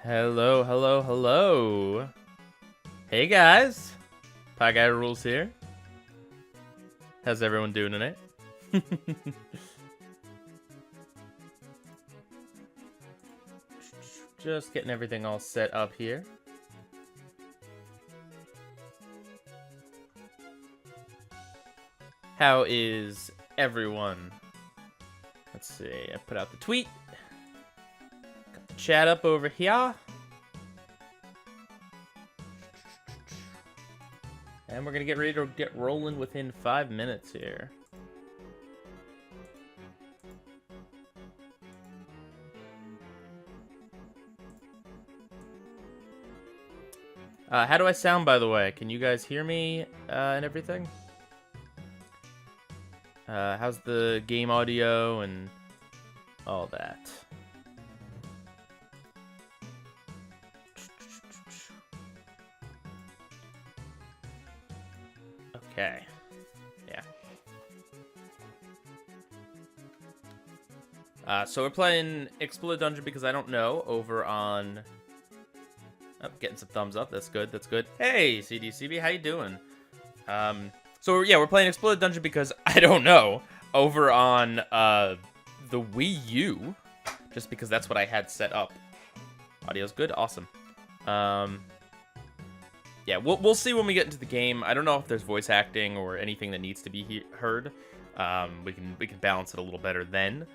Hello, hello, hello. Hey guys, Pie Guy Rules here. How's everyone doing tonight? Just getting everything all set up here. How is everyone? Let's see, I put out the tweet. Got the chat up over here. And we're gonna get ready to get rolling within 5 minutes here. How do I sound, by the way? Can you guys hear me and everything? How's the game audio and all that? Okay. Yeah. So we're playing Exploded Dungeon because I don't know over on... Oh, getting some thumbs up. That's good. That's good. Hey, CDCB, how you doing? So yeah, we're playing Exploded Dungeon because I don't know over on the Wii U, just because that's what I had set up. Audio's good. Awesome. Yeah, we'll see when we get into the game. I don't know if there's voice acting or anything that needs to be heard. We can balance it a little better then.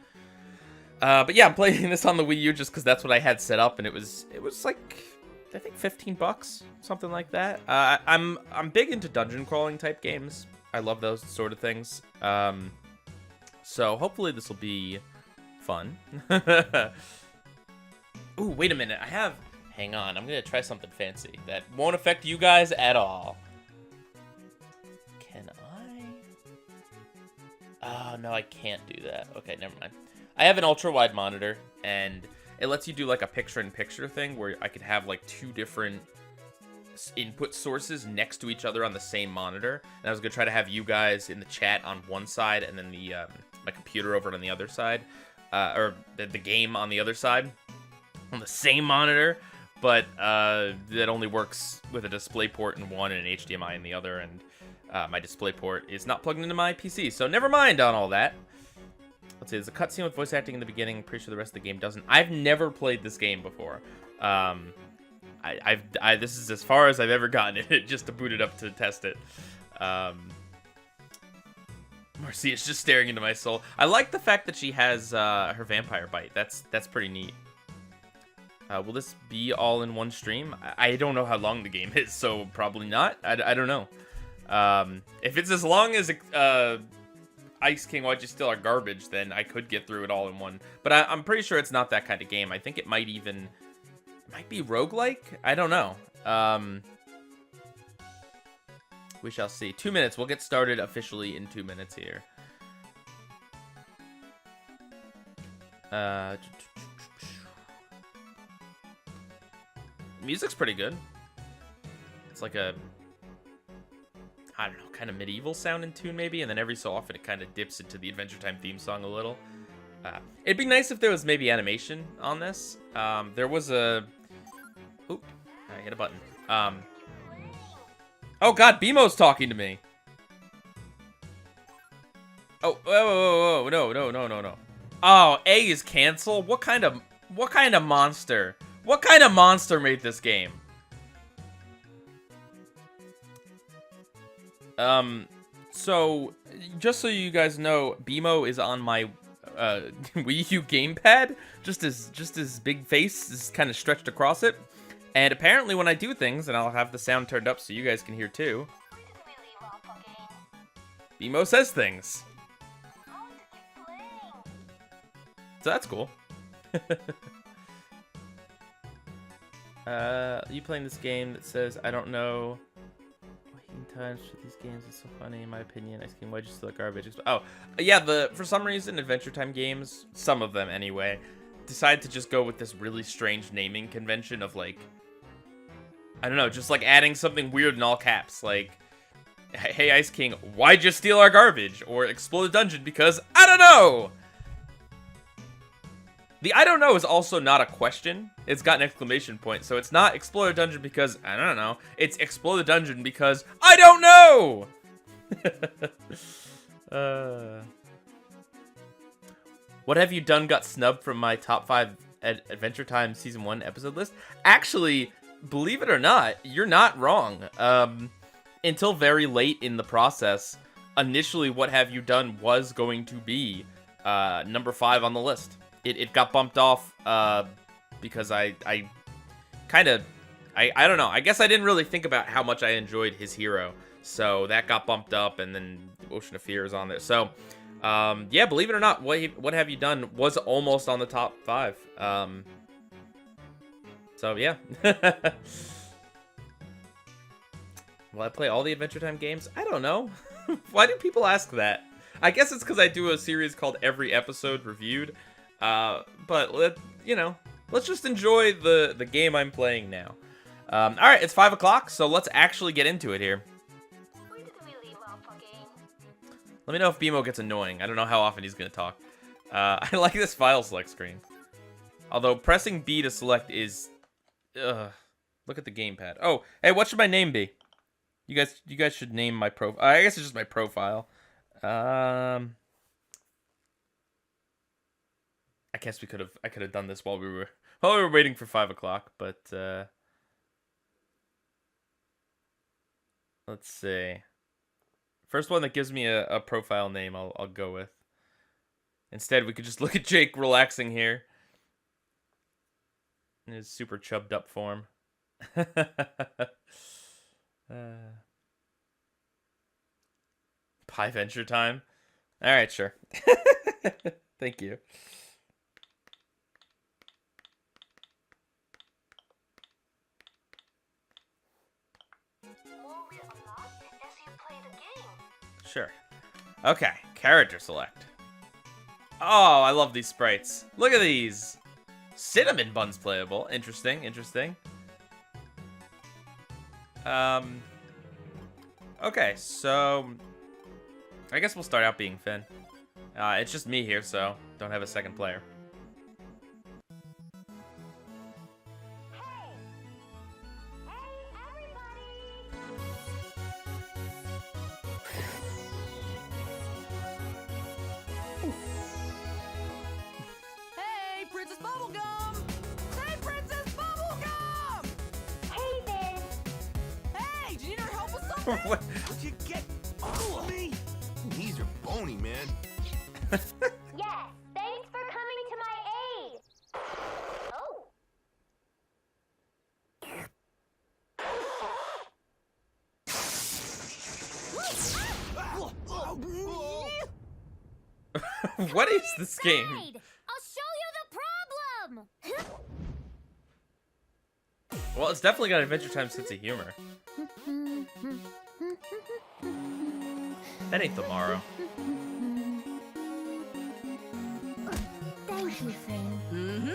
But yeah, I'm playing this on the Wii U just because that's what I had set up, and it was like, I think $15, something like that. I'm big into dungeon crawling type games. I love those sort of things. So hopefully this will be fun. Ooh, wait a minute. Hang on. I'm gonna try something fancy that won't affect you guys at all. Can I? Oh no, I can't do that. Okay, never mind. I have an ultra wide monitor, and it lets you do like a picture-in-picture thing where I could have like two different input sources next to each other on the same monitor. And I was gonna try to have you guys in the chat on one side and then the my computer over on the other side, or the game on the other side on the same monitor. But that only works with a DisplayPort in one and an HDMI in the other, and my DisplayPort is not plugged into my PC. So never mind on all that. Let's see, there's a cutscene with voice acting in the beginning. Pretty sure the rest of the game doesn't. I've never played this game before. This is as far as I've ever gotten it, just to boot it up to test it. Marcy is just staring into my soul. I like the fact that she has her vampire bite. That's pretty neat. Will this be all in one stream? I don't know how long the game is, so probably not. I don't know. If it's as long as Ice King, Why'd You Steal Our Garbage, then I could get through it all in one. But I'm pretty sure it's not that kind of game. I think it might be roguelike? I don't know. We shall see. 2 minutes. We'll get started officially in 2 minutes here. Music's pretty good. It's like a, I don't know, kind of medieval sounding tune maybe, and then every so often it kind of dips into the Adventure Time theme song a little. It'd be nice if there was maybe animation on this. There was a... Oop, I hit a button. Oh god, BMO's talking to me! Oh, whoa, no. Oh, A is cancel? What kind of monster? What kind of monster made this game? So, just so you guys know, BMO is on my Wii U gamepad. Just his big face is kind of stretched across it. And apparently when I do things, and I'll have the sound turned up so you guys can hear too, BMO says things. So that's cool. You playing this game that says, I don't know. Times for these games is so funny in my opinion. Ice King, why'd you steal garbage? Oh, yeah, for some reason, Adventure Time games, some of them anyway, decide to just go with this really strange naming convention of like, I don't know, just like adding something weird in all caps, like, hey Ice King, why'd you steal our garbage? Or Exploded Dungeon because, I don't know! The I don't know is also not a question. It's got an exclamation point. So it's not explore the dungeon because I don't know. It's explore the dungeon because I don't know! What have you done got snubbed from my top 5 Adventure Time Season 1 episode list? Actually, believe it or not, you're not wrong. Until very late in the process, initially What Have You Done was going to be number 5 on the list. It got bumped off because I don't know. I guess I didn't really think about how much I enjoyed his hero. So that got bumped up, and then Ocean of Fear is on there. So, yeah, believe it or not, What Have You Done was almost on the top 5. So, yeah. Will I play all the Adventure Time games? I don't know. Why do people ask that? I guess it's because I do a series called Every Episode Reviewed. But, let's just enjoy the game I'm playing now. Alright, it's 5 o'clock, so let's actually get into it here. Let me know if BMO gets annoying. I don't know how often he's going to talk. I like this file select screen. Although pressing B to select is... look at the gamepad. Oh, hey, what should my name be? You guys should name my profile. I guess it's just my profile. I guess I could have done this while we were waiting for 5 o'clock, but let's see. First one that gives me a profile name, I'll go with. Instead, we could just look at Jake relaxing here in his super chubbed up form. Pie Venture Time. All right, sure. Thank you. Sure. Okay, character select. Oh, I love these sprites. Look at these. Cinnamon Bun's playable. Interesting, interesting. Okay, so I guess we'll start out being Finn. It's just me here, so don't have a second player. Hey, Princess Bubblegum! Hey, Princess Bubblegum! Hey, Finn! Hey, do you need our help with something? What? Would you get off of me? Knees are bony, man. Yes, thanks for coming to my aid! Oh. What is this game? Side! I'll show you the problem! Well, it's definitely got Adventure Time sense of humor. That ain't tomorrow. Thank you, Finn. Mm-hmm.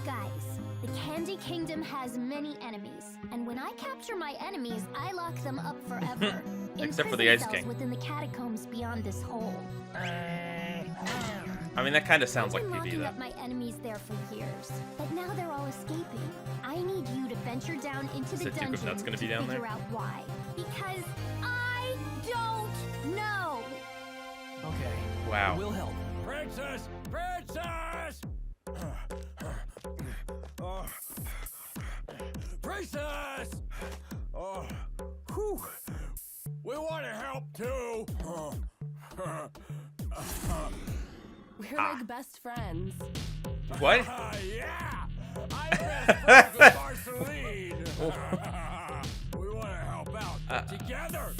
Guys, the Candy Kingdom has many enemies, and when I capture my enemies, I lock them up forever. In Except for the prison Ice cells King. within the catacombs beyond this hole. I mean, that kind of sounds I've like been PB, locking though. up my enemies there for years, but now they're all escaping. I need you to venture down into Is the it Duke of dungeon Nuts gonna to be down figure there? out why. Because I don't know. Okay. Wow. We'll help. Princess! Princess! Princess! Oh, whew. We want to help too. We're like best friends. What? Yeah! I'm best friends with Marceline. We want to help out together.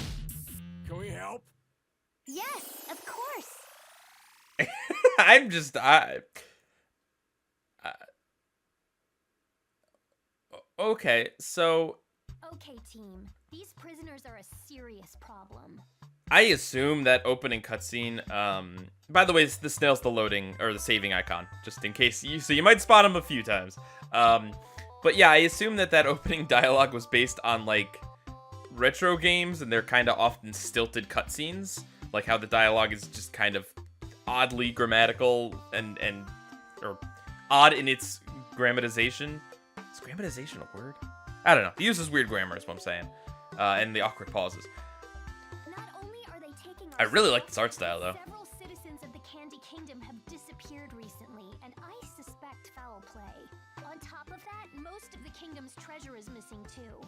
Can we help? Yes, of course. I'm just okay, so Okay, team. These prisoners are a serious problem. I assume that opening cutscene. By the way, the snail's the loading or the saving icon, just in case you might spot him a few times. But yeah, I assume that opening dialogue was based on like retro games, and they're kind of often stilted cutscenes, like how the dialogue is just kind of oddly grammatical or odd in its grammatization. Is grammatization a word? I don't know. He uses weird grammar, is what I'm saying. And the awkward pauses. Not only are they taking I really like this art style, though. Several citizens of the Candy Kingdom have disappeared recently, and I suspect foul play. On top of that, most of the kingdom's treasure is missing too.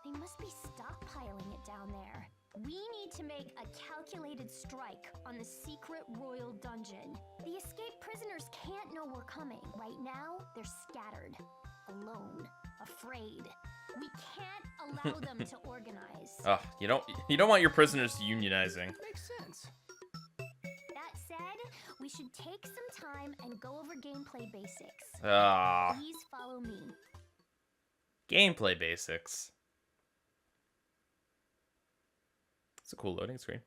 They must be stockpiling it down there. We need to make a calculated strike on the secret royal dungeon. The escaped prisoners can't know we're coming. Right now, they're scattered, alone, afraid. We can't allow them to organize. Oh, you don't want your prisoners unionizing. Makes sense. That said, we should take some time and go over gameplay basics. Ah, Please follow me. gameplay basics. It's a cool loading screen.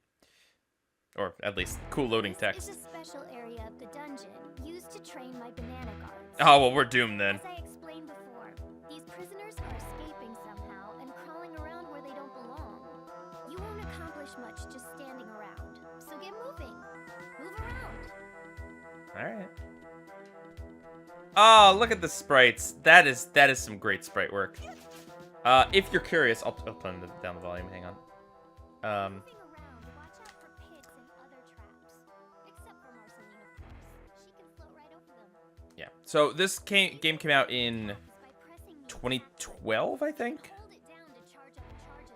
Or at least cool loading text. This is a special area of the dungeon used to train my banana guards. Oh, well, we're doomed then. As I explained before, these prisoners are escaping somehow and crawling around where they don't belong. You won't accomplish much just standing around. So get moving. Move around. Alright. Oh, look at the sprites. That is some great sprite work. If you're curious, I'll turn down the volume. Hang on. Moving around, watch out for pits and other traps. Except for Marceline, of course. She can float right over them. Yeah. So this game came out in By pressing the 2012, I think. hold it down to charge up a charge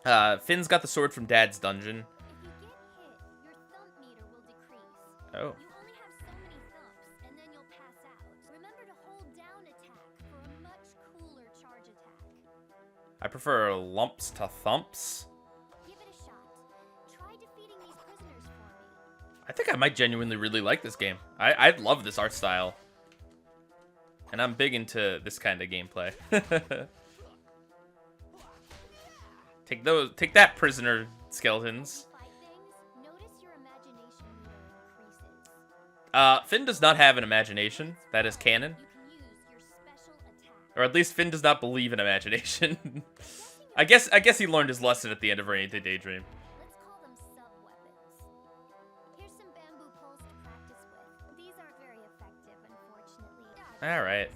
attack. Finn's got the sword from Dad's dungeon. If you get hit, your thump meter will decrease. Oh. You only have so many thumps, and then you'll pass out. Remember to hold down attack for a much cooler charge attack. I prefer lumps to thumps. Give it a shot. Try defeating these prisoners for me. I think I might genuinely really like this game. I love this art style. And I'm big into this kind of gameplay. Take that, prisoner skeletons. Fight things, notice your imagination meter increases. Finn does not have an imagination. That is canon. You can use your special attack. Or at least Finn does not believe in imagination. I guess he learned his lesson at the end of Rainy Day Daydream. Let's call them sub-weapons. Here's some bamboo poles to practice with. These aren't very effective, unfortunately. Alright.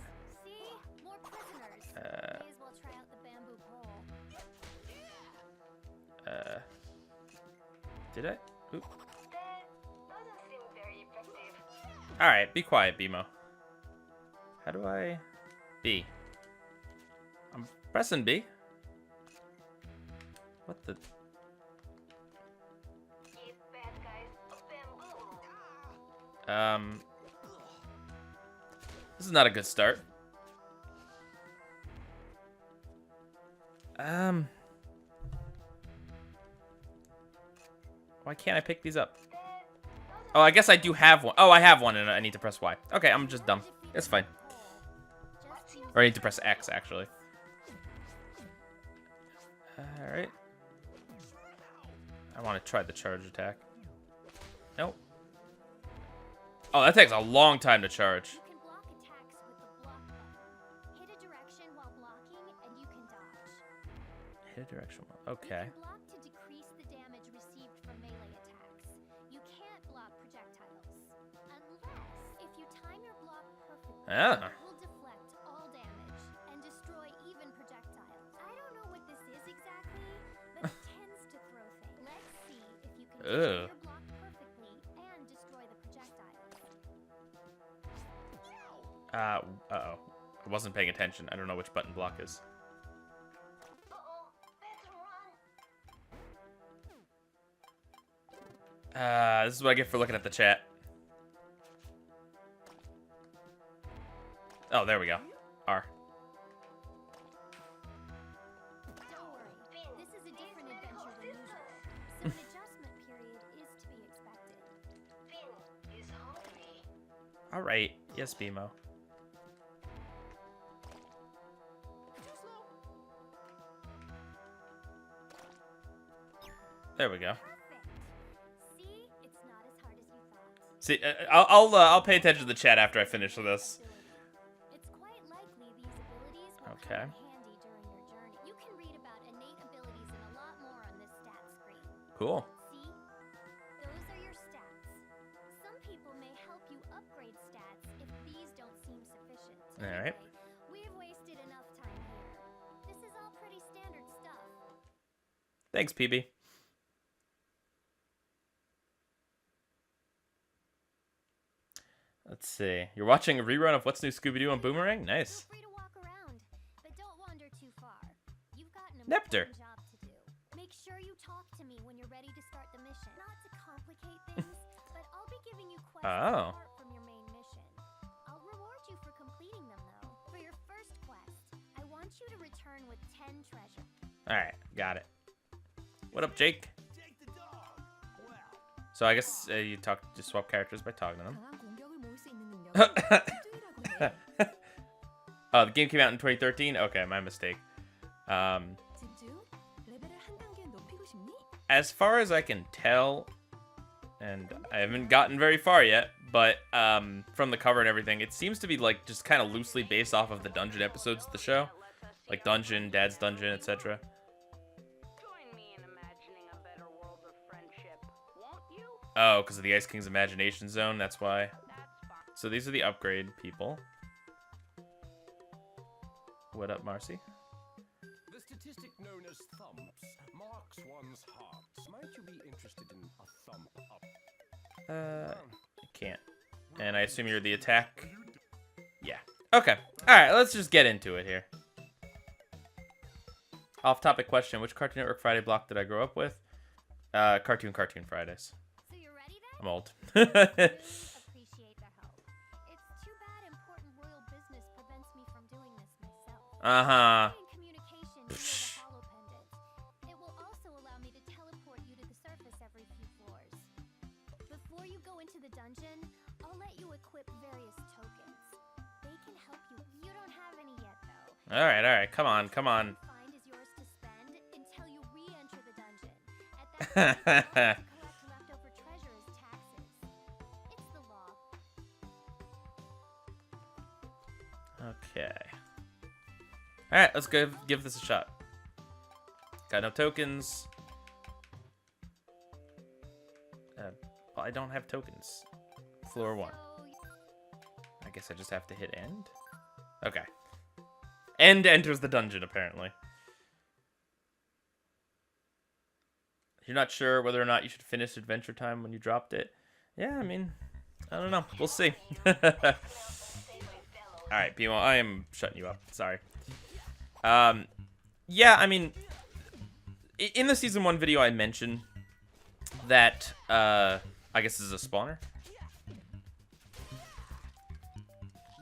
See? More prisoners. May as well try out the bamboo pole. Did I? Oop. Alright, be quiet, BMO. How do I... B. I'm pressing B. What the... This is not a good start. Why can't I pick these up? Oh, I guess I do have one. Oh, I have one and I need to press Y. Okay, I'm just dumb. It's fine. Or I need to press X, actually. Alright. I want to try the charge attack. Nope. Oh, that takes a long time to charge. You can block attacks with the block button. Hit a direction while blocking, and you can dodge. Hit a direction. Okay. You can block to decrease the damage received from melee attacks. You can't block projectiles. Unless, if you time your block perfectly, Ah. it will deflect all damage and destroy even projectiles. I don't know what this is exactly, but it tends to throw things. Let's see if you can time your block perfectly and destroy the projectiles. Uh-oh. I wasn't paying attention. I don't know which button block is. This is what I get for looking at the chat. Oh, there we go. R. Don't worry, this is a different adventure than usual, so an adjustment period is to be expected. Alright. Yes, BMO. There we go. Perfect. See, it's not as hard as you thought. See, I'll pay attention to the chat after I finish with this. It's quite likely these abilities will Okay. come in handy during your journey. You can read about innate abilities and a lot more on this stats screen. Cool. See? Those are your stats. Some people may help you upgrade stats if these Alright. We've wasted enough time here. This is all pretty standard stuff. Thanks, PB. Let's see. You're watching a rerun of What's New Scooby-Doo on Boomerang? Nice. Feel free to walk around, but don't wander too far. You've got an Nepter. important job to do. Make sure you talk to me when you're ready to start the mission. Not to complicate things, but I'll be giving you quests Oh. apart from your main mission. I'll reward you for completing them, though. For your first quest, I want you to return with 10 treasure. Alright, got it. What up, Jake? Jake the dog. Well, So I guess you just swap characters by talking to them. 강한 공격을 모을 수 있는 능력을 집중이라고 해. Oh, the game came out in 2013? Okay, my mistake. 집중? 레벨을 한 단계 높이고 싶니? As far as I can tell, and I haven't gotten very far yet, but from the cover and everything, it seems to be like just kind of loosely based off of the dungeon episodes of the show. Like Dungeon, Dad's Dungeon, etc. Join me in imagining a better world of friendship, won't you? Oh, because of the Ice King's Imagination Zone, that's why. That's fine. So these are the upgrade people. What up, Marcy? The statistic known as thumps marks one's hearts. Might you be interested in a thump up? Can't. And I assume you're the attack? Yeah. Okay. Alright, let's just get into it here. Off-topic question. Which Cartoon Network Friday block did I grow up with? Cartoon Fridays. So you ready then? I'm old. Really appreciate the help. It's too bad important royal business prevents me from doing this myself. Uh-huh. In communication via the hollow pendant. It will also allow me to teleport you to the surface every few floors. Before you go into the dungeon, I'll let you equip various tokens. They can help you. You don't have any yet, though. Alright. Come on. Find is yours to spend until you re-enter the dungeon. At that point, collect leftover treasure as taxes. It's the law. Okay. Alright, let's go give this a shot. Got no tokens. Well, I don't have tokens. Floor 1. I guess I just have to hit end? Okay. End enters the dungeon, apparently. You're not sure whether or not you should finish Adventure Time when you dropped it? Yeah, I mean, I don't know. We'll see. Alright, Pimo, I am shutting you up. Sorry. Yeah, I mean, in the Season 1 video, I mentioned that, I guess this is a spawner.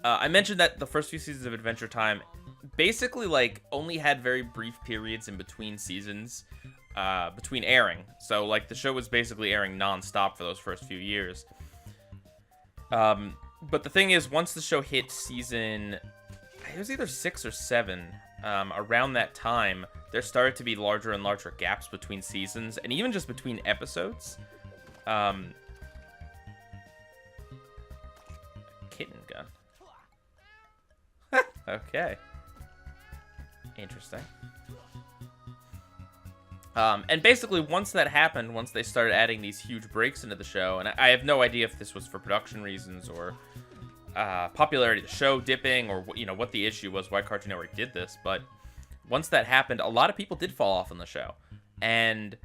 I mentioned that the first few seasons of Adventure Time basically, like, only had very brief periods in between seasons, between airing. So, like, the show was basically airing non-stop for those first few years. But the thing is, once the show hit season, it was either 6 or 7, around that time, there started to be larger and larger gaps between seasons, and even just between episodes. Kitten gun. Okay. Interesting. And basically, once that happened, once they started adding these huge breaks into the show, and I have no idea if this was for production reasons or popularity of the show dipping, or you know what the issue was, why Cartoon Network did this, but once that happened, a lot of people did fall off on the show. And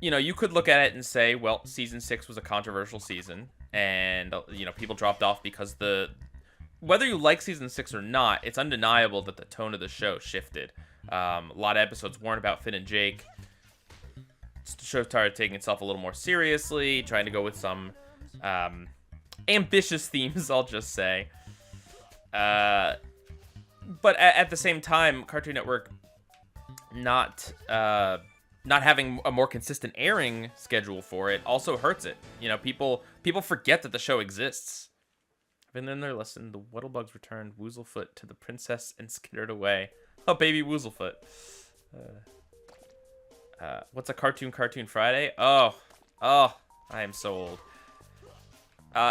you know, you could look at it and say, well, season 6 was a controversial season, and you know, people dropped off because whether you like season 6 or not, it's undeniable that the tone of the show shifted. A lot of episodes weren't about Finn and Jake. The show started taking itself a little more seriously, trying to go with some ambitious themes, I'll just say. But at the same time, Cartoon Network not having a more consistent airing schedule for it also hurts it. You know, people forget that the show exists. And then they're listening. The Wuddlebugs returned Woozlefoot to the princess and skittered away. Oh, baby Woozlefoot. What's a Cartoon Friday? Oh, I am so old.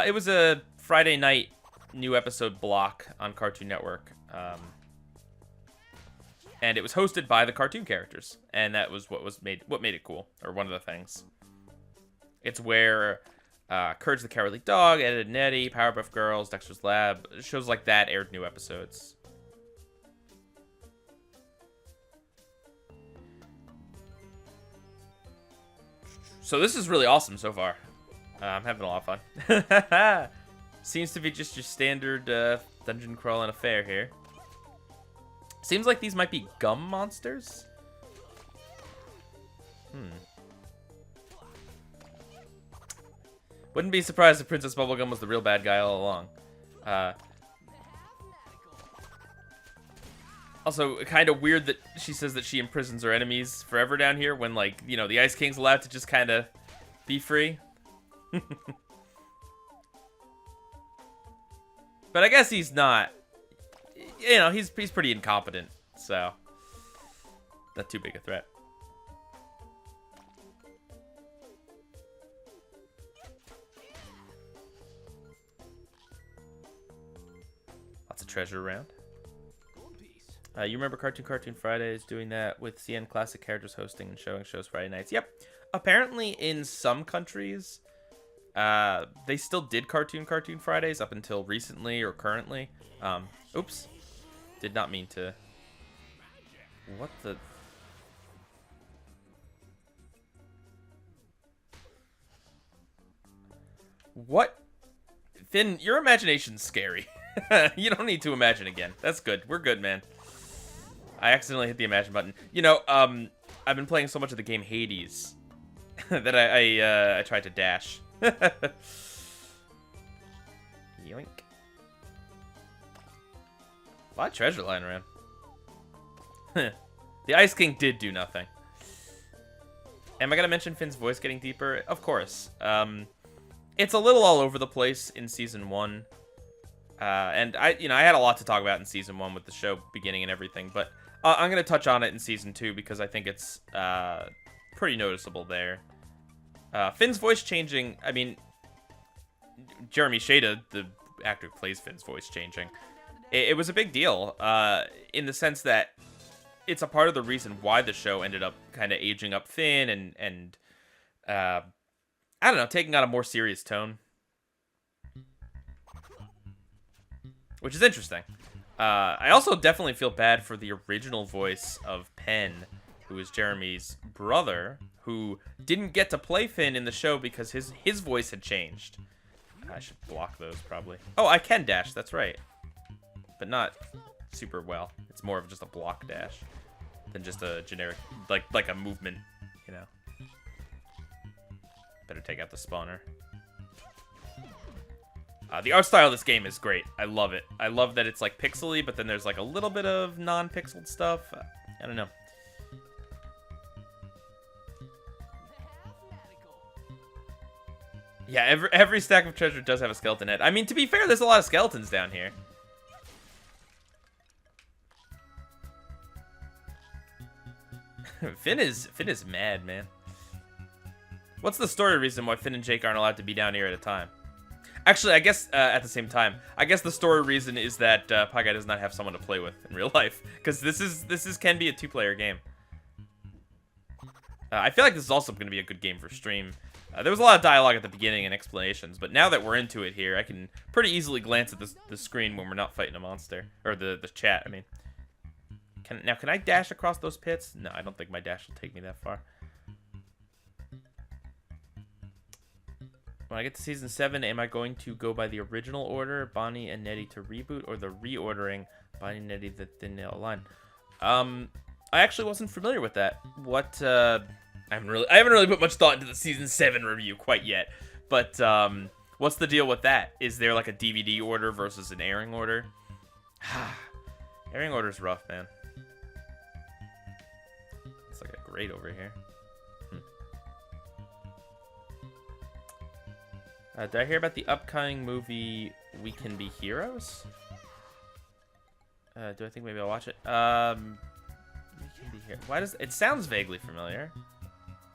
It was a Friday night new episode block on Cartoon Network. And it was hosted by the cartoon characters. And that was what made it cool, or one of the things. It's where Courage the Cowardly Dog, Ed, Edd n Eddy, Powerpuff Girls, Dexter's Lab. Shows like that aired new episodes. So this is really awesome so far. I'm having a lot of fun. Seems to be just your standard dungeon crawling affair here. Seems like these might be gum monsters. Wouldn't be surprised if Princess Bubblegum was the real bad guy all along. Also, kind of weird that she says that she imprisons her enemies forever down here when, like, you know, the Ice King's allowed to just kind of be free. But I guess he's not. You know, he's pretty incompetent, so not too big a threat. Lots of treasure around. You remember Cartoon Fridays doing that with CN Classic characters hosting and showing shows Friday nights? Yep. Apparently, in some countries, they still did Cartoon Fridays up until recently or currently. Oops. Did not mean to. What the? What? Finn, your imagination's scary. You don't need to imagine again. That's good. We're good, man. I accidentally hit the imagine button. You know, I've been playing so much of the game Hades that I tried to dash. Yoink. A lot of treasure lying around. The Ice King did do nothing. Am I gonna mention Finn's voice getting deeper? Of course. It's a little all over the place in Season 1. And I had a lot to talk about in Season 1 with the show beginning and everything, but I'm going to touch on it in Season 2 because I think it's pretty noticeable there. Finn's voice changing, I mean, Jeremy Shada, the actor who plays Finn's voice changing, it was a big deal in the sense that it's a part of the reason why the show ended up kind of aging up Finn and I don't know, taking on a more serious tone. Which is interesting. I also definitely feel bad for the original voice of Penn, who is Jeremy's brother, who didn't get to play Finn in the show because his voice had changed. I should block those, probably. Oh, I can dash, that's right. But not super well. It's more of just a block dash than just a generic, like a movement, you know. Better take out the spawner. The art style of this game is great. I love it. I love that it's like pixely, but then there's like a little bit of non-pixeled stuff. I don't know. Yeah, every stack of treasure does have a skeleton head. I mean, to be fair, there's a lot of skeletons down here. Finn is mad, man. What's the story reason why Finn and Jake aren't allowed to be down here at a time? Actually, I guess at the same time, I guess the story reason is that Pie Guy does not have someone to play with in real life, because this can be a two-player game. I feel like this is also going to be a good game for stream. There was a lot of dialogue at the beginning and explanations, but now that we're into it here, I can pretty easily glance at the screen when we're not fighting a monster, or the chat. I mean, can I dash across those pits? No, I don't think my dash will take me that far. When I get to Season 7, am I going to go by the original order, Bonnie and Nettie to reboot, or the reordering, Bonnie and Nettie the Thin Nail line? I actually wasn't familiar with that. What, I haven't really put much thought into the Season 7 review quite yet. But, what's the deal with that? Is there like a DVD order versus an airing order? Airing order's rough, man. It's like a grate over here. Did I hear about the upcoming movie We Can Be Heroes? Do I think maybe I'll watch it? We Can Be Heroes. Why does it sounds vaguely familiar?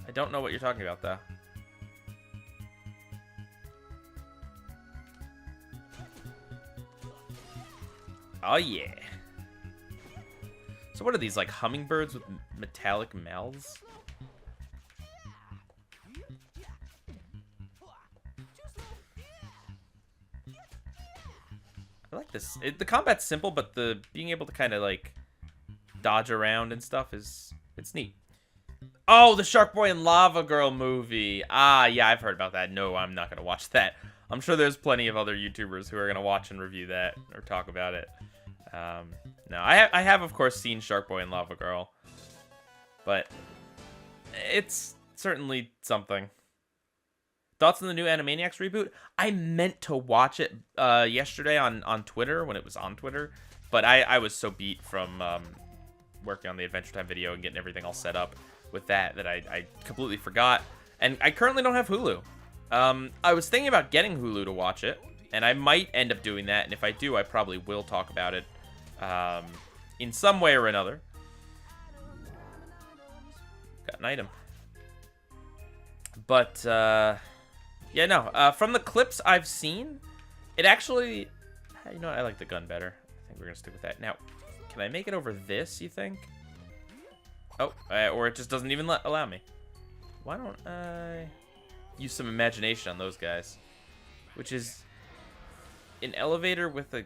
I don't know what you're talking about though. Oh yeah. So what are these, like hummingbirds with metallic mouths? I like this. The combat's simple, but the being able to kind of like dodge around and stuff it's neat. Oh, the Shark Boy and Lava Girl movie. Ah, yeah, I've heard about that. No, I'm not gonna watch that. I'm sure there's plenty of other YouTubers who are gonna watch and review that or talk about it. No, I have of course seen Shark Boy and Lava Girl, but it's certainly something. Thoughts on the new Animaniacs reboot? I meant to watch it yesterday on Twitter when it was on Twitter, but I was so beat from working on the Adventure Time video and getting everything all set up with that I completely forgot. And I currently don't have Hulu. I was thinking about getting Hulu to watch it, and I might end up doing that. And if I do, I probably will talk about it in some way or another. Got an item. But, yeah, no. From the clips I've seen, it actually... You know what? I like the gun better. I think we're going to stick with that. Now, can I make it over this, you think? Oh, or it just doesn't even allow me. Why don't I use some imagination on those guys? Which is an elevator with a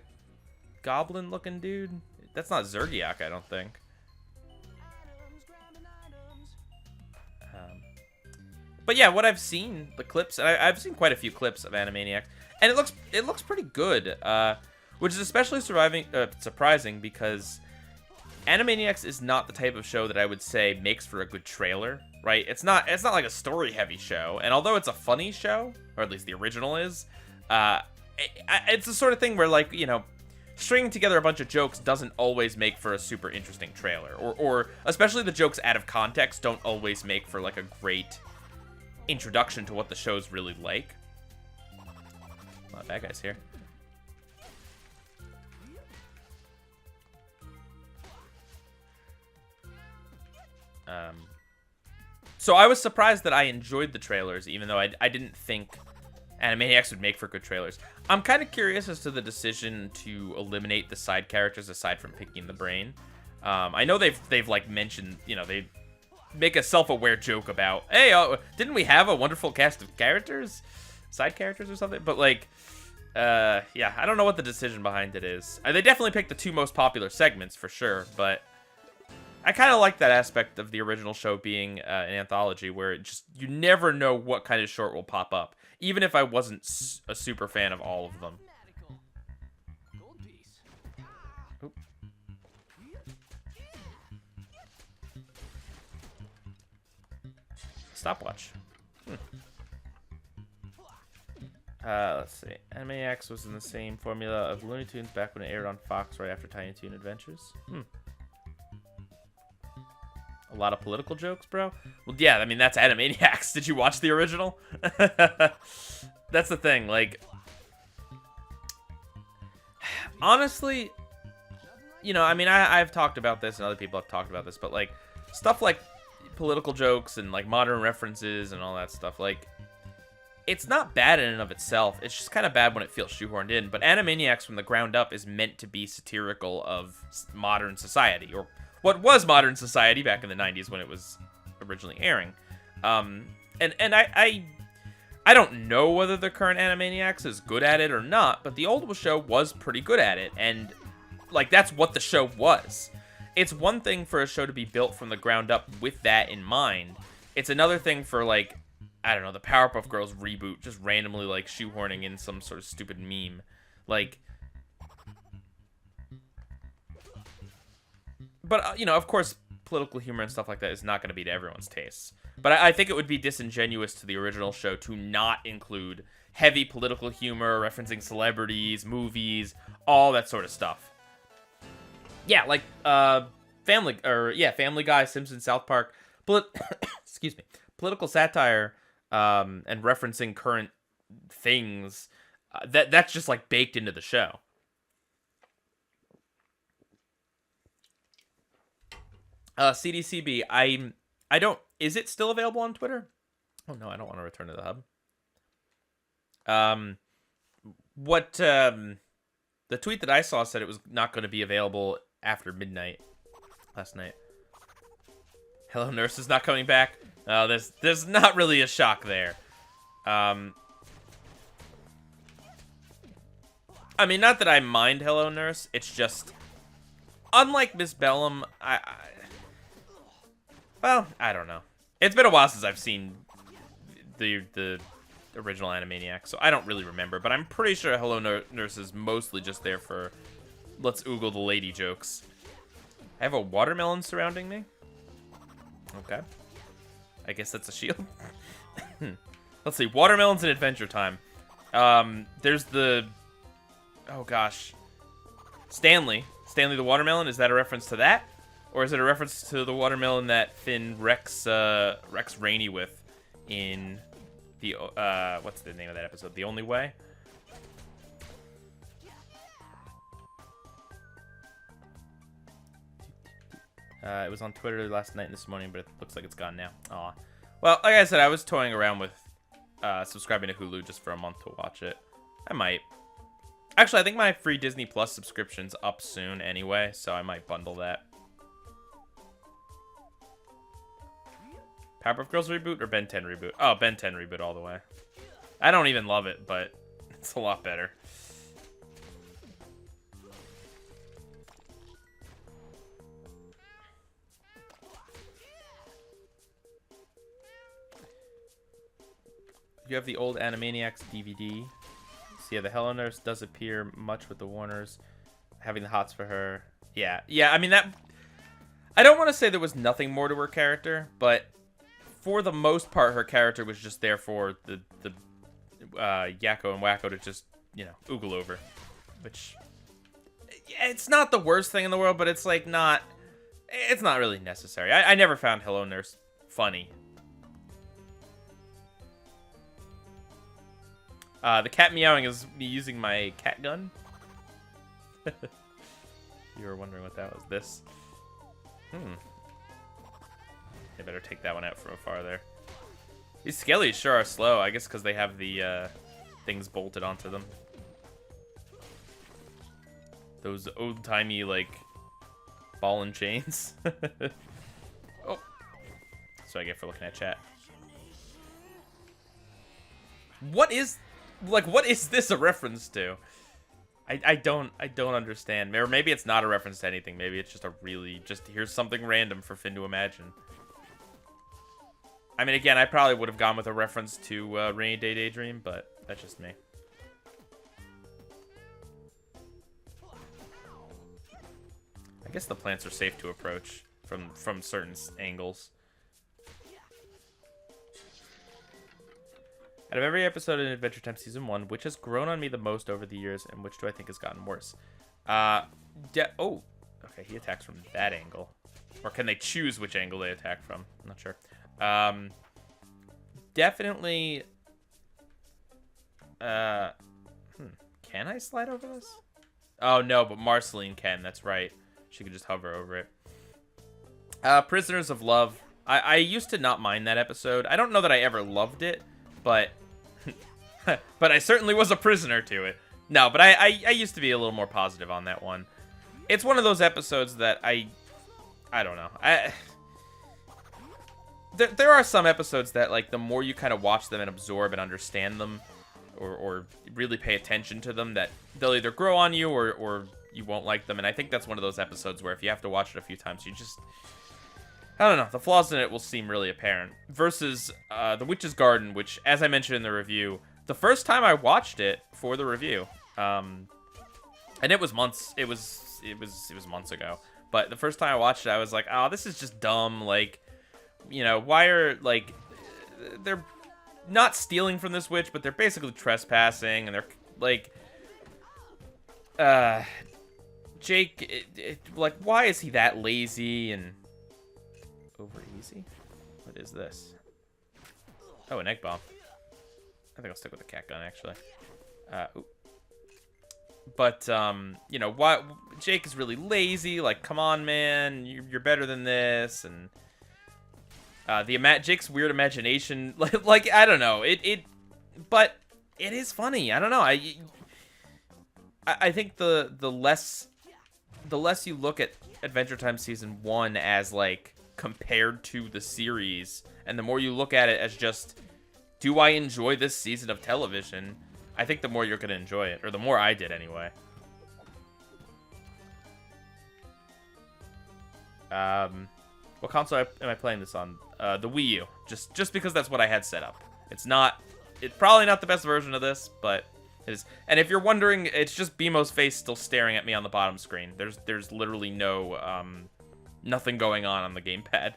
goblin-looking dude? That's not Zergiak, I don't think. But yeah, what I've seen, the clips, and I've seen quite a few clips of Animaniacs, and it looks pretty good, which is especially surprising because Animaniacs is not the type of show that I would say makes for a good trailer, right? It's not like a story-heavy show, and although it's a funny show, or at least the original is, it's the sort of thing where, like, you know, stringing together a bunch of jokes doesn't always make for a super interesting trailer, or especially the jokes out of context don't always make for like a great introduction to what the show's really like. A lot of bad guys here. So I was surprised that I enjoyed the trailers, even though I didn't think Animaniacs would make for good trailers. I'm kind of curious as to the decision to eliminate the side characters aside from picking the brain. I know they've like mentioned, you know, they make a self-aware joke about, hey, didn't we have a wonderful cast of characters, side characters or something? But like, yeah, I don't know what the decision behind it is. They definitely picked the two most popular segments for sure, but I kind of like that aspect of the original show being an anthology where it just, you never know what kind of short will pop up, even if I wasn't a super fan of all of them. Oop. Stopwatch. Let's see. Animaniacs was in the same formula of Looney Tunes back when it aired on Fox right after Tiny Toon Adventures. A lot of political jokes, bro? Well, yeah, I mean, that's Animaniacs. Did you watch the original? That's the thing, like... Honestly, you know, I mean, I've talked about this and other people have talked about this, but, like, stuff like political jokes and, like, modern references and all that stuff, like, it's not bad in and of itself. It's just kind of bad when it feels shoehorned in. But Animaniacs from the ground up is meant to be satirical of modern society, or what was modern society back in the 90s when it was originally airing. And I don't know whether the current Animaniacs is good at it or not, but the old show was pretty good at it, and like that's what the show was. It's one thing for a show to be built from the ground up with that in mind. It's another thing for, like, I don't know, the Powerpuff Girls reboot just randomly like shoehorning in some sort of stupid meme. Like, but, you know, of course, political humor and stuff like that is not going to be to everyone's tastes. But I think it would be disingenuous to the original show to not include heavy political humor, referencing celebrities, movies, all that sort of stuff. Yeah, like, Family Guy, Simpsons, South Park, excuse me, political satire, and referencing current things, that's just, like, baked into the show. CDCB, I don't... Is it still available on Twitter? Oh, no, I don't want to return to the hub. The tweet that I saw said it was not going to be available after midnight last night. Hello Nurse is not coming back. There's not really a shock there. I I mean, not that I mind Hello Nurse. It's just, unlike Miss Bellum, well, I don't know. It's been a while since I've seen the original Animaniacs, so I don't really remember. But I'm pretty sure Hello Nurse is mostly just there for let's oogle the lady jokes. I have a watermelon surrounding me. Okay. I guess that's a shield. Let's see. Watermelons in Adventure Time. There's the... Oh, gosh. Stanley. Stanley the watermelon. Is that a reference to that? Or is it a reference to the watermelon that Finn wrecks Rainy with in the... what's the name of that episode? The Only Way? It was on Twitter last night and this morning, but it looks like it's gone now. Aw. Well, like I said, I was toying around with subscribing to Hulu just for a month to watch it. I might. Actually, I think my free Disney Plus subscription's up soon anyway, so I might bundle that. Powerpuff Girls reboot or Ben 10 reboot? Oh, Ben 10 reboot all the way. I don't even love it, but it's a lot better. You have the old Animaniacs DVD. So yeah, the Hello Nurse does appear much with the Warners, having the hots for her. Yeah. I mean that. I don't want to say there was nothing more to her character, but for the most part, her character was just there for the Yakko and Wacko to just oogle over, which it's not the worst thing in the world, but it's like not. It's not really necessary. I never found Hello Nurse funny. The cat meowing is me using my cat gun. You were wondering what that was. This. I better take that one out from afar there. These skellies sure are slow. I guess because they have the things bolted onto them. Those old-timey, like, ball and chains. Oh. That's what I get for looking at chat. What is this a reference to? I don't understand. Or maybe it's not a reference to anything. Maybe it's just here's something random for Finn to imagine. I mean, again, I probably would have gone with a reference to Rainy Day Daydream, but that's just me. I guess the plants are safe to approach from certain angles. Out of every episode in Adventure Time Season 1, which has grown on me the most over the years, and which do I think has gotten worse? Oh, okay, he attacks from that angle. Or can they choose which angle they attack from? I'm not sure. Definitely... Can I slide over this? Oh, no, but Marceline can, that's right. She could just hover over it. Prisoners of Love. I used to not mind that episode. I don't know that I ever loved it, but... but I certainly was a prisoner to it. No, but I used to be a little more positive on that one. It's one of those episodes that I don't know. There are some episodes that, like, the more you kind of watch them and absorb and understand them, or really pay attention to them, that they'll either grow on you or you won't like them. And I think that's one of those episodes where if you have to watch it a few times, you just... I don't know. The flaws in it will seem really apparent. Versus The Witch's Garden, which, as I mentioned in the review, the first time I watched it for the review, and it was months. It was months ago. But the first time I watched it, I was like, "Oh, this is just dumb." Like, why are they're not stealing from this witch, but they're basically trespassing, and they're like, Jake, like, why is he that lazy and over easy? What is this? Oh, an egg bomb. I think I'll stick with the cat gun, actually. But, why Jake is really lazy. Like, come on, man, you're better than this. And Jake's weird imagination, like I don't know, but it is funny. I don't know. I think the less you look at Adventure Time Season 1 as, like, compared to the series, and the more you look at it as just, do I enjoy this season of television? I think the more you're gonna enjoy it, or the more I did anyway. What console am I playing this on? The Wii U. Just because that's what I had set up. It's probably not the best version of this, but it is. And if you're wondering, it's just BMO's face still staring at me on the bottom screen. There's literally no nothing going on the gamepad.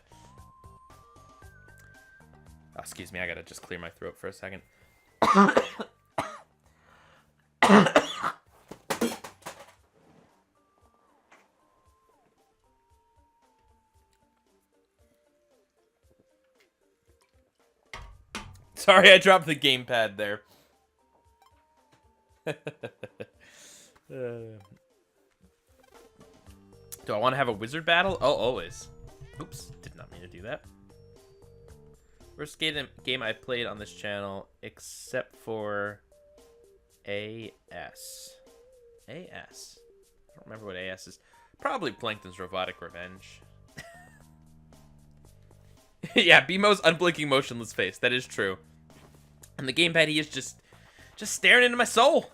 Oh, excuse me, I gotta just clear my throat for a second. Sorry, I dropped the gamepad there. Do I want to have a wizard battle? Oh, always. Oops, did not mean to do that. Worst game I played on this channel, except for AS. AS. I don't remember what AS is. Probably Plankton's Robotic Revenge. Yeah, BMO's unblinking motionless face. That is true. And the gamepad, he is just staring into my soul.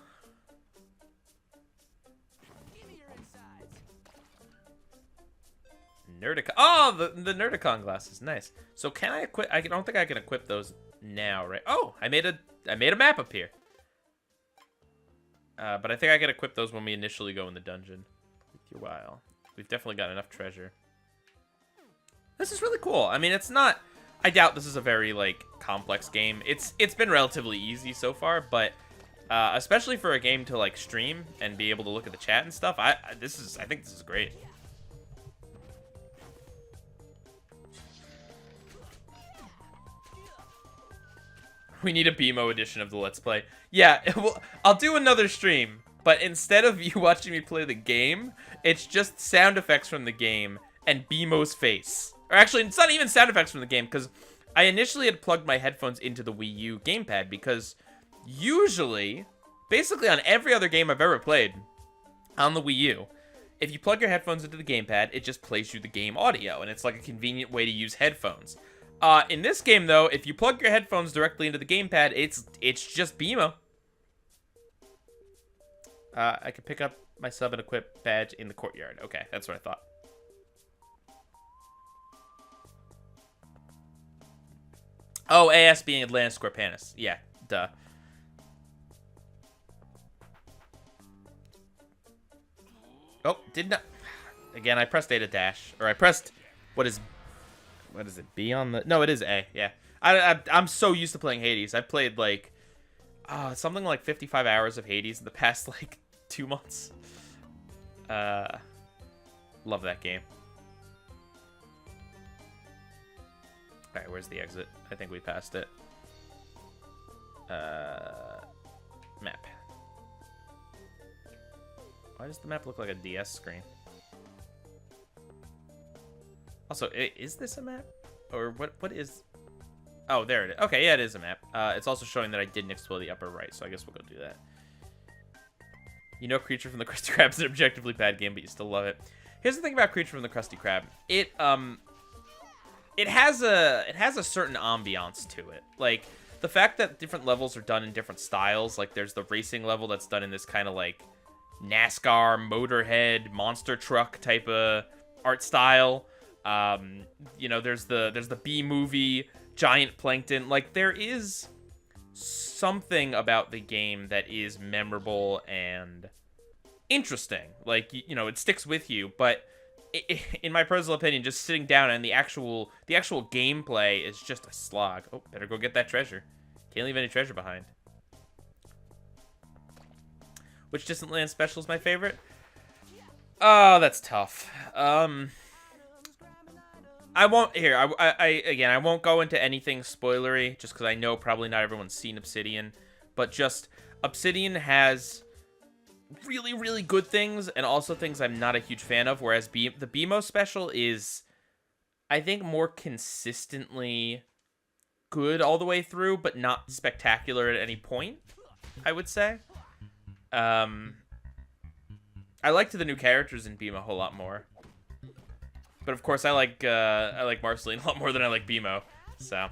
Nerdicon. Oh, the Nerdicon glasses. Nice. So can I equip? I don't think I can equip those now, right? Oh, I made a map appear. But I think I can equip those when we initially go in the dungeon. Take a while. We've definitely got enough treasure. This is really cool. I mean, it's not. I doubt this is a very like complex game. It's been relatively easy so far, but especially for a game to like stream and be able to look at the chat and stuff, I think this is great. We need a BMO edition of the Let's Play. Yeah, well, I'll do another stream, but instead of you watching me play the game, it's just sound effects from the game and BMO's face. Or actually, it's not even sound effects from the game, because I initially had plugged my headphones into the Wii U gamepad, because usually, basically on every other game I've ever played on the Wii U, if you plug your headphones into the gamepad, it just plays you the game audio, and it's like a convenient way to use headphones. In this game, though, if you plug your headphones directly into the gamepad, it's just BMO. I can pick up my sub and equip badge in the courtyard. Okay, that's what I thought. Oh, AS being Atlantis Scorpanus. Yeah, duh. Oh, did not. Again, I pressed A to dash. Or I pressed... What is it? B on the... No, it is A. Yeah. I'm so used to playing Hades. I've played, like... something like 55 hours of Hades in the past, like, 2 months. Love that game. Alright, where's the exit? I think we passed it. Map. Why does the map look like a DS screen? Also, is this a map? Or what is... Oh, there it is. Okay, yeah, it is a map. It's also showing that I didn't explore the upper right, so I guess we'll go do that. You know Creature from the Krusty Krab is an objectively bad game, but you still love it. Here's the thing about Creature from the Krusty Krab. It has a certain ambiance to it. Like, the fact that different levels are done in different styles, like there's the racing level that's done in this kind of like NASCAR, Motorhead, monster truck type of art style. You know, there's the B-movie, giant plankton. Like, there is something about the game that is memorable and interesting. Like, you know, it sticks with you, but in my personal opinion, just sitting down and the actual gameplay is just a slog. Oh, better go get that treasure. Can't leave any treasure behind. Which Distant Land special is my favorite? Oh, that's tough. I won't I won't go into anything spoilery just because I know probably not everyone's seen Obsidian, but just Obsidian has really, really good things and also things I'm not a huge fan of, whereas the BMO special is, I think, more consistently good all the way through, but not spectacular at any point, I would say. I liked the new characters in BMO a whole lot more. But of course, I like Marceline a lot more than I like BMO, so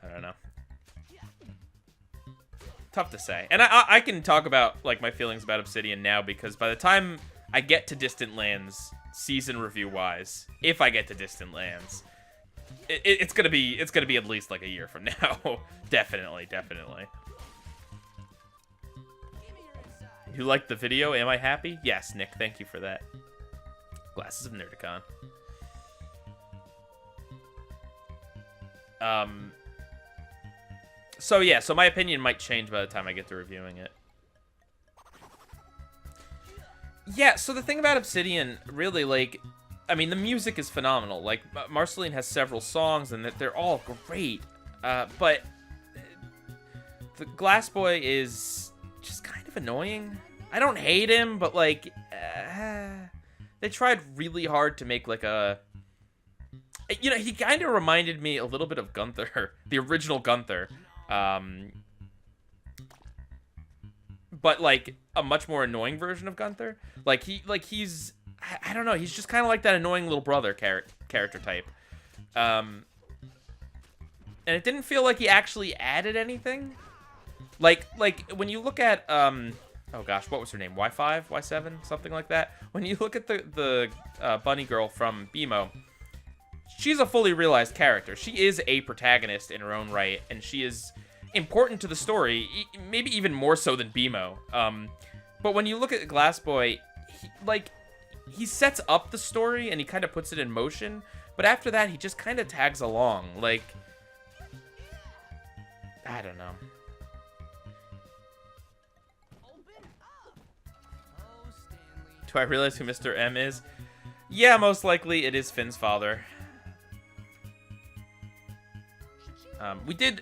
I don't know. Tough to say. And I can talk about like my feelings about Obsidian now, because by the time I get to Distant Lands season review wise, if I get to Distant Lands, it's gonna be at least like a year from now. Definitely. You liked the video? Am I happy? Yes, Nick. Thank you for that. Glasses of Nerdicon. So yeah, so my opinion might change by the time I get to reviewing it. Yeah, so the thing about Obsidian, really, like, I mean, the music is phenomenal. Like, Marceline has several songs, and they're all great. But the Glass Boy is just kind of annoying. I don't hate him, but, like, they tried really hard to make, like, a... You know, he kind of reminded me a little bit of Gunther, the original Gunther. But, like, a much more annoying version of Gunther. He's... I don't know, he's just kind of like that annoying little brother character type. And it didn't feel like he actually added anything. Like, when you look at, oh gosh, what was her name? Y5? Y7? Something like that? When you look at the bunny girl from BMO, she's a fully realized character. She is a protagonist in her own right, and she is important to the story, maybe even more so than BMO. But when you look at Glass Boy, he sets up the story and he kind of puts it in motion, but after that, he just kind of tags along. Like, I don't know. Do I realize who Mr. M is? Yeah, most likely it is Finn's father.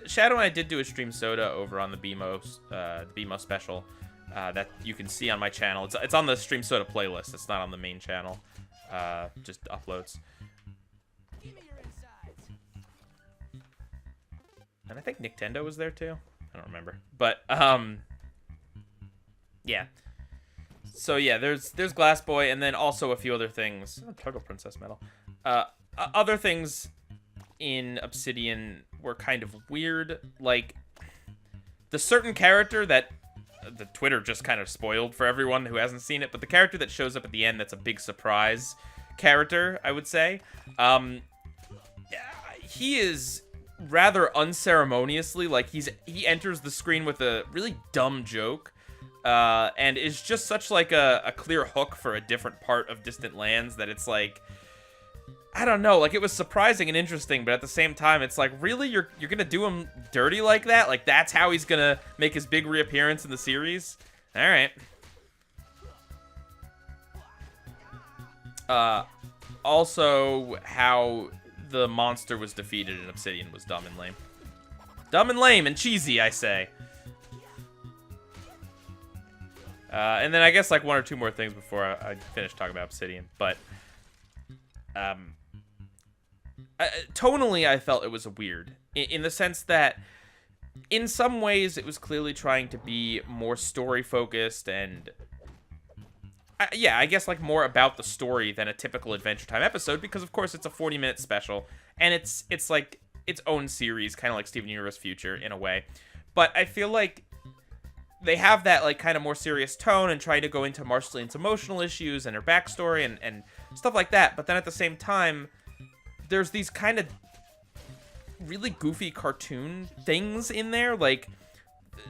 Shadow and I did do a Stream Soda over on the BMO special that you can see on my channel. It's on the Stream Soda playlist. It's not on the main channel. Just uploads. And I think Nintendo was there too. I don't remember. But yeah. So yeah, there's Glass Boy, and then also a few other things. Oh, Toggle Princess Medal. Other things in Obsidian were kind of weird, like the certain character that the Twitter just kind of spoiled for everyone who hasn't seen it, but the character that shows up at the end that's a big surprise character, I would say. He is rather unceremoniously, like he enters the screen with a really dumb joke, and is just such like a clear hook for a different part of Distant Lands that it's like, I don't know, like, it was surprising and interesting, but at the same time, it's like, really? You're gonna do him dirty like that? Like, that's how he's gonna make his big reappearance in the series? Alright. Also, how the monster was defeated in Obsidian was dumb and lame. Dumb and lame and cheesy, I say. And then I guess, like, one or two more things before I finish talking about Obsidian, but... tonally, I felt it was weird, in the sense that, in some ways, it was clearly trying to be more story-focused, and, yeah, I guess, like, more about the story than a typical Adventure Time episode, because, of course, it's a 40-minute special, and it's like, its own series, kind of like Steven Universe Future, in a way, but I feel like they have that, like, kind of more serious tone and try to go into Marceline's emotional issues and her backstory and stuff like that, but then at the same time, there's these kind of really goofy cartoon things in there. Like,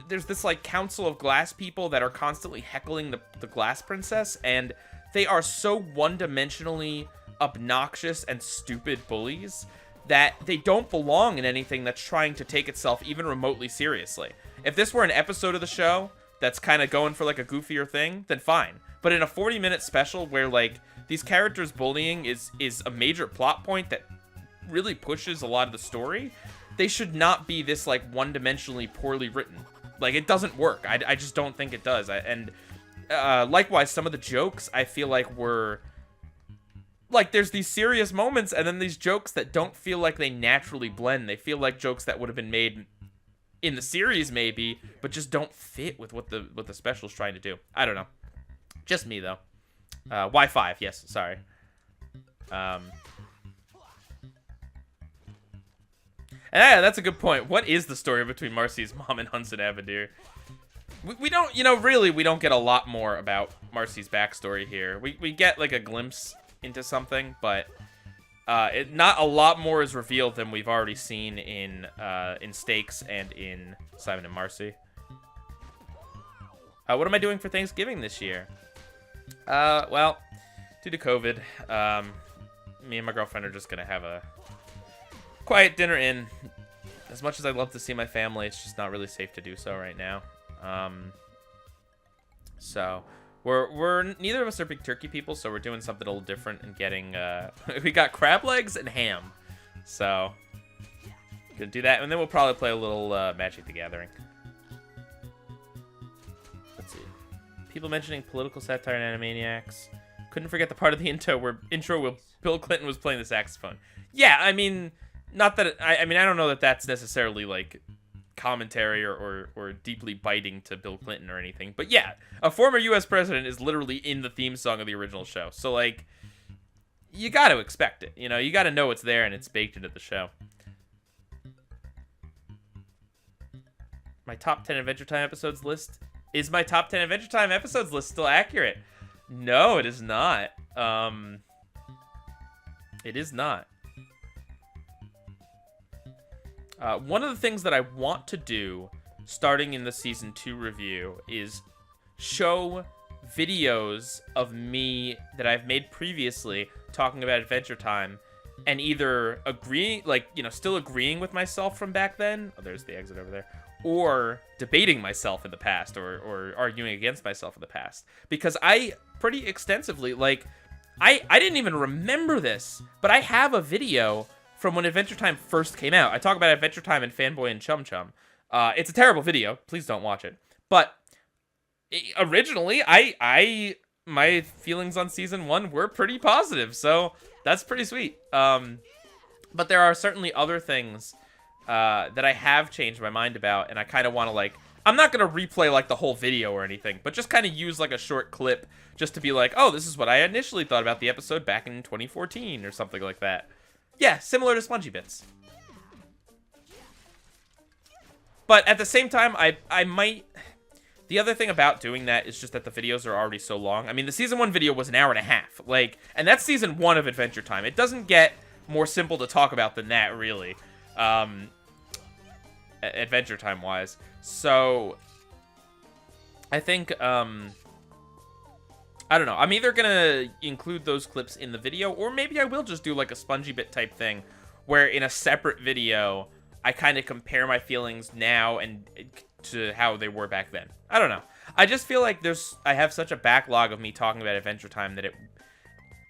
there's this, like, council of glass people that are constantly heckling the Glass Princess, and they are so one-dimensionally obnoxious and stupid bullies that they don't belong in anything that's trying to take itself even remotely seriously. If this were an episode of the show that's kind of going for, like, a goofier thing, then fine. But in a 40-minute special where, like, these characters bullying is a major plot point that really pushes a lot of the story, they should not be this, like, one-dimensionally poorly written. Like, it doesn't work. I just don't think it does. Likewise, some of the jokes, I feel like, were... Like, there's these serious moments, and then these jokes that don't feel like they naturally blend. They feel like jokes that would have been made in the series, maybe, but just don't fit with what the special's trying to do. I don't know. Just me, though. Y5, yes, sorry. And yeah, that's a good point. What is the story between Marcy's mom and Hunson Abadir? We don't, you know, really, we don't get a lot more about Marcy's backstory here. We get, like, a glimpse into something, but not a lot more is revealed than we've already seen in Stakes and in Simon and Marcy. What am I doing for Thanksgiving this year? Well, due to COVID, me and my girlfriend are just gonna have a quiet dinner in. As much as I'd love to see my family, it's just not really safe to do so right now. So we're neither of us are big turkey people, so we're doing something a little different and getting we got crab legs and ham. So gonna do that, and then we'll probably play a little Magic the Gathering. Let's see. People mentioning political satire and Animaniacs. Couldn't forget the part of the intro where Bill Clinton was playing the saxophone. Yeah, I mean, not that I mean, I don't know that that's necessarily like commentary or deeply biting to Bill Clinton or anything, but yeah, a former U.S. president is literally in the theme song of the original show, so like, you got to expect it, you know, you got to know it's there and it's baked into the show. My top 10 Adventure Time episodes list. Is my top 10 Adventure Time episodes list still accurate? No, it is not. It is not. One of the things that I want to do starting in the Season 2 review is show videos of me that I've made previously talking about Adventure Time and either agreeing, like, you know, still agreeing with myself from back then. Oh, there's the exit over there. Or debating myself in the past or arguing against myself in the past. Because I pretty extensively, like, I didn't even remember this, but I have a video from when Adventure Time first came out. I talk about Adventure Time and Fanboy and Chum Chum. It's a terrible video. Please don't watch it. But originally, my feelings on Season 1 were pretty positive, so that's pretty sweet. But there are certainly other things that I have changed my mind about, and I kind of want to, like, I'm not going to replay, like, the whole video or anything, but just kind of use, like, a short clip just to be like, oh, this is what I initially thought about the episode back in 2014 or something like that. Yeah, similar to Spongy Bits. But at the same time, I might... The other thing about doing that is just that the videos are already so long. I mean, the Season 1 video was an hour and a half. Like, and that's Season 1 of Adventure Time. It doesn't get more simple to talk about than that, really. Adventure Time wise. So I think I don't know, I'm either gonna include those clips in the video, or maybe I will just do like a Spongy Bit type thing where in a separate video I kind of compare my feelings now and to how they were back then. I don't know, I just feel like I have such a backlog of me talking about Adventure Time that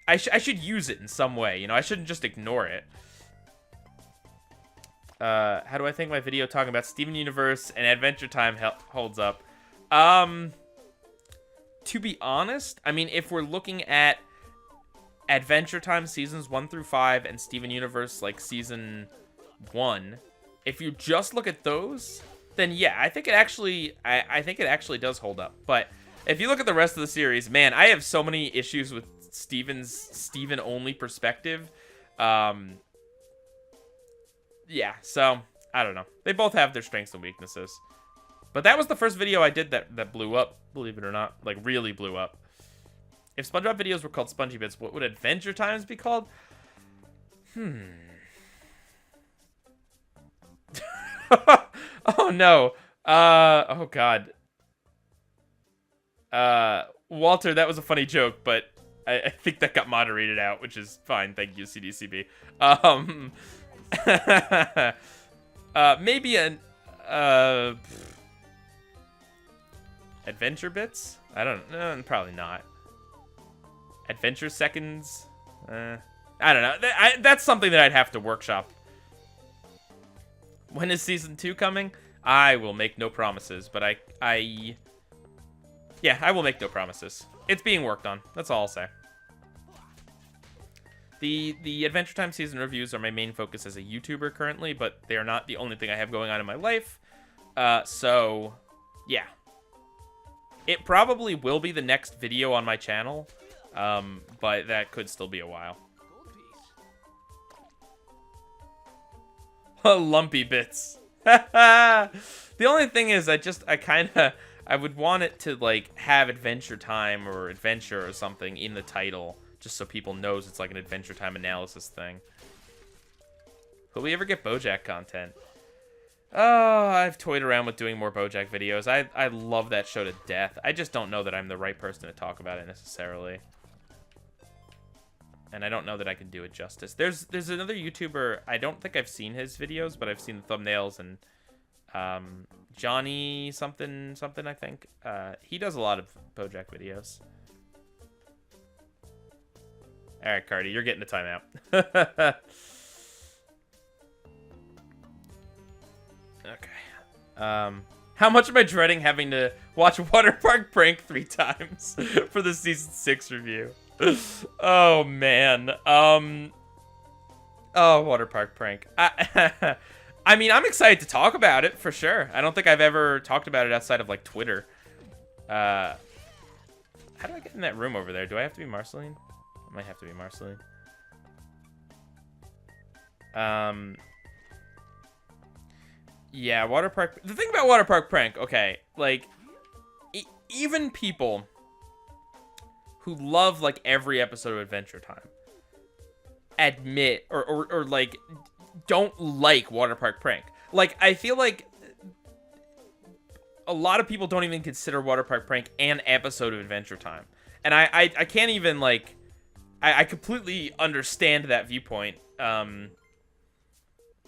I should use it in some way, you know. I shouldn't just ignore it. How do I think my video talking about Steven Universe and Adventure Time holds up? To be honest, I mean, if we're looking at Adventure Time Seasons 1 through 5 and Steven Universe, like, Season 1, if you just look at those, then yeah, I think it actually, I think it actually does hold up. But if you look at the rest of the series, man, I have so many issues with Steven-only perspective. Yeah, so, I don't know. They both have their strengths and weaknesses. But that was the first video I did that blew up, believe it or not. Like, really blew up. If SpongeBob videos were called Spongy Bits, what would Adventure Times be called? Oh, no. Oh, God. Walter, that was a funny joke, but I think that got moderated out, which is fine. Thank you, CDCB. Maybe an Adventure Bits? I don't know. Probably not. Adventure Seconds? I don't know. That's something that I'd have to workshop. When is Season 2 coming? I will make no promises, but yeah, I will make no promises. It's being worked on. That's all I'll say. The Adventure Time season reviews are my main focus as a YouTuber currently, but they are not the only thing I have going on in my life. So, yeah. It probably will be the next video on my channel, but that could still be a while. Lumpy bits. The only thing is, I would want it to like have Adventure Time or Adventure or something in the title, just so people knows it's like an Adventure Time analysis thing. Will we ever get BoJack content? Oh, I've toyed around with doing more BoJack videos. I love that show to death. I just don't know that I'm the right person to talk about it necessarily. And I don't know that I can do it justice. There's another YouTuber, I don't think I've seen his videos, but I've seen the thumbnails, and Johnny something, I think. He does a lot of BoJack videos. Alright, Cardi, you're getting the timeout. Okay. How much am I dreading having to watch Water Park Prank 3 times for the Season 6 review? Oh, man. Oh, Water Park Prank. I mean, I'm excited to talk about it, for sure. I don't think I've ever talked about it outside of, like, Twitter. How do I get in that room over there? Do I have to be Marceline? I might have to be Marceline. Yeah, Water Park... The thing about Water Park Prank, okay, like, even people who love, like, every episode of Adventure Time admit, or like, don't like Water Park Prank. Like, I feel like a lot of people don't even consider Water Park Prank an episode of Adventure Time. And I can't even, like... I completely understand that viewpoint,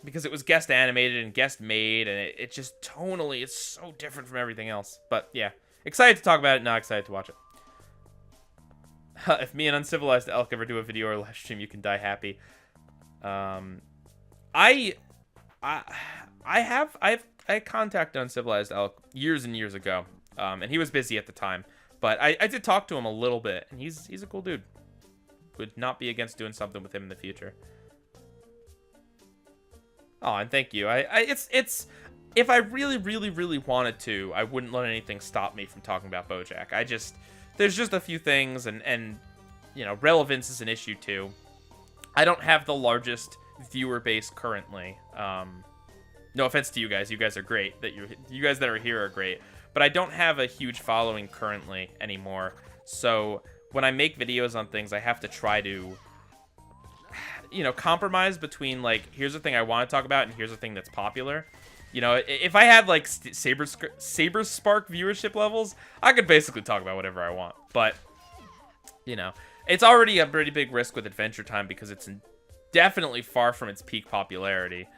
because it was guest animated and guest made, and it just tonally, it's so different from everything else. But yeah, excited to talk about it, not excited to watch it. If me and Uncivilized Elk ever do a video or live stream, you can die happy. I contacted Uncivilized Elk years and years ago, and he was busy at the time. But I did talk to him a little bit, and he's a cool dude. Would not be against doing something with him in the future. Oh, and thank you. It's if I really wanted to, I wouldn't let anything stop me from talking about BoJack. There's just a few things, and you know, relevance is an issue too. I don't have the largest viewer base currently. No offense to you guys. You guys are great. You guys that are here are great. But I don't have a huge following currently anymore. So when I make videos on things, I have to try to, you know, compromise between, like, here's the thing I want to talk about and here's the thing that's popular. You know, if I had, like, Saber Spark viewership levels, I could basically talk about whatever I want. But, you know, it's already a pretty big risk with Adventure Time because it's definitely far from its peak popularity.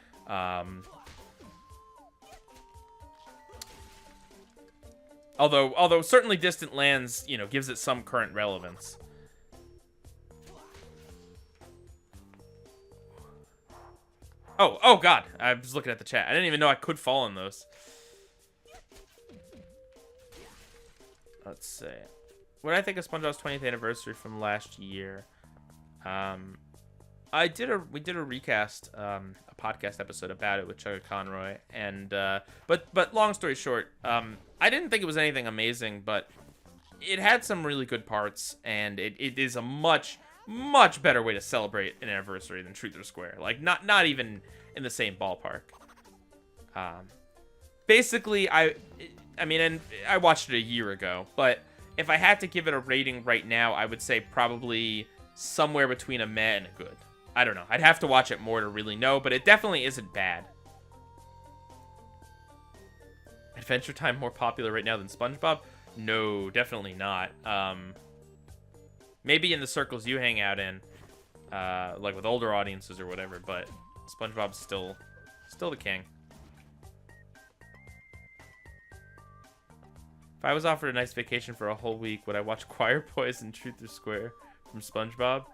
Although certainly Distant Lands, you know, gives it some current relevance. Oh God! I was looking at the chat. I didn't even know I could fall in those. Let's see. What did I think of SpongeBob's 20th anniversary from last year? We did a recast, a podcast episode about it with Chugga Conroy, and but long story short, I didn't think it was anything amazing, but it had some really good parts, and it is a much better way to celebrate an anniversary than Truth or Square. Like, not even in the same ballpark. Basically, I mean, and I watched it a year ago, but if I had to give it a rating right now, I would say probably somewhere between a meh and a good. I don't know. I'd have to watch it more to really know, but it definitely isn't bad. Adventure Time more popular right now than SpongeBob? No, definitely not. Maybe in the circles you hang out in, like with older audiences or whatever, but SpongeBob's still the king. If I was offered a nice vacation for a whole week, would I watch Choir Boys and Truth or Square from SpongeBob?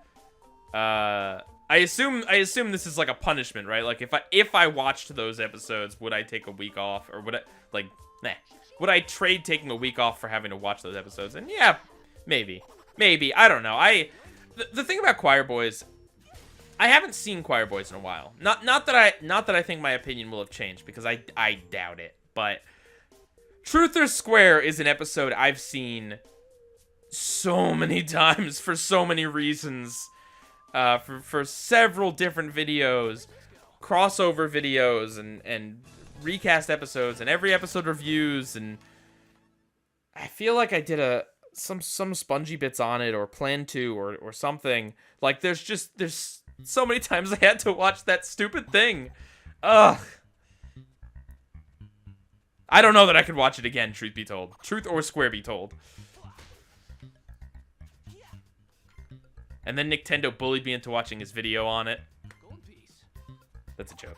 I assume this is like a punishment, right? Like if I watched those episodes, would I take a week off, or would I would I trade taking a week off for having to watch those episodes? And yeah, maybe I don't know. The thing about Choir Boys, I haven't seen Choir Boys in a while. Not that I think my opinion will have changed, because I doubt it. But Truth or Square is an episode I've seen so many times for so many reasons. For several different videos. crossover videos and recast episodes and every episode reviews, and I feel like I did some spongy bits on it or plan to or something. Like there's so many times I had to watch that stupid thing. Ugh. I don't know that I could watch it again, truth be told. Truth or square be told. And then Nintendo bullied me into watching his video on it. That's a joke.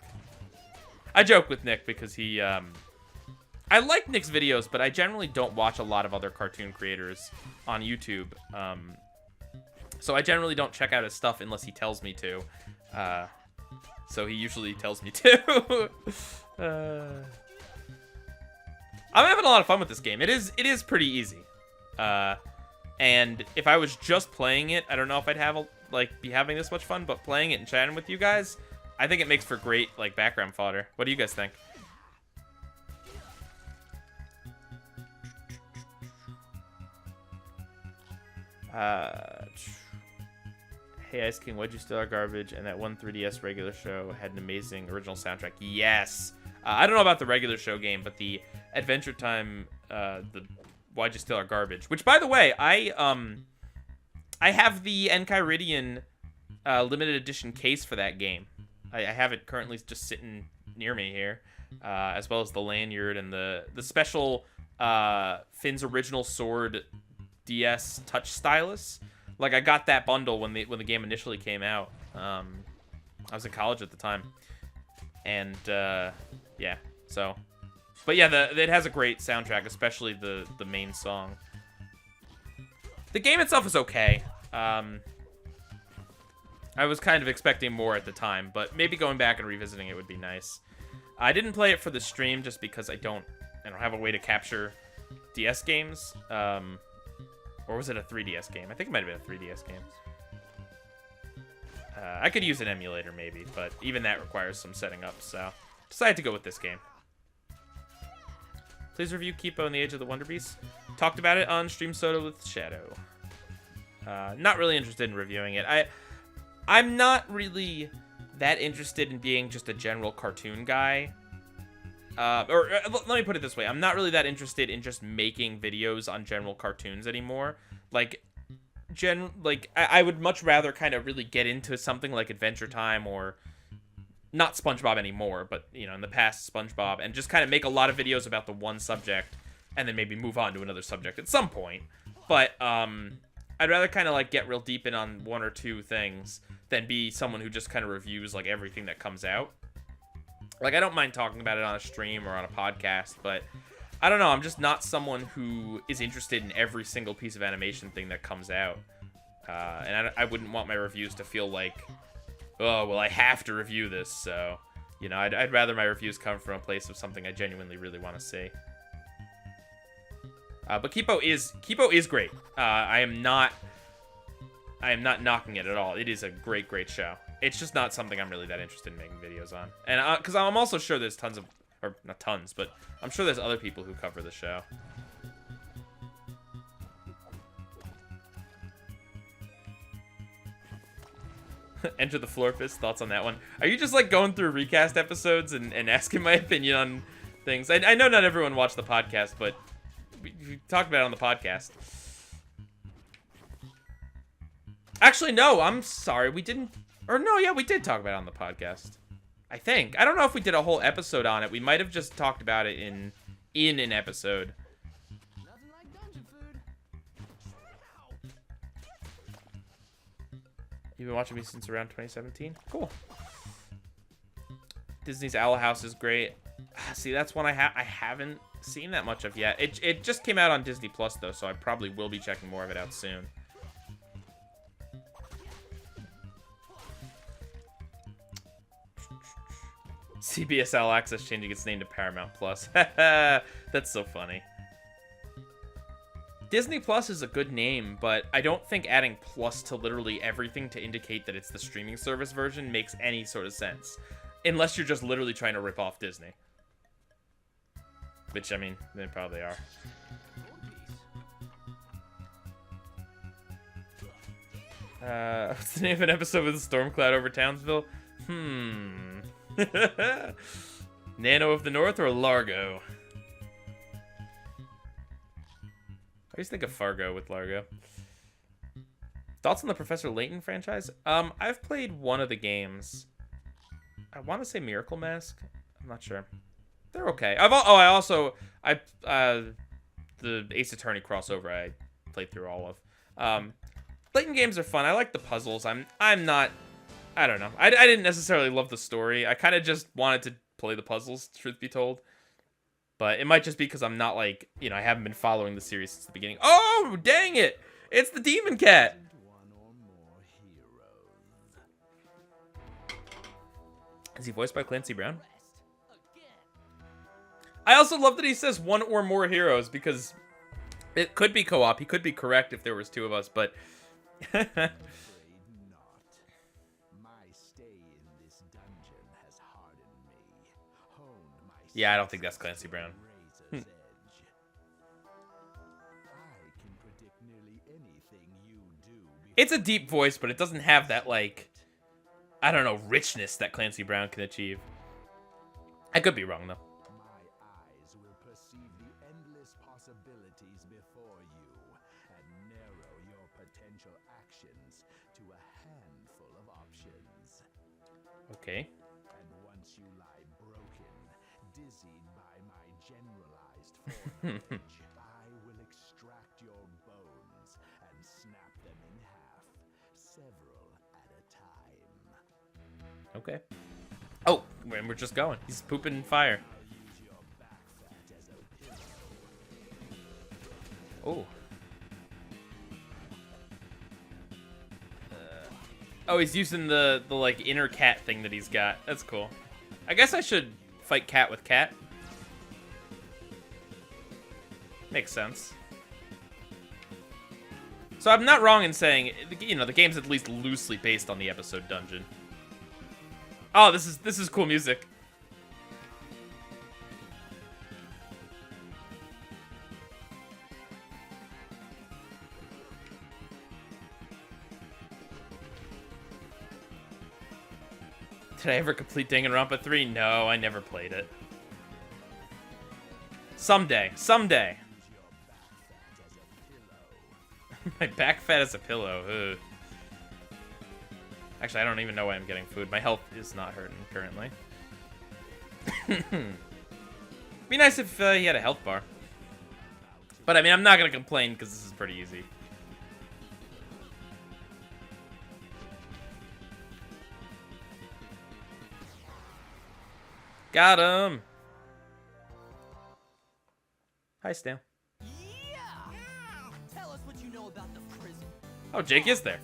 I joke with Nick because he, I like Nick's videos, but I generally don't watch a lot of other cartoon creators on YouTube. So I generally don't check out his stuff unless he tells me to. So he usually tells me to. I'm having a lot of fun with this game. It is pretty easy. And if I was just playing it, I don't know if I'd be having this much fun, but playing it and chatting with you guys, I think it makes for great like background fodder. What do you guys think? Hey Ice King, why'd you steal our garbage? And that one 3DS regular show had an amazing original soundtrack. Yes. I don't know about the regular show game, but the Adventure Time, the Why'd You Steal Our Garbage? Which, by the way, I have the Enchiridion limited edition case for that game. I have it currently just sitting near me here, as well as the lanyard and the special Finn's Original Sword DS touch stylus. Like, I got that bundle when the game initially came out. I was in college at the time, and yeah, so. But yeah, it has a great soundtrack, especially the main song. The game itself is okay. I was kind of expecting more at the time, but maybe going back and revisiting it would be nice. I didn't play it for the stream just because I don't have a way to capture DS games. Or was it a 3DS game? I think it might have been a 3DS game. I could use an emulator maybe, but even that requires some setting up, so decided to go with this game. Please review Kipo and the Age of the Wonder Beast. Talked about it on Stream Soda with Shadow. Not really interested in reviewing it. I'm not really that interested in being just a general cartoon guy. Let me put it this way. I'm not really that interested in just making videos on general cartoons anymore. Like, I would much rather kind of really get into something like Adventure Time or not SpongeBob anymore, but, you know, in the past, SpongeBob, and just kind of make a lot of videos about the one subject and then maybe move on to another subject at some point. But, I'd rather kind of, like, get real deep in on one or two things than be someone who just kind of reviews, like, everything that comes out. Like, I don't mind talking about it on a stream or on a podcast, but I don't know. I'm just not someone who is interested in every single piece of animation thing that comes out. And I wouldn't want my reviews to feel like, oh, well, I have to review this. So, you know, I'd rather my reviews come from a place of something I genuinely really want to see. But Kipo is great. I am not knocking it at all. It is a great, great show. It's just not something I'm really that interested in making videos on. And because I'm also sure there's tons of, or not tons, but I'm sure there's other people who cover the show. Enter the Floor Fist. Thoughts on that one? Are you just like going through recast episodes and asking my opinion on things? I know not everyone watched the podcast, but we talked about it on the podcast. Actually, no, I'm sorry. We didn't. Or no, yeah, we did talk about it on the podcast. I think. I don't know if we did a whole episode on it. We might have just talked about it in an episode. Nothing like dungeon food. You've been watching me since around 2017? Cool. Disney's Owl House is great. See, that's one I haven't seen that much of yet. It just came out on Disney Plus, though, so I probably will be checking more of it out soon. CBS All Access changing its name to Paramount Plus. That's so funny. Disney Plus is a good name, but I don't think adding plus to literally everything to indicate that it's the streaming service version makes any sort of sense. Unless you're just literally trying to rip off Disney. Which, I mean, they probably are. What's the name of an episode with a storm cloud over Townsville? Nano of the North or Largo? I always think of Fargo with Largo. Thoughts on the Professor Layton franchise? I've played one of the games. I want to say Miracle Mask. I'm not sure. They're okay. The Ace Attorney crossover I played through all of. Layton games are fun. I like the puzzles. I don't know. I didn't necessarily love the story. I kind of just wanted to play the puzzles, truth be told. But it might just be because I'm not like, I haven't been following the series since the beginning. Oh, dang it! It's the Demon Cat! Is he voiced by Clancy Brown? I also love that he says one or more heroes because it could be co-op. He could be correct if there was two of us, but... Yeah, I don't think that's Clancy Brown. It's a deep voice, but it doesn't have that, like, I don't know, richness that Clancy Brown can achieve. I could be wrong, though. My eyes will perceive the endless possibilities before you and narrow your potential actions to a handful of options. Okay. And once you lie broken, dizzied by my generalized foreknowledge, I will extract your bones and snap them in half, several at a time. Okay. Oh, and we're just going. He's pooping fire. I'll use your back fat as a pillow. Oh. Oh, he's using the like inner cat thing that he's got. That's cool. I guess I should fight cat with cat. Makes sense. So I'm not wrong in saying, the game's at least loosely based on the episode dungeon. Oh, this is cool music. Did I ever complete Danganronpa 3? No, I never played it. Someday. Someday. My back fat as a pillow. Ugh. Actually, I don't even know why I'm getting food. My health is not hurting currently. Be nice if he had a health bar. But, I mean, I'm not going to complain because this is pretty easy. Got him! Hi, Stan. Yeah! Tell us what you know about the prison. Oh, Jake is there.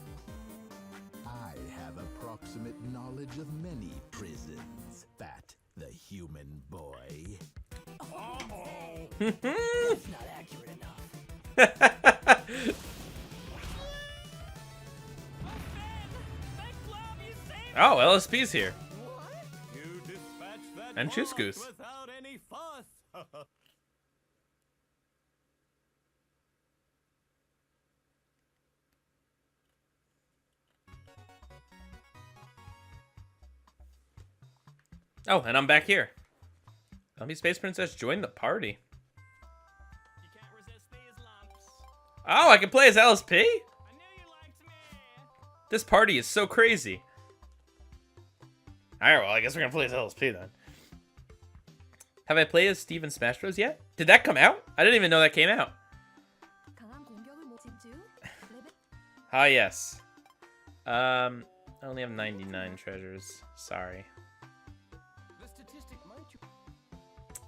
I have approximate knowledge of many prisons, Fat the human boy. That's not accurate enough. Oh, LSP's here. You dispatched that And Choose Goose. without any fuss. Oh, and I'm back here. Let me Space Princess join the party. You can't resist these lumps. Oh, I can play as LSP? I knew you liked me. This party is so crazy. Alright, well, I guess we're gonna play as LSP then. Have I played as Steve in Smash Bros. Yet? Did that come out? I didn't even know that came out. 강한 공격을 못 집중. 레벨 Ah, yes. I only have 99 treasures. Sorry. The statistic might you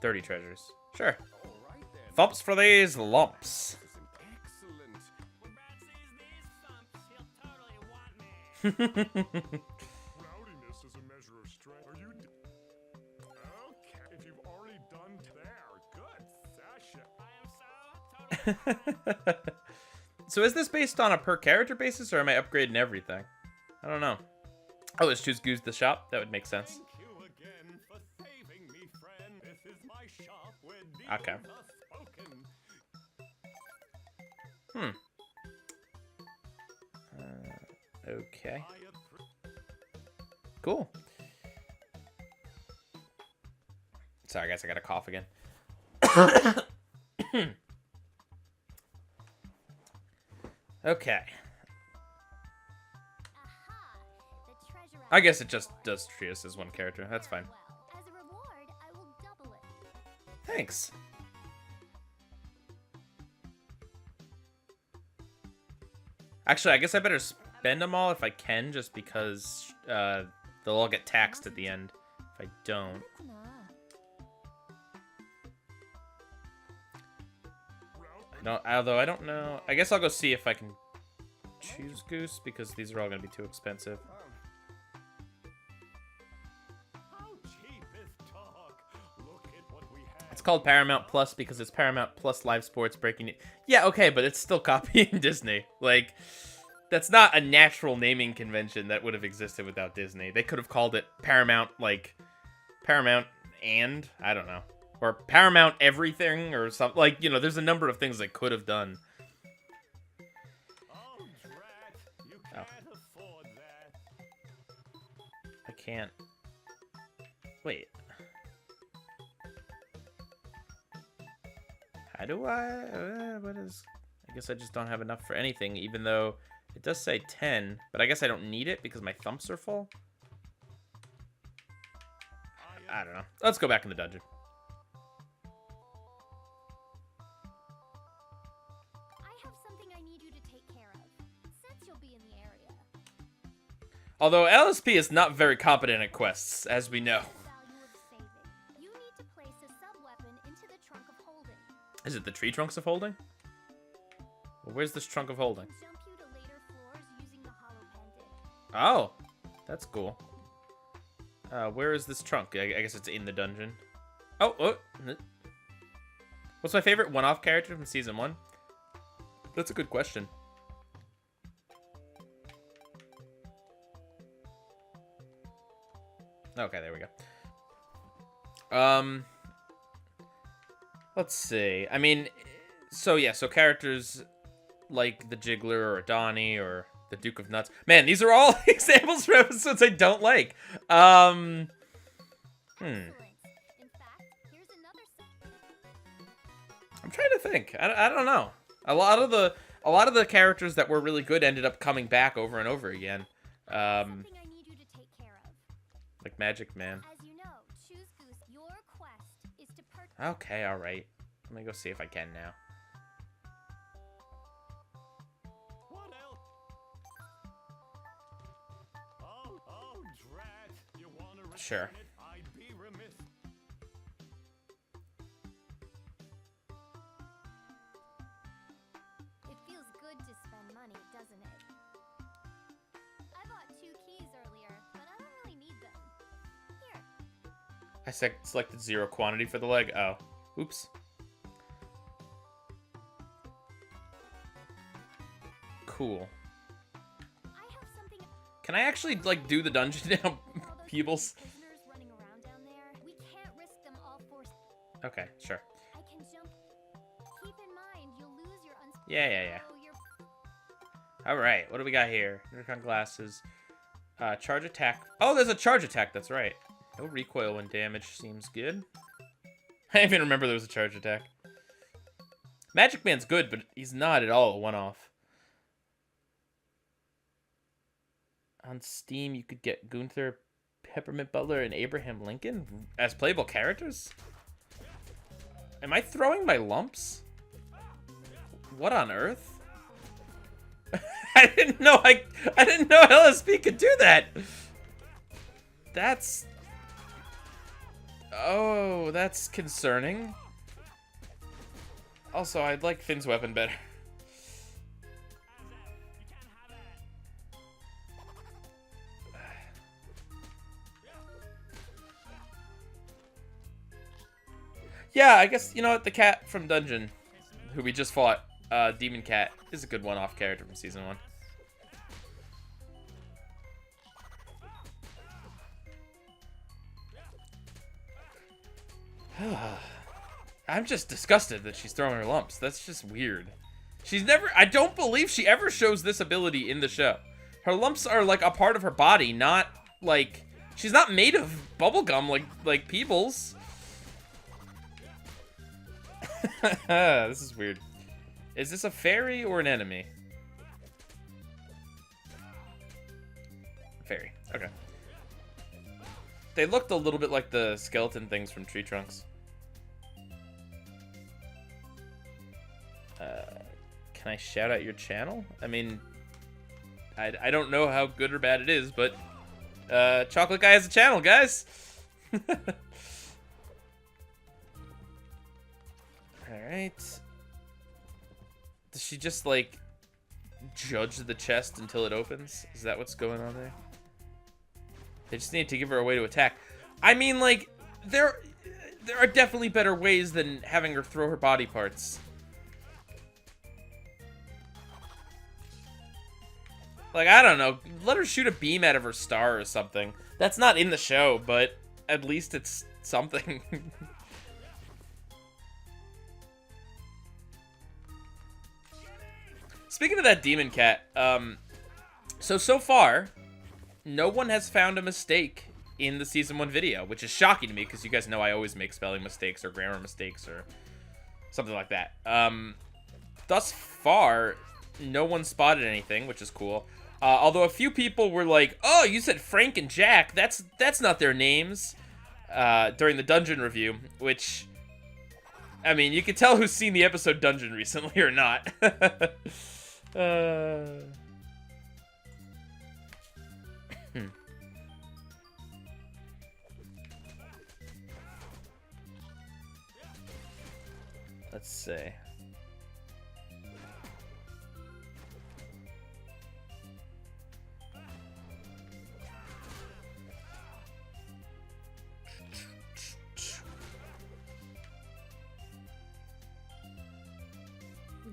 30 treasures. Sure. all right then. Thumps for these lumps. Excellent. When Brad sees these thumps, he'll totally want me. Rowdiness is a measure of strength. Are you? Okay. If you've already done there, good session. I am so totally. So is this based on a per character basis, or am I upgrading everything? I don't know. Oh, let's choose Goose the shop. That would make sense. Thank you again for saving me, friend. This is my shop where deals Okay. are spoken. Okay. I appre- Cool. Sorry, guys, I got a cough again. Okay. Aha! The treasure I guess it just does treat us as one character. That's fine. Well, as a reward, I will double it. Thanks. Actually, I guess I better spend them all if I can, just because they'll all get taxed at the end if I don't. 그렇구나. Although I don't know. I guess I'll go see if I can choose Goose, because these are all going to be too expensive. How cheap is talk? Look at what we have. It's called Paramount Plus because it's Paramount Plus Live Sports Breaking News. Yeah, okay, but it's still copying Disney. Like, that's not a natural naming convention that would have existed without Disney. They could have called it Paramount, like, Paramount and, I don't know. Or Paramount Everything or something. Like, you know, there's a number of things they could have done. Oh, drat. You can't afford that. I can't. Wait. How do I... what is... I guess I just don't have enough for anything, even though it does say 10. But I guess I don't need it because my thumps are full. I don't know. Let's go back in the dungeon. I have something I need you to take care of, since you'll be in the area. Although LSP is not very competent at quests, as we know. Value of saving. You need to place a sub-weapon into the trunk of holding. Is it the tree trunks of holding? Well, where's this trunk of holding? Jump you to later floors using the hollow pendant. Oh, that's cool. Where is this trunk? I guess it's in the dungeon. Oh. What's my favorite one-off character from Season 1? That's a good question. Okay, there we go. Let's see. I mean, so characters like the Jiggler or Donnie or the Duke of Nuts. Man, these are all examples for episodes I don't like. Excellent. In fact, here's another I'm trying to think. I don't know. A lot of the characters that were really good ended up coming back over and over again. something I need you to take care of. Like Magic Man. As you know, Choose Goose, your quest is to purchase. Okay, all right. Let me go see if I can now. What else? Oh, drat. You want to return Sure. it? I'd be remiss. It feels good to spend money, doesn't it? I bought 2 keys earlier, but I don't really need them. Here. I selected 0 quantity for the leg. Oh, oops. Cool. I have something. Can I actually like do the dungeon now, All those Peebles? prisoners running around down there. We can't risk them all forced. Okay, sure. I can jump. Keep in mind, you'll lose your Yeah. All right, what do we got here? Nerdcon glasses. Charge attack. Oh, there's a charge attack. That's right. No recoil when damaged. Seems good. I didn't even remember there was a charge attack. Magic Man's good, but he's not at all a one-off. On Steam, you could get Gunther, Peppermint Butler, and Abraham Lincoln as playable characters? Am I throwing my lumps? What on earth? I didn't know LSP could do that. That's concerning. Also, I'd like Finn's weapon better. Yeah, I guess, you know what, the cat from Dungeon, who we just fought, Demon Cat, is a good one-off character from Season 1. I'm just disgusted that she's throwing her lumps. That's just weird. I don't believe she ever shows this ability in the show. Her lumps are like a part of her body, not like, she's not made of bubblegum like Peebles. This is weird. Is this a fairy or an enemy? Fairy. Okay. They looked a little bit like the skeleton things from Tree Trunks. Can I shout out your channel? I mean, I don't know how good or bad it is, but Chocolate Guy has a channel, guys. Alright. Does she just, like, judge the chest until it opens? Is that what's going on there? They just need to give her a way to attack. I mean, like, there are definitely better ways than having her throw her body parts. Like, I don't know. Let her shoot a beam out of her star or something. That's not in the show, but at least it's something. Speaking of that demon cat, so far, no one has found a mistake in the Season 1 video, which is shocking to me, because you guys know I always make spelling mistakes or grammar mistakes or something like that. Thus far, no one spotted anything, which is cool. Although a few people were like, oh, you said Frank and Jack, that's not their names, during the dungeon review, which, I mean, you can tell who's seen the episode Dungeon recently or not. Let's see.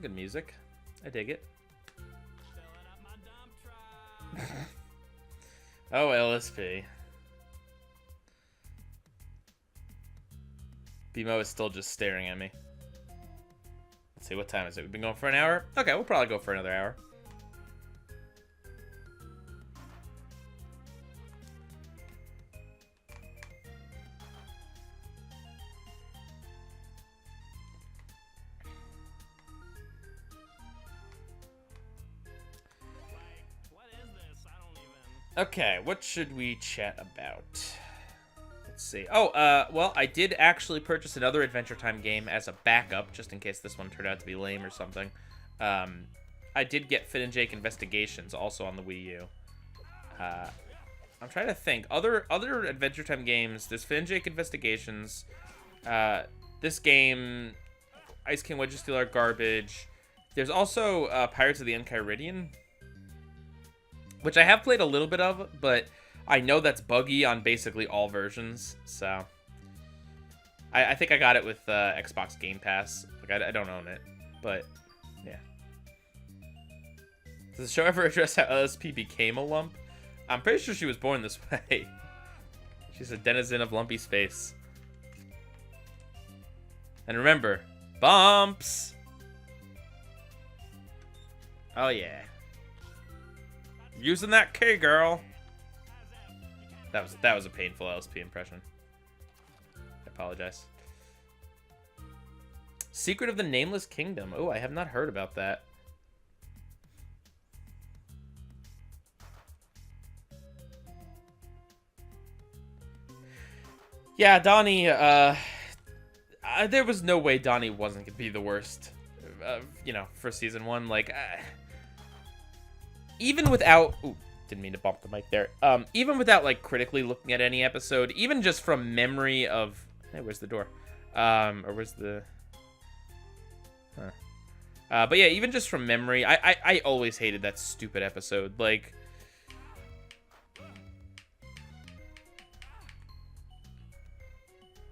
Good music. I dig it. Oh, LSP. BMO is still just staring at me. Let's see, what time is it? We've been going for an hour? Okay, we'll probably go for another hour. Okay, what should we chat about? Let's see. Oh, well, I did actually purchase another Adventure Time game as a backup, just in case this one turned out to be lame or something. I did get Finn and Jake Investigations, also on the Wii U. I'm trying to think. Other Adventure Time games, there's Finn and Jake Investigations, this game, Ice King Wedge of Steel are garbage. There's also Pirates of the Enchiridion, which I have played a little bit of, but I know that's buggy on basically all versions, so I think I got it with Xbox Game Pass. Like, I don't own it, but yeah. Does the show ever address how LSP became a lump? I'm pretty sure she was born this way. She's a denizen of lumpy space. And remember, bumps! Oh yeah. Using that K, girl. That was a painful LSP impression. I apologize. Secret of the Nameless Kingdom. Oh, I have not heard about that. Yeah, Donnie, there was no way Donnie wasn't going to be the worst, you know, for Season 1. Like, even without... Ooh, didn't mean to bump the mic there. Even without, like, critically looking at any episode, even just from memory of... Hey, where's the door? Or where's the... Huh. But yeah, even just from memory, I always hated that stupid episode. Like...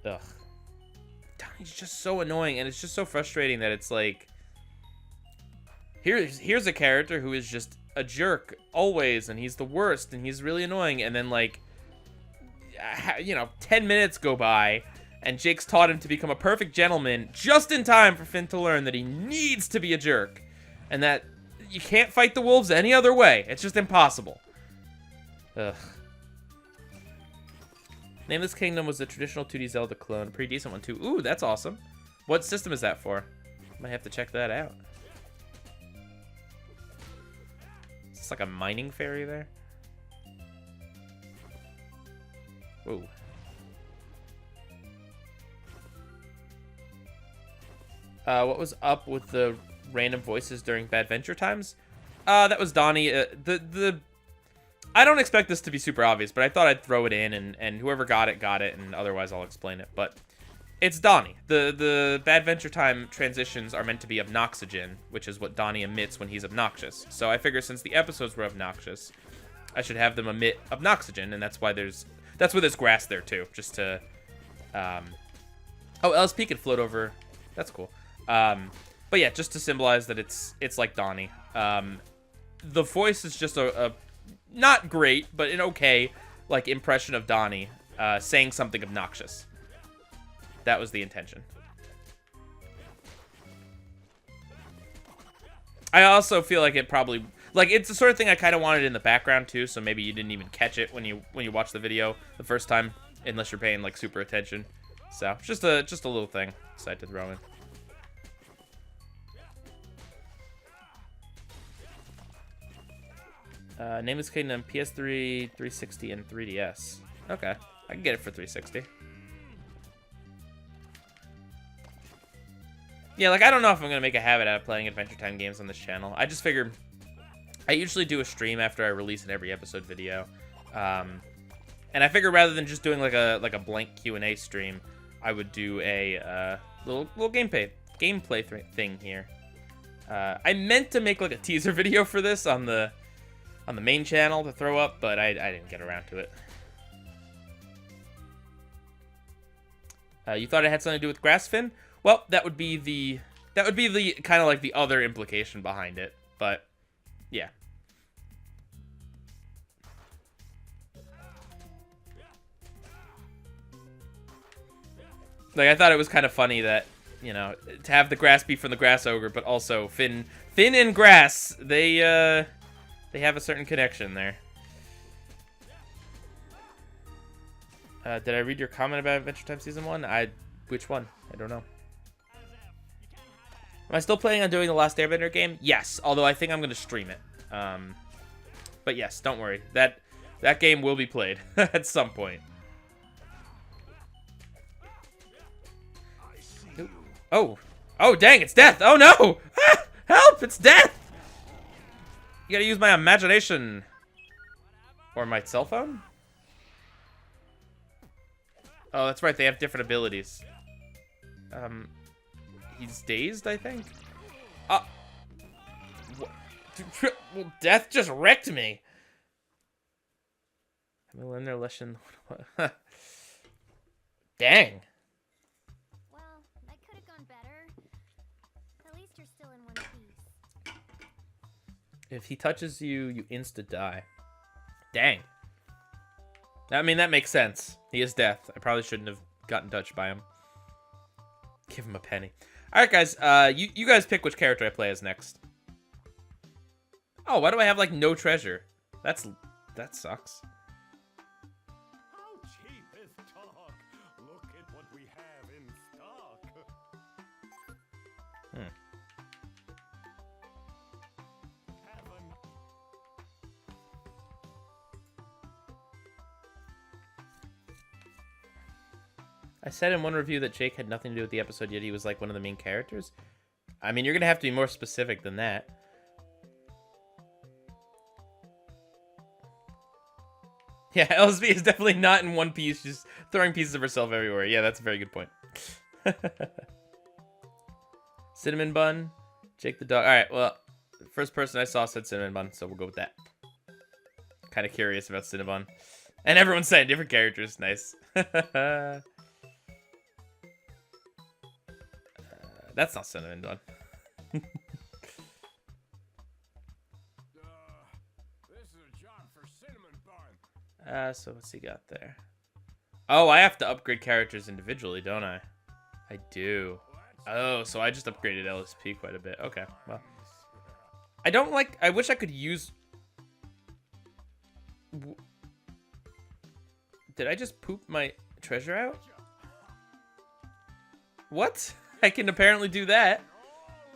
Ugh. Donnie's just so annoying, and it's just so frustrating that it's like... Here's a character who is just a jerk always, and he's the worst, and he's really annoying, and then, like, you know, 10 minutes go by, and Jake's taught him to become a perfect gentleman just in time for Finn to learn that he needs to be a jerk, and that you can't fight the wolves any other way. It's just impossible. Ugh. Nameless Kingdom was a traditional 2D Zelda clone. Pretty decent one, too. Ooh, that's awesome. What system is that for? Might have to check that out. It's like a mining ferry there. Whoa. What was up with the random voices during Bad Venture Times? That was Donnie. I don't expect this to be super obvious, but I thought I'd throw it in, and whoever got it, and otherwise I'll explain it. But it's Donnie. The Bad Venture Time transitions are meant to be obnoxygen, which is what Donnie emits when he's obnoxious. So I figure since the episodes were obnoxious, I should have them emit obnoxygen, and that's why there's grass there too, just to oh, LSP can float over. That's cool. But yeah, just to symbolize that it's like Donnie. The voice is just a not great, but an okay like impression of Donnie saying something obnoxious. That was the intention. I also feel like it probably it's the sort of thing I kind of wanted in the background too, so maybe you didn't even catch it when you watch the video the first time, unless you're paying like super attention. So just a little thing decided to throw in. Nameless Kingdom, PS3, 360, and 3DS. Okay, I can get it for 360. Yeah, like, I don't know if I'm going to make a habit out of playing Adventure Time games on this channel. I just figured I usually do a stream after I release an every episode video. And I figured rather than just doing like a blank Q&A stream, I would do a little gameplay thing here. I meant to make like a teaser video for this on the main channel to throw up, but I didn't get around to it. You thought it had something to do with Grassfin? Well, that would be the kind of like the other implication behind it, but yeah. Like, I thought it was kind of funny that, you know, to have the grass be from the Grass Ogre, but also Finn and Grass, they have a certain connection there. Did I read your comment about Adventure Time Season 1? Which one? I don't know. Am I still planning on doing the Last Airbender game? Yes, although I think I'm going to stream it. But yes, don't worry. That game will be played at some point. Oh, dang, it's death. Oh no! Ah, help, it's death! You gotta use my imagination. Or my cell phone? Oh, that's right, they have different abilities. He's dazed, I think? Well, death just wrecked me. I'm gonna learn their lesson. Dang. Well, that could have gone better. At least you're still in one piece. If he touches you, you insta-die. Dang. I mean, that makes sense. He is death. I probably shouldn't have gotten touched by him. Give him a penny. Alright, guys. You guys pick which character I play as next. Oh, why do I have, like, no treasure? That sucks. How cheap is talk? Look at what we have in stock. Heaven. I said in one review that Jake had nothing to do with the episode, yet he was, like, one of the main characters. I mean, you're gonna have to be more specific than that. Yeah, LSB is definitely not in one piece, just throwing pieces of herself everywhere. Yeah, that's a very good point. Cinnamon Bun, Jake the dog. All right, well, the first person I saw said Cinnamon Bun, so we'll go with that. Kind of curious about Cinnabon. And everyone's saying different characters. Nice. That's not Cinnamon Bun. This is a job for Cinnamon Bun. So what's he got there? Oh, I have to upgrade characters individually, don't I? I do. Oh, so I just upgraded LSP quite a bit. Okay, well. I wish I could use... Did I just poop my treasure out? What? I can apparently do that.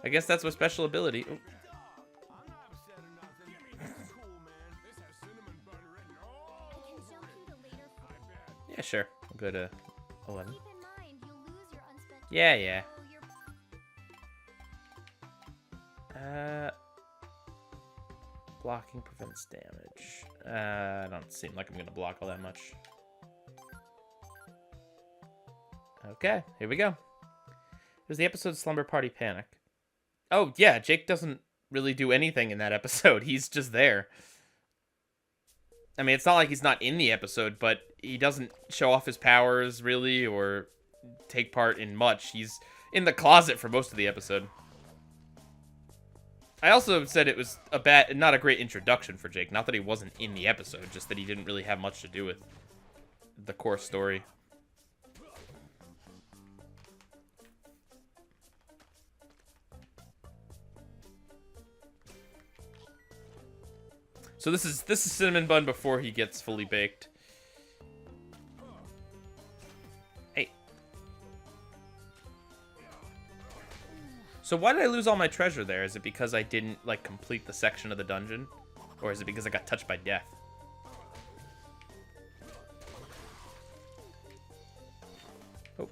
I guess that's my special ability. Ooh. I'm not upset or nothing. This is cool, man. This has cinnamon bun written all I can jump you to later. Yeah, sure. I'll go to 11. Keep in mind, you'll lose your unspent. Yeah, yeah. Oh, your Blocking prevents damage. I don't seem like I'm gonna block all that much. Okay, here we go. It was the episode Slumber Party Panic. Oh, yeah, Jake doesn't really do anything in that episode. He's just there. I mean, it's not like he's not in the episode, but he doesn't show off his powers, really, or take part in much. He's in the closet for most of the episode. I also said it was not a great introduction for Jake. Not that he wasn't in the episode, just that he didn't really have much to do with the core story. So this is Cinnamon Bun before he gets fully baked. Hey. So why did I lose all my treasure there? Is it because I didn't like complete the section of the dungeon? Or is it because I got touched by death? Oh.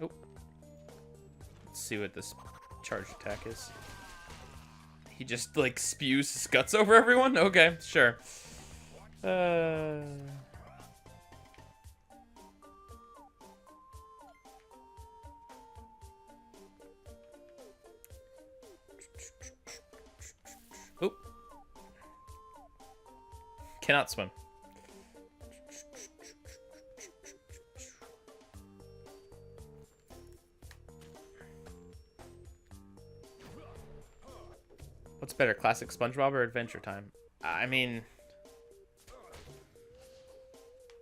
Oh. Let's see what this charge attack is. He just like spews his guts over everyone? Okay, sure. Oop. Cannot swim. What's better, classic SpongeBob or Adventure Time? I mean,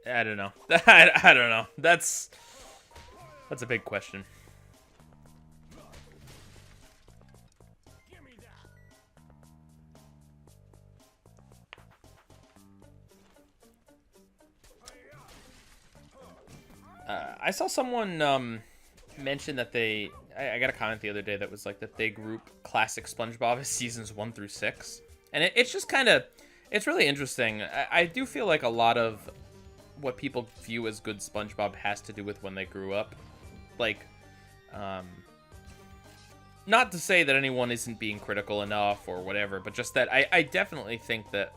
I don't know. I don't know. That's a big question. I saw someone mention that I got a comment the other day that was like that they group classic SpongeBob as seasons 1 through 6, and it's just kind of, it's really interesting. I do feel like a lot of what people view as good SpongeBob has to do with when they grew up, like, not to say that anyone isn't being critical enough or whatever, but just that I definitely think that,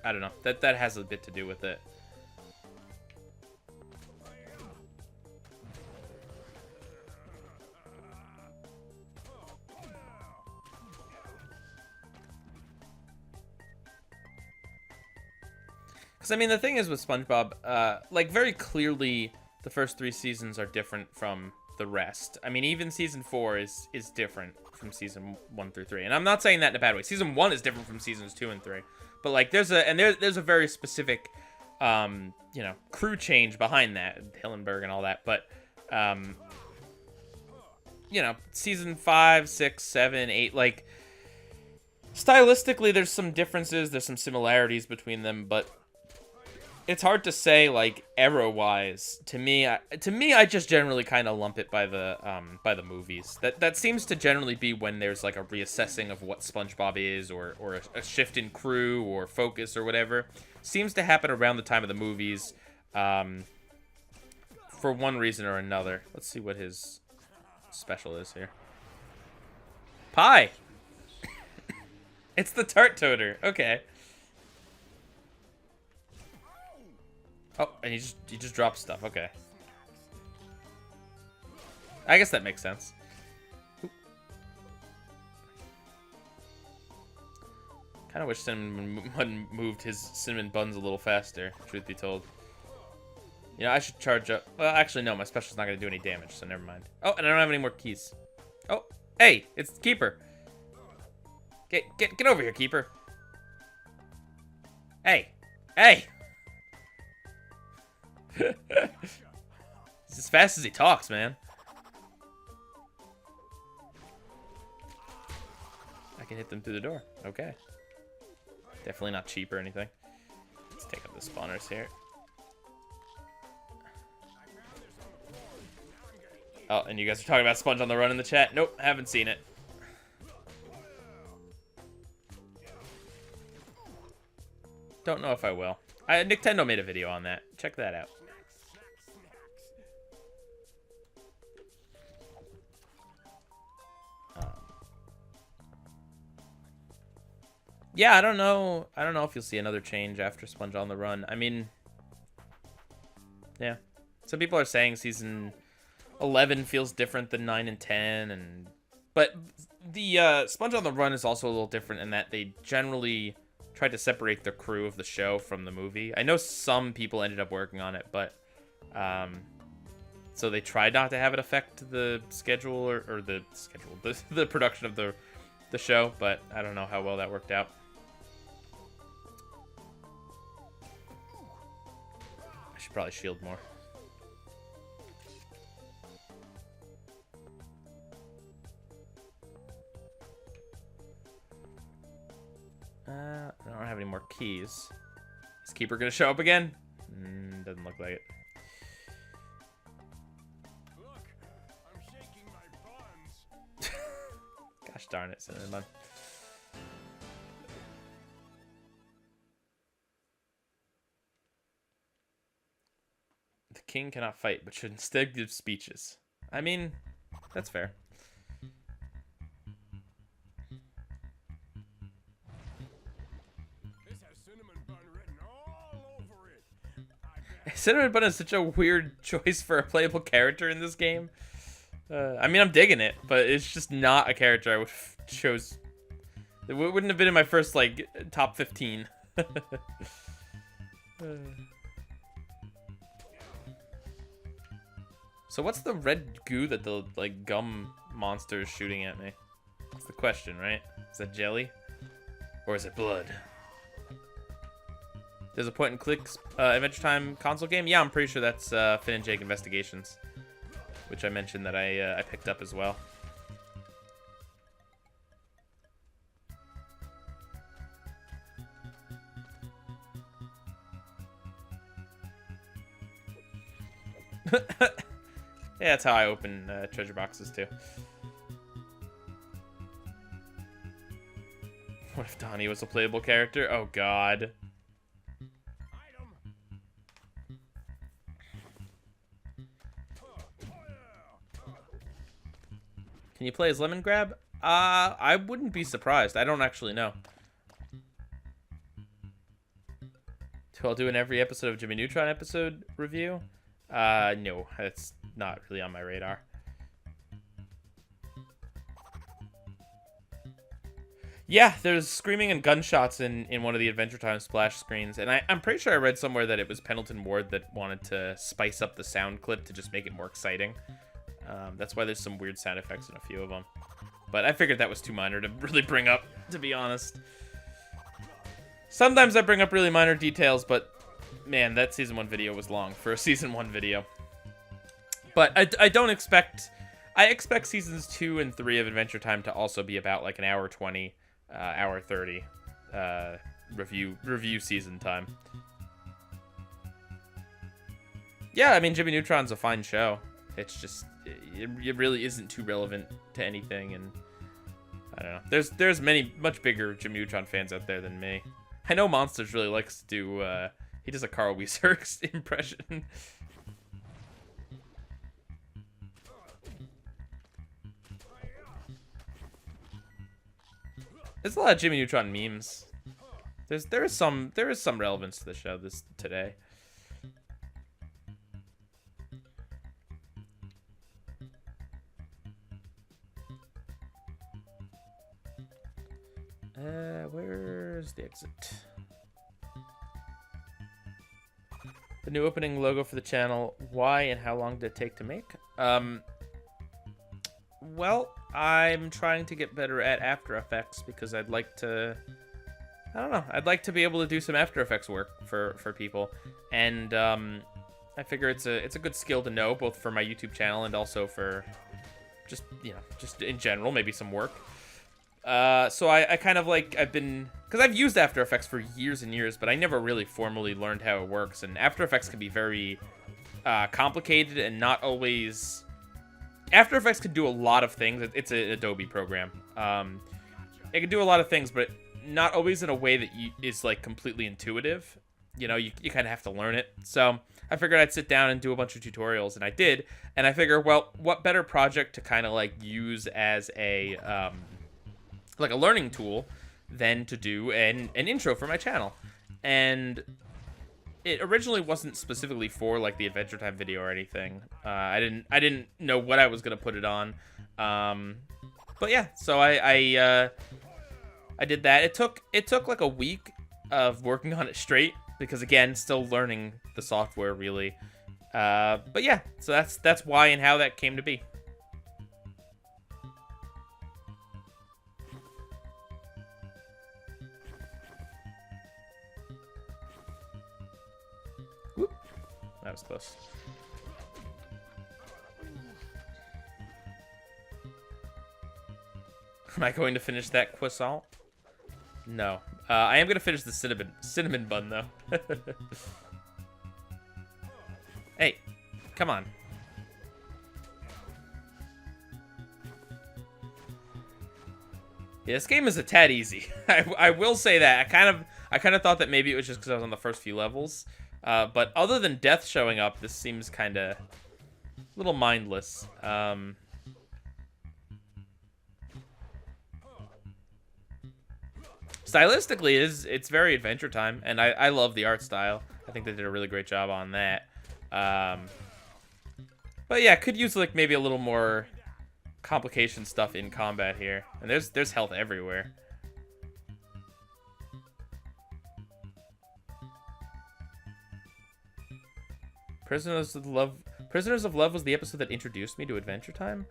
I don't know, that has a bit to do with it. Because, I mean, the thing is with SpongeBob, like, very clearly the first 3 seasons are different from the rest. I mean, even Season 4 is different from Season 1 through 3. And I'm not saying that in a bad way. Season 1 is different from Seasons 2 and 3. But, like, there's a very specific, you know, crew change behind that. Hillenburg and all that. But, you know, Season 5, 6, 7, 8, like, stylistically, there's some differences. There's some similarities between them, but it's hard to say, like, era-wise. To me, I just generally kind of lump it by the movies. That seems to generally be when there's like a reassessing of what SpongeBob is, or a shift in crew or focus or whatever. Seems to happen around the time of the movies, for one reason or another. Let's see what his special is here. Pie. It's the Tart Toader. Okay. Oh, and he just drops stuff. Okay. I guess that makes sense. Kind of wish Cinnamon Bun moved his cinnamon buns a little faster, truth be told. You know, I should charge up. Well, actually, no, my special's not going to do any damage, so never mind. Oh, and I don't have any more keys. Oh, hey, it's Keeper. Get over here, Keeper. Hey. Hey. He's as fast as he talks, man. I can hit them through the door. Okay. Definitely not cheap or anything. Let's take up the spawners here. Oh, and you guys are talking about Sponge on the Run in the chat? Nope, haven't seen it. Don't know if I will. Nintendo made a video on that. Check that out. Yeah, I don't know. I don't know if you'll see another change after Sponge on the Run. I mean, yeah. Some people are saying season 11 feels different than 9 and 10, but the Sponge on the Run is also a little different in that they generally tried to separate the crew of the show from the movie. I know some people ended up working on it, but so they tried not to have it affect the schedule or the production of the show, but I don't know how well that worked out. I should probably shield more. I don't have any more keys. Is Keeper gonna show up again? Doesn't look like it. Look, I'm shaking my buns. Gosh darn it, Cinnamon Bun. The king cannot fight, but should instead give speeches. I mean, that's fair. This has cinnamon bun written all over it. I bet. Cinnamon Bun is such a weird choice for a playable character in this game. I mean, I'm digging it, but it's just not a character I would have chose. It wouldn't have been in my first, like, top 15. So what's the red goo that the, like, gum monster is shooting at me? That's the question, right? Is that jelly? Or is it blood? There's a point-and-click Adventure Time console game? Yeah, I'm pretty sure that's Finn and Jake Investigations, which I mentioned that I picked up as well. Yeah, that's how I open treasure boxes too. What if Donnie was a playable character? Oh god. Item. Can you play as Lemon Grab? I wouldn't be surprised. I don't actually know. So I'll do an every episode of Jimmy Neutron episode review? No, that's not really on my radar. Yeah, there's screaming and gunshots in one of the Adventure Time splash screens, and I'm pretty sure I read somewhere that it was Pendleton Ward that wanted to spice up the sound clip to just make it more exciting. That's why there's some weird sound effects in a few of them. But I figured that was too minor to really bring up, to be honest. Sometimes I bring up really minor details, but man, that Season 1 video was long for a Season 1 video. But I don't expect... I expect Seasons 2 and 3 of Adventure Time to also be about like an hour 20, hour 30 review season time. Yeah, I mean, Jimmy Neutron's a fine show. It's just... It really isn't too relevant to anything, and... I don't know. There's much bigger Jimmy Neutron fans out there than me. I know Monsters really likes to do... he does a Carl Weezer impression. There's a lot of Jimmy Neutron memes. There is some relevance to the show today. Where's the exit? The new opening logo for the channel. Why and how long did it take to make? Well, I'm trying to get better at After Effects because I'd like to... I don't know. I'd like to be able to do some After Effects work for people. And I figure it's a good skill to know, both for my YouTube channel and also for just, you know, just in general, maybe some work. So I kind of like, because I've used After Effects for years and years, but I never really formally learned how it works. And After Effects can be very complicated and not always After Effects can do a lot of things. It's an Adobe program. It can do a lot of things, but not always in a way that is like completely intuitive. You know, you kind of have to learn it. So I figured I'd sit down and do a bunch of tutorials, and I did. And I figure, well, what better project to kind of like use as a like a learning tool than to do an intro for my channel. And it originally wasn't specifically for like the Adventure Time video or anything. I didn't know what I was gonna put it on. But yeah, so I did that. It took like a week of working on it straight because again, still learning the software really. But yeah, so that's why and how that came to be. Whoop. That was close. Am I going to finish that croissant? No. I am going to finish the cinnamon bun, though. Hey, come on. Yeah, this game is a tad easy. I will say that. I kind of thought that maybe it was just because I was on the first few levels. But other than death showing up, this seems kind of a little mindless. Stylistically, it's very Adventure Time, and I love the art style. I think they did a really great job on that. But yeah, could use like maybe a little more complication stuff in combat here. And there's health everywhere. Prisoners of Love was the episode that introduced me to Adventure Time.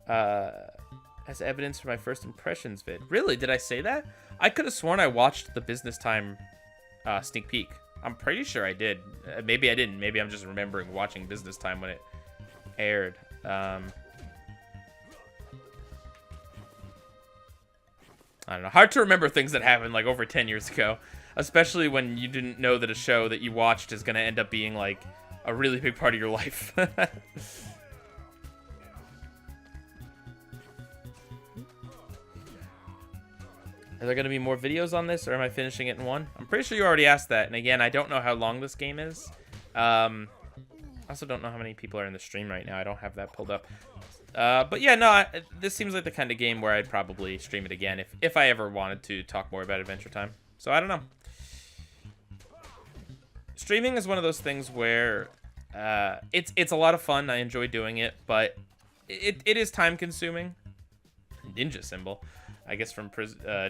As evidence for my first impressions vid. Really? Did I say that? I could have sworn I watched the Business Time sneak peek. I'm pretty sure I did. Maybe I didn't. Maybe I'm just remembering watching Business Time when it aired. I don't know. Hard to remember things that happened like over 10 years ago. Especially when you didn't know that a show that you watched is going to end up being like a really big part of your life. Are there going to be more videos on this, or am I finishing it in one? I'm pretty sure you already asked that, and again, I don't know how long this game is. I also don't know how many people are in the stream right now. I don't have that pulled up. But yeah, no, this seems like the kind of game where I'd probably stream it again if I ever wanted to talk more about Adventure Time. So I don't know. Streaming is one of those things where it's a lot of fun. I enjoy doing it, but it is time consuming. Ninja symbol. I guess from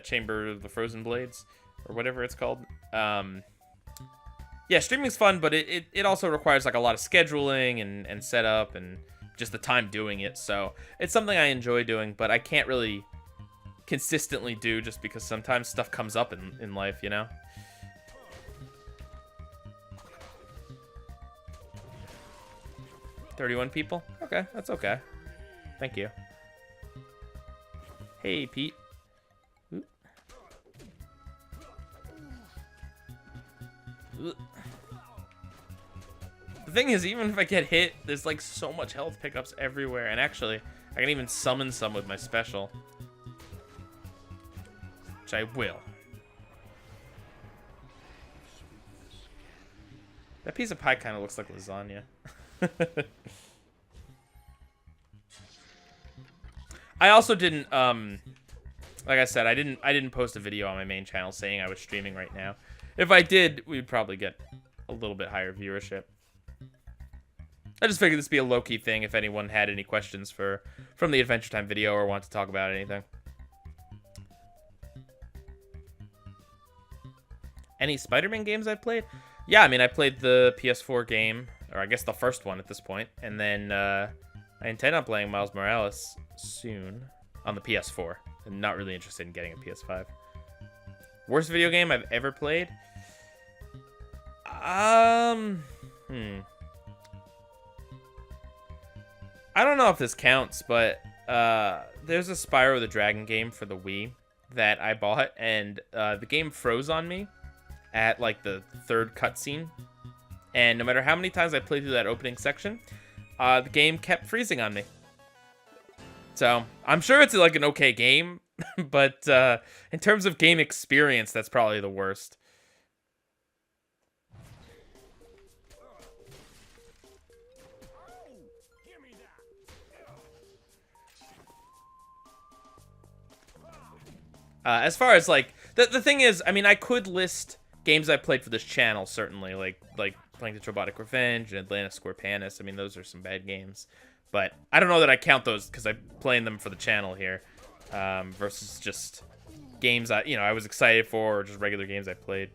Chamber of the Frozen Blades, or whatever it's called. Yeah, streaming's fun, but it also requires like a lot of scheduling and setup and just the time doing it. So it's something I enjoy doing, but I can't really consistently do just because sometimes stuff comes up in life, you know? $31 people? Okay, that's okay. Thank you. Hey, Pete. The thing is, even if I get hit, there's like so much health pickups everywhere. And actually, I can even summon some with my special. Which I will. That piece of pie kind of looks like lasagna. I also didn't, like I said, I didn't post a video on my main channel saying I was streaming right now. If I did, we'd probably get a little bit higher viewership. I just figured this would be a low-key thing if anyone had any questions from the Adventure Time video or want to talk about anything. Any Spider-Man games I've played? Yeah, I mean, I played the PS4 game, or I guess the first one at this point, and then I intend on playing Miles Morales soon on the PS4. I'm not really interested in getting a PS5. Worst video game I've ever played? I don't know if this counts, but there's a Spyro the Dragon game for the Wii that I bought, and the game froze on me at like the third cutscene. And no matter how many times I played through that opening section, the game kept freezing on me. So I'm sure it's like an okay game, but in terms of game experience, that's probably the worst. As far as like the thing is, I mean, I could list games I played for this channel, certainly, like Plankton's Robotic Revenge and Atlantis Square Panis. I mean, those are some bad games, but I don't know that I count those because I'm playing them for the channel here, versus just games I was excited for, or just regular games I played.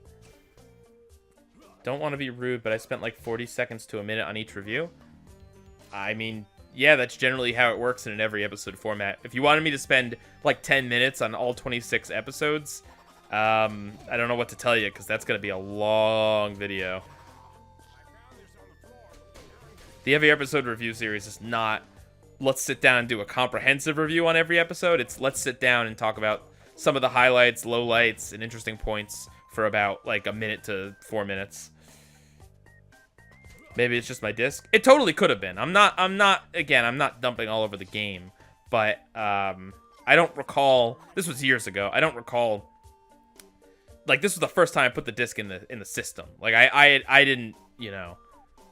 Don't want to be rude, but I spent like 40 seconds to a minute on each review. I mean, yeah, that's generally how it works in an every episode format. If you wanted me to spend like 10 minutes on all 26 episodes, I don't know what to tell you, because that's going to be a long video. The every episode review series is not, let's sit down and do a comprehensive review on every episode. It's let's sit down and talk about some of the highlights, lowlights, and interesting points for about like a minute to 4 minutes. Maybe it's just my disc. It totally could have been. I'm not dumping all over the game, but I don't recall. This was years ago. I don't recall. Like, this was the first time I put the disc in the system. Like, I didn't,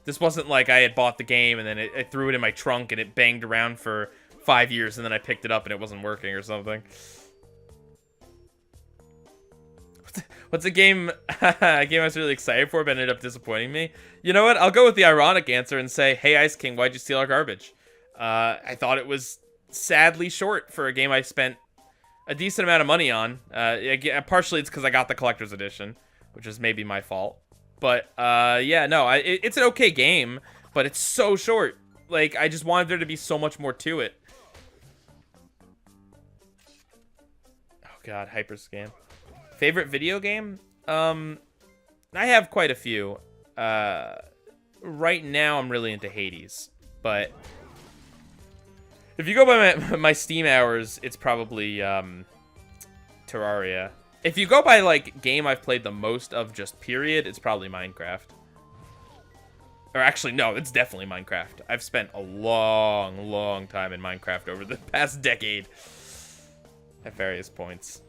this wasn't like I had bought the game and then I threw it in my trunk and it banged around for 5 years and then I picked it up and it wasn't working or something. What's a game I was really excited for but ended up disappointing me? You know what? I'll go with the ironic answer and say, hey, Ice King, why'd you steal our garbage? I thought it was sadly short for a game I spent a decent amount of money on. Partially it's because I got the collector's edition, which is maybe my fault. But, yeah, no, it's an okay game, but it's so short. Like, I just wanted there to be so much more to it. Oh, God, Hyperscan. Favorite video game? I have quite a few. Right now, I'm really into Hades. But if you go by my Steam hours, it's probably Terraria. If you go by, like, game I've played the most of just period, it's probably Minecraft. Or actually, no, it's definitely Minecraft. I've spent a long, long time in Minecraft over the past decade. At various points.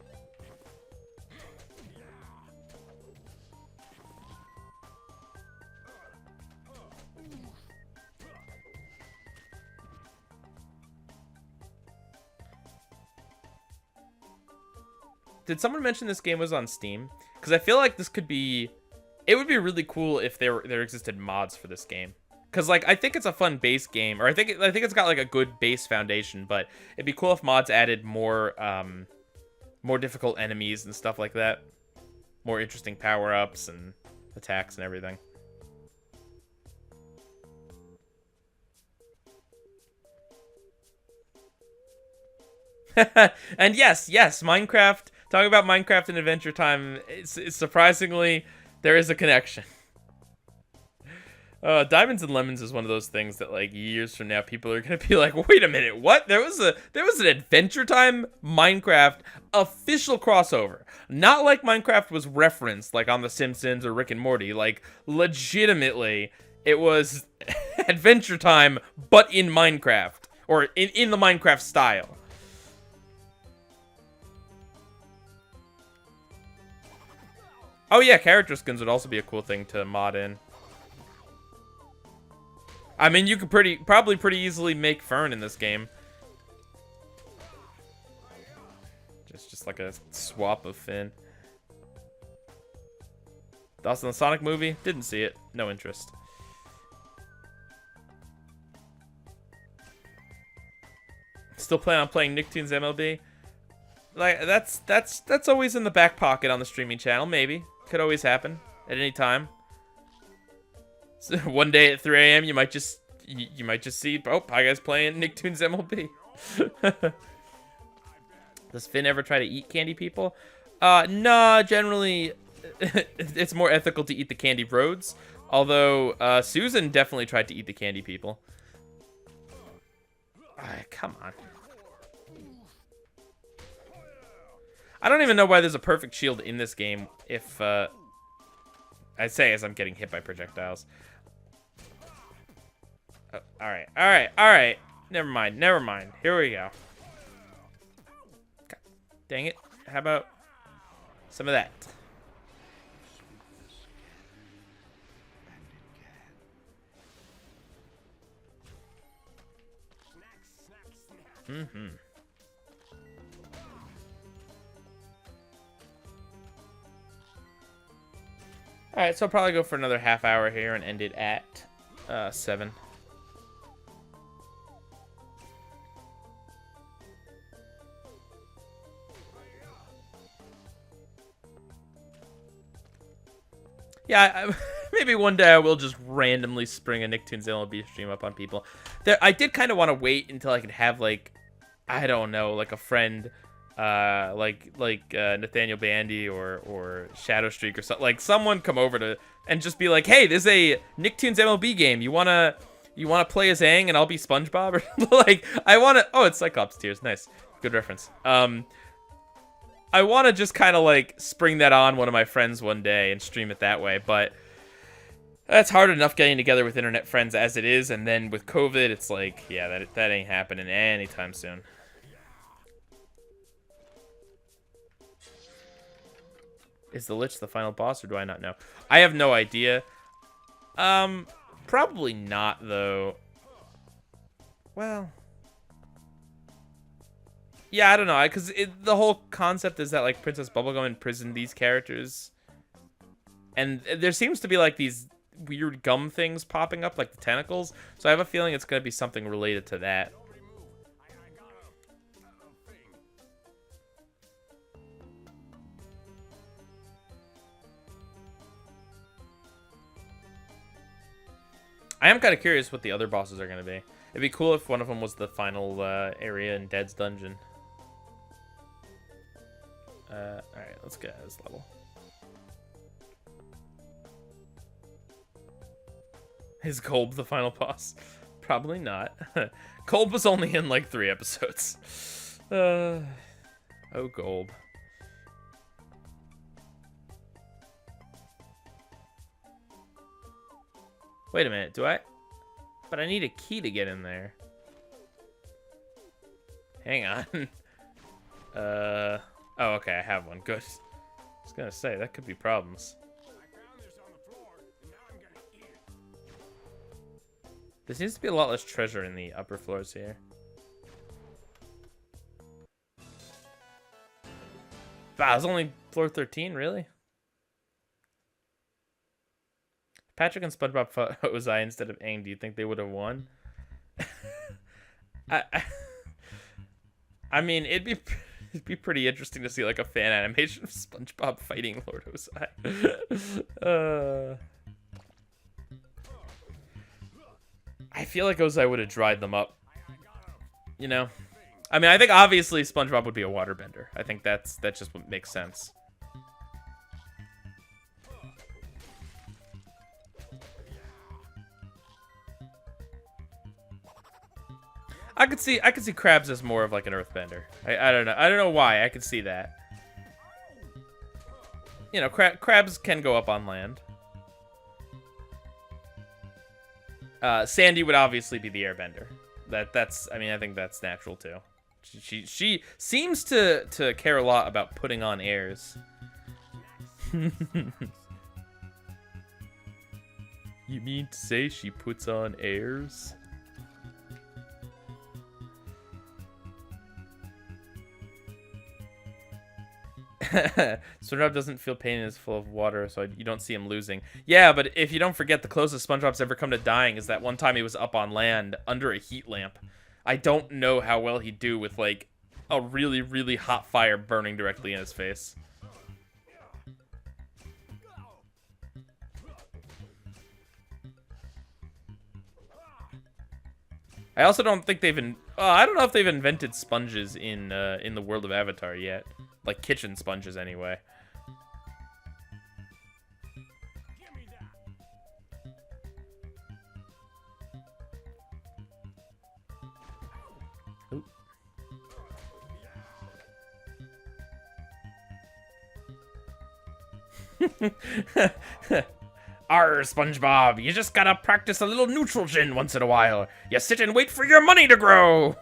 Did someone mention this game was on Steam? Because I feel like this could be... It would be really cool if there existed mods for this game. Because, like, I think it's a fun base game. Or I think it's got, like, a good base foundation. But it'd be cool if mods added more difficult enemies and stuff like that. More interesting power-ups and attacks and everything. And yes, Minecraft... Talking about Minecraft and Adventure Time, it's surprisingly, there is a connection. Diamonds and Lemons is one of those things that, like, years from now, people are going to be like, wait a minute, what? There was an Adventure Time Minecraft official crossover. Not like Minecraft was referenced, like, on The Simpsons or Rick and Morty. Like, legitimately, it was Adventure Time, but in Minecraft. Or in the Minecraft style. Oh yeah, character skins would also be a cool thing to mod in. I mean, you could probably pretty easily make Fern in this game. Just like a swap of Finn. Thoughts on the Sonic movie? Didn't see it. No interest. Still plan on playing Nicktoons MLB? Like, that's always in the back pocket on the streaming channel, maybe. Could always happen at any time. So one day at 3 a.m. you might just see, oh, Pie Guy's playing Nicktoons MLB. Does Finn ever try to eat candy people? Nah, generally it's more ethical to eat the candy roads. Although Susan definitely tried to eat the candy people. Come on. I don't even know why there's a perfect shield in this game if, I say as I'm getting hit by projectiles. Alright. Never mind. Here we go. Dang it. How about some of that? Mm-hmm. Alright, so I'll probably go for another half hour here and end it at 7. Yeah, maybe one day I will just randomly spring a Nicktoons MLB stream up on people. I did kind of want to wait until I could have, like, I don't know, like a friend, like Nathaniel Bandy or Shadow Streak or something, like someone come over to and just be like, hey, there's a Nicktoons MLB game. You wanna play as Aang and I'll be SpongeBob, or like I wanna. Oh, it's Cyclops Tears. Nice, good reference. I want to just kind of like spring that on one of my friends one day and stream it that way, but that's hard enough getting together with internet friends as it is, and then with COVID, it's like, yeah, that ain't happening anytime soon. Is the Lich the final boss, or do I not know? I have no idea. Probably not, though. Well... yeah, I don't know, because the whole concept is that, like, Princess Bubblegum imprisoned these characters. And there seems to be, like, these weird gum things popping up, like the tentacles. So I have a feeling it's going to be something related to that. I am kind of curious what the other bosses are going to be. It'd be cool if one of them was the final area in Dead's Dungeon. Alright, let's get at this level. Is Kolb the final boss? Probably not. Kolb was only in like 3 episodes. Oh, Kolb. Wait a minute, do I? But I need a key to get in there. Hang on. Oh, okay, I have one. Good. I was gonna say, that could be problems. There seems to be a lot less treasure in the upper floors here. Wow, it's only floor 13, really? Patrick and SpongeBob fought Ozai instead of Aang. Do you think they would have won? I mean, it'd be pretty interesting to see like a fan animation of SpongeBob fighting Lord Ozai. I feel like Ozai would have dried them up. You know? I mean, I think obviously SpongeBob would be a waterbender. I think that's just what makes sense. I could see Krabs as more of like an earthbender. I don't know. I don't know why. I could see that. You know, Krabs can go up on land. Sandy would obviously be the airbender. That's I mean, I think that's natural too. She seems to care a lot about putting on airs. You mean to say she puts on airs? SpongeBob doesn't feel pain and is full of water, so you don't see him losing. Yeah, but if you don't forget, the closest SpongeBob's ever come to dying is that one time he was up on land under a heat lamp. I don't know how well he'd do with, like, a really, really hot fire burning directly in his face. I also don't think they've I don't know if they've invented sponges in the world of Avatar yet. Like kitchen sponges, anyway. Arr, SpongeBob, you just gotta practice a little Neutrogen once in a while. You sit and wait for your money to grow.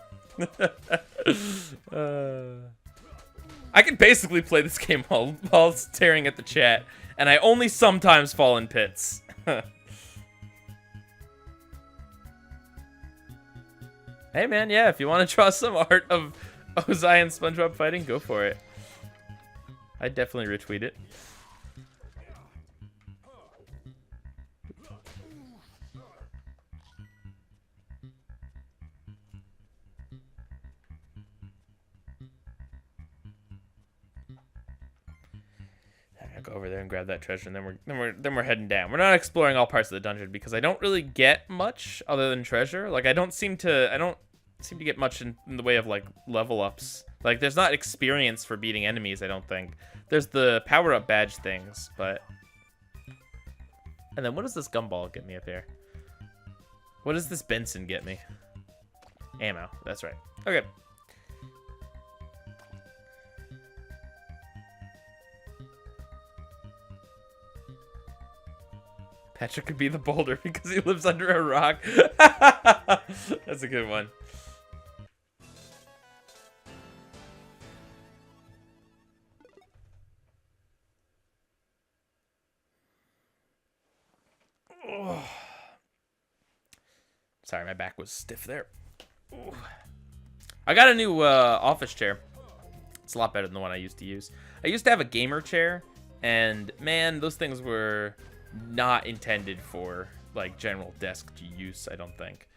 I can basically play this game while staring at the chat, and I only sometimes fall in pits. Hey man, yeah, if you want to draw some art of Ozai and SpongeBob fighting, go for it. I'd definitely retweet it. I'll go over there and grab that treasure, and then we're heading down. We're not exploring all parts of the dungeon because I don't really get much other than treasure. Like I don't seem to get much in the way of like level ups. Like there's not experience for beating enemies, I don't think. There's the power up badge things, but and then what does this gumball get me up here? What does this Benson get me? Ammo, that's right. Okay. Patrick could be the boulder because he lives under a rock. That's a good one. Oh. Sorry, my back was stiff there. Ooh. I got a new office chair. It's a lot better than the one I used to use. I used to have a gamer chair, and man, those things were not intended for like general desk use. I don't think.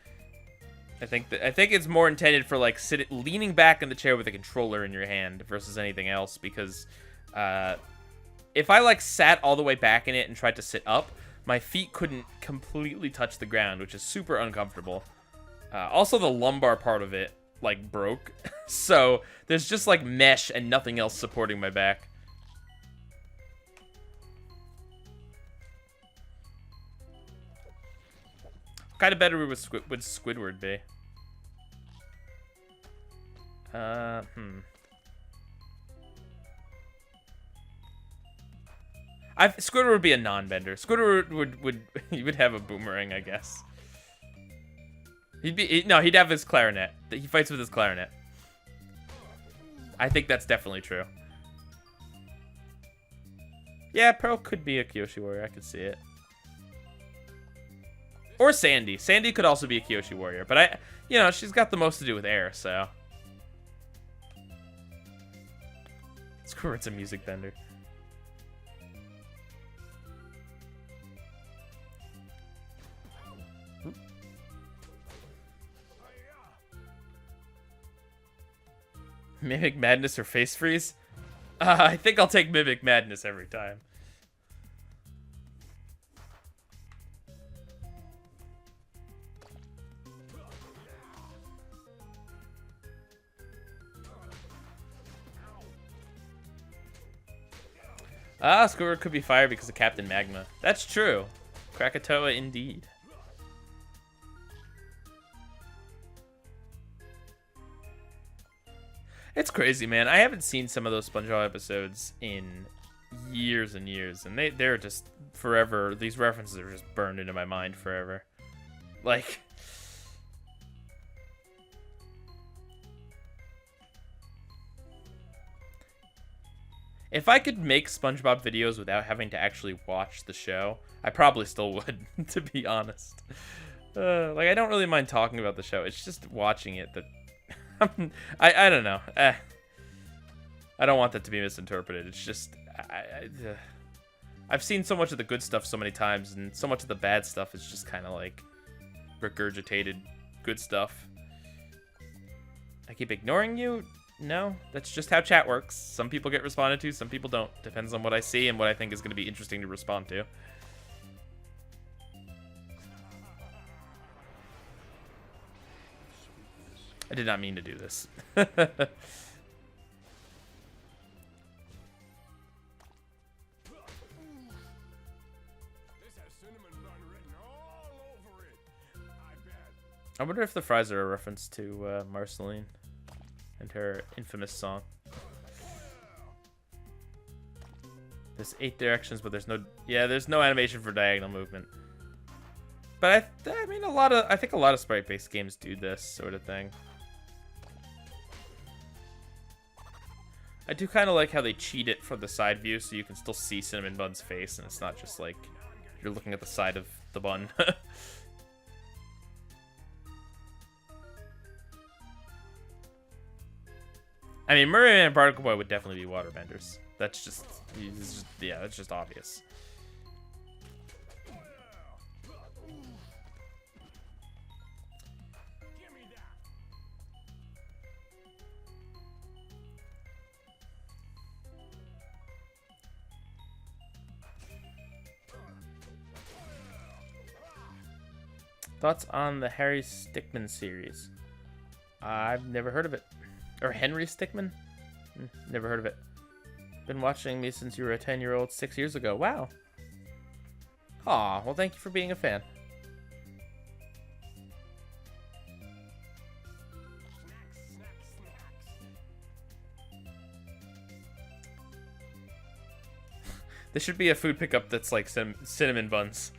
I think it's more intended for like leaning back in the chair with a controller in your hand versus anything else. Because if I like sat all the way back in it and tried to sit up, my feet couldn't completely touch the ground, which is super uncomfortable. Also, the lumbar part of it like broke, so there's just like mesh and nothing else supporting my back. What kind of better would Squidward be? Squidward would be a non-bender. Squidward would have a boomerang, I guess. He'd have his clarinet. He fights with his clarinet. I think that's definitely true. Yeah, Pearl could be a Kyoshi warrior. I could see it. Or Sandy. Sandy could also be a Kyoshi warrior, but she's got the most to do with air, so. Squidward's a music bender. Mimic Madness or Face Freeze? I think I'll take Mimic Madness every time. Squidward could be fired because of Captain Magma. That's true. Krakatoa indeed. It's crazy, man. I haven't seen some of those SpongeBob episodes in years and years, and they're just forever. These references are just burned into my mind forever. Like, if I could make SpongeBob videos without having to actually watch the show, I probably still would, to be honest. Like, I don't really mind talking about the show. It's just watching it that I don't know. I don't want that to be misinterpreted. It's just I've seen so much of the good stuff so many times, and so much of the bad stuff is just kind of like regurgitated good stuff. I keep ignoring you? No, that's just how chat works. Some people get responded to, some people don't. Depends on what I see and what I think is going to be interesting to respond to. I did not mean to do this. This has cinnamon bun written all over it. I bet. I wonder if the fries are a reference to Marceline and her infamous song. There's 8 directions, but there's no animation for diagonal movement. But I mean, I think a lot of sprite-based games do this sort of thing. I do kind of like how they cheat it from the side view so you can still see Cinnamon Bun's face and it's not just like you're looking at the side of the bun. I mean, Merman and Barnacle Boy would definitely be waterbenders. That's just, yeah, that's just obvious. Thoughts on the Harry Stickmin series? I've never heard of it. Or Henry Stickmin? Never heard of it. Been watching me since you were a 10-year-old 6 years ago. Wow. Aw, well thank you for being a fan. There should be a food pickup that's like cinnamon buns.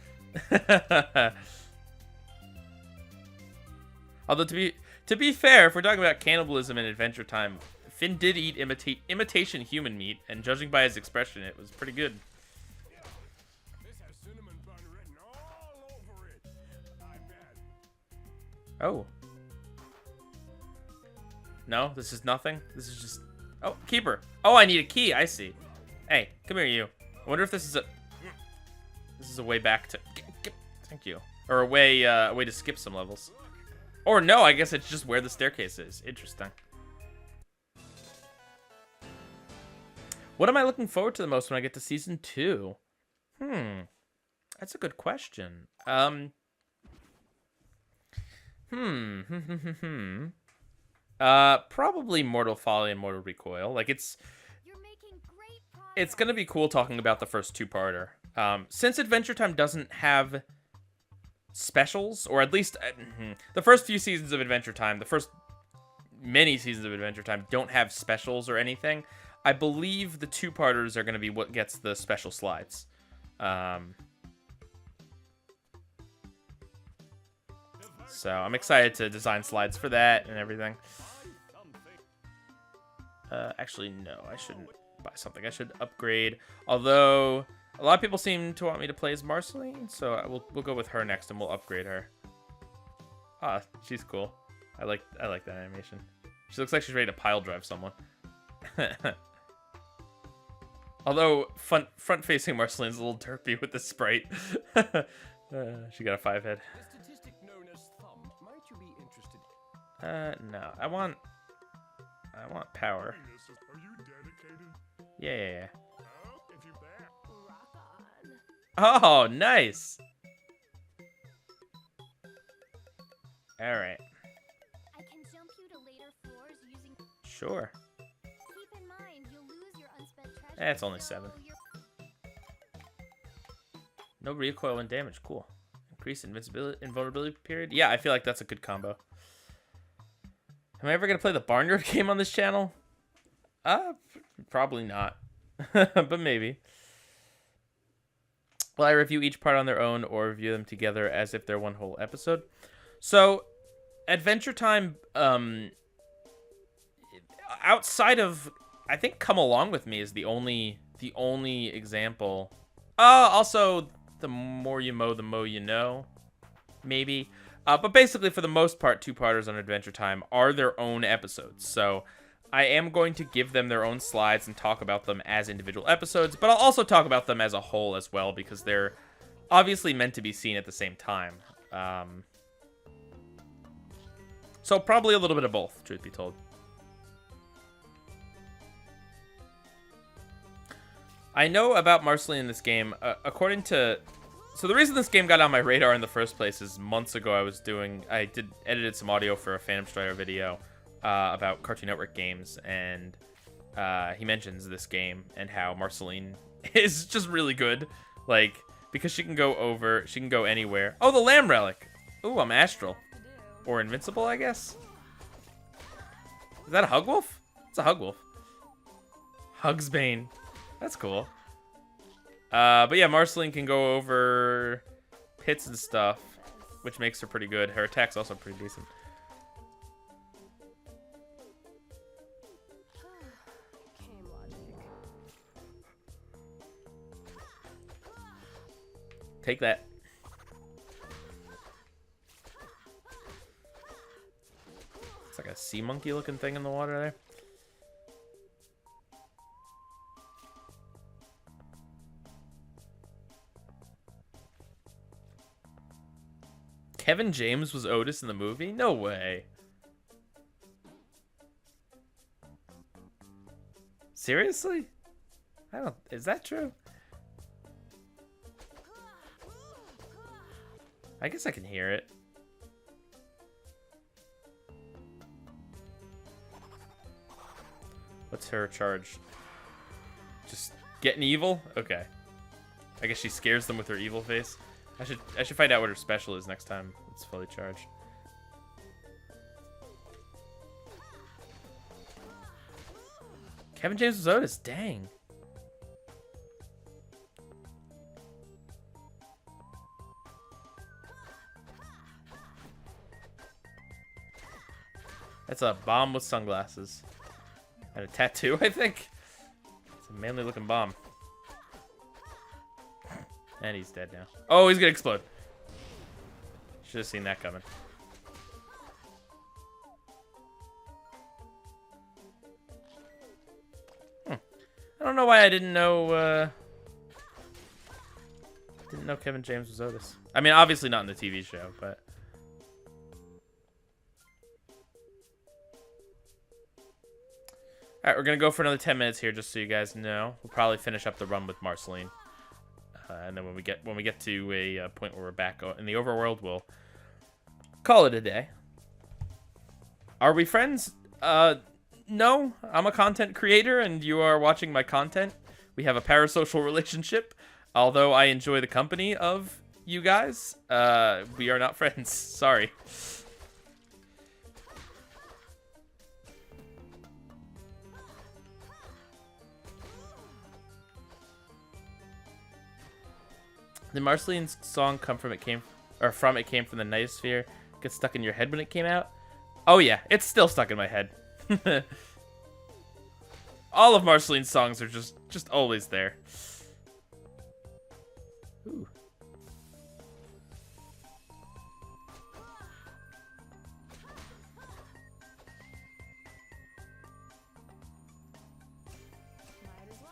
Although to be fair, if we're talking about cannibalism in Adventure Time, Finn did eat imitation human meat, and judging by his expression, it was pretty good. This has cinnamon bun written all over it. I bet. Oh. No, this is nothing? This is just... Oh, keeper. Oh, I need a key. I see. Hey, come here, you. I wonder if this is a... This is a way back to... Thank you. Or a way to skip some levels. Or no, I guess it's just where the staircase is. Interesting. What am I looking forward to the most when I get to Season 2? That's a good question. Probably Mortal Folly and Mortal Recoil. Like, You're making great progress. it's gonna be cool talking about the first two-parter. Since Adventure Time doesn't have specials, or at least the first few seasons of Adventure Time, the first many seasons of Adventure Time don't have specials or anything. I believe the two-parters are going to be what gets the special slides. So I'm excited to design slides for that and everything. Actually, no, I shouldn't buy something. I should upgrade. Although a lot of people seem to want me to play as Marceline, so we'll go with her next and we'll upgrade her. Ah, she's cool. I like that animation. She looks like she's ready to pile drive someone. Although front-facing Marceline's a little derpy with the sprite. She got a 5-head. A statistic known as thumb. Might you be interested? No. I want power. Are you dedicated? Yeah. Oh, if you bet. Rock on. Oh, nice. All right. I can jump you to later floors using. Sure. Keep in mind, you'll lose your unspent treasure. It's only so 7. you're- No recoil and damage. Cool. Increase invulnerability period. Yeah, I feel like that's a good combo. Am I ever gonna play the Barnyard game on this channel? Probably not. But maybe. Will I review each part on their own or review them together as if they're one whole episode? So, Adventure Time, outside of, I think Come Along With Me is the only example. Also, The More You Mow, The Mo You Know, maybe. But basically, for the most part, two-parters on Adventure Time are their own episodes. So I am going to give them their own slides and talk about them as individual episodes, but I'll also talk about them as a whole as well, because they're obviously meant to be seen at the same time. So probably a little bit of both, truth be told. I know about Marceline in this game, according to... So the reason this game got on my radar in the first place is months ago I edited some audio for a Phantom Strider video about Cartoon Network games, and he mentions this game and how Marceline is just really good, like, because she can go anywhere. Oh, the Lamb Relic! Ooh, I'm Astral. Or Invincible, I guess? Is that a Hugwolf? It's a Hugwolf. Hugsbane. That's cool. But yeah, Marceline can go over pits and stuff, which makes her pretty good. Her attack's also pretty decent. Came Take that. It's like a sea monkey looking thing in the water there. Kevin James was Otis in the movie? No way. Seriously? I don't. Is that true? I guess I can hear it. What's her charge? Just getting evil? Okay. I guess she scares them with her evil face. I should find out what her special is next time it's fully charged. Kevin James was Otis. Dang. That's a bomb with sunglasses. And a tattoo, I think. It's a manly looking bomb. And he's dead now. Oh, he's gonna explode. Should have seen that coming. I don't know why I didn't know Kevin James was Otis. I mean, obviously not in the TV show, but all right, we're gonna go for another 10 minutes here, just so you guys know. We'll probably finish up the run with Marceline, and then when we get to a point where we're back in the overworld, we'll call it a day. Are we friends? No, I'm a content creator, and you are watching my content. We have a parasocial relationship, although I enjoy the company of you guys. We are not friends. Sorry. Did Marceline's song come from It Came from the Nightosphere? Get stuck in your head when it came out? Oh yeah, it's still stuck in my head. All of Marceline's songs are just always there. Ooh. Might as well.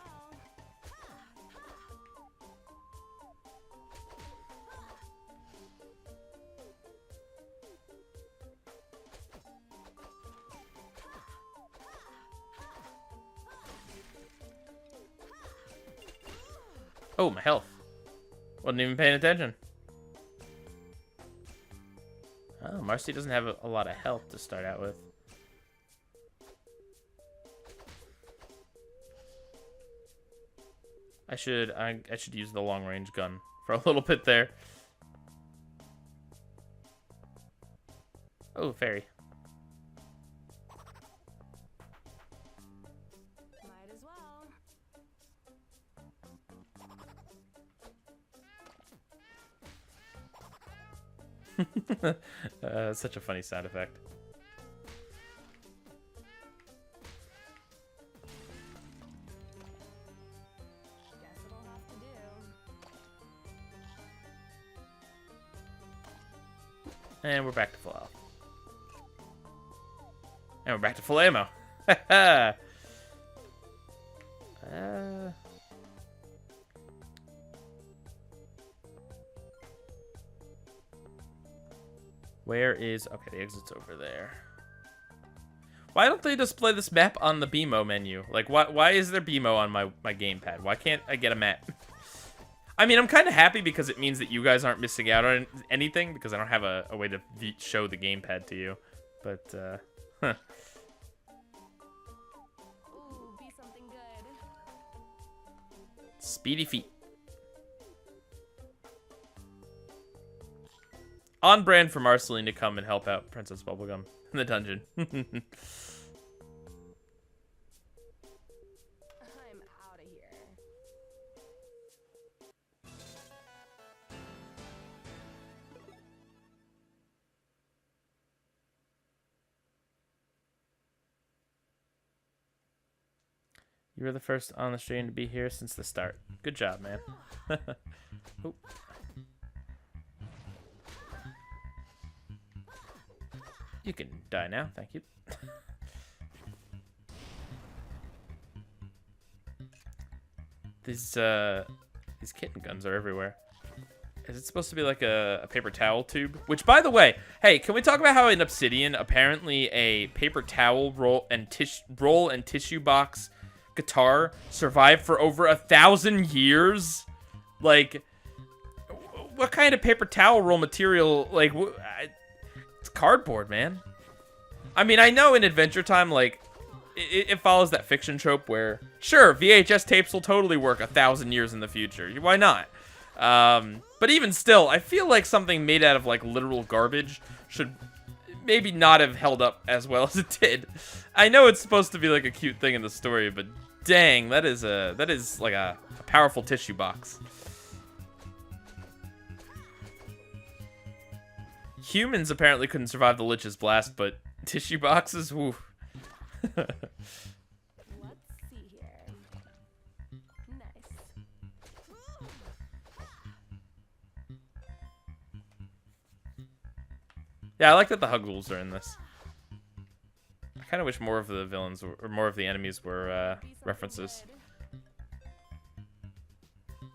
Oh, my health. Wasn't even paying attention. Oh, Marcy doesn't have a lot of health to start out with. I should use the long range gun for a little bit there. Oh, fairy. Might as well. Such a funny sound effect. Guess it'll have to do. And we're back to full health. And we're back to full ammo. Where is... Okay, the exit's over there. Why don't they display this map on the BMO menu? Like, why is there BMO on my gamepad? Why can't I get a map? I mean, I'm kind of happy because it means that you guys aren't missing out on anything because I don't have a way to show the gamepad to you. But, huh. Ooh, be something good. Speedy feet. On brand for Marceline to come and help out Princess Bubblegum in the dungeon. I'm out of here. You were the first on the stream to be here since the start. Good job, man. Oop. You can die now, thank you. These kitten guns are everywhere. Is it supposed to be like a paper towel tube? Which, by the way, hey, can we talk about how in Obsidian, apparently a paper towel roll and tissue box guitar survived for over 1,000 years? Like, what kind of paper towel roll material? Like, it's cardboard, man. I mean, I know in Adventure Time, like, it follows that fiction trope where, sure, VHS tapes will totally work 1,000 years in the future. Why not? But even still, I feel like something made out of, like, literal garbage should maybe not have held up as well as it did. I know it's supposed to be, like, a cute thing in the story, but dang, that is like a powerful tissue box. Humans apparently couldn't survive the Lich's blast, but tissue boxes, woo. Let's see here. Nice. Yeah, I like that the hug rules are in this. I kind of wish more of the villains or more of the enemies were references. Ooh,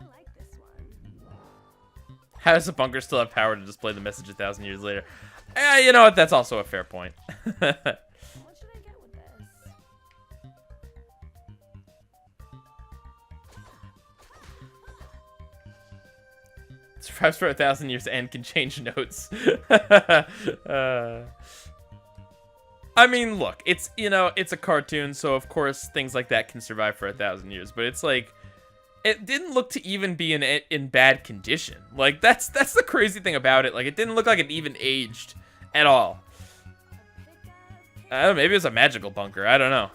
I like this one. How does a bunker still have power to display the message 1,000 years later? You know what? That's also a fair point. What should I get with this? Survives for 1,000 years and can change notes. I mean, look, it's, you know, it's a cartoon, so of course things like that can survive for 1,000 years. But it's like, it didn't look to even be in bad condition. Like, that's the crazy thing about it. Like, it didn't look like it even aged at all. Maybe it was a magical bunker. I don't know.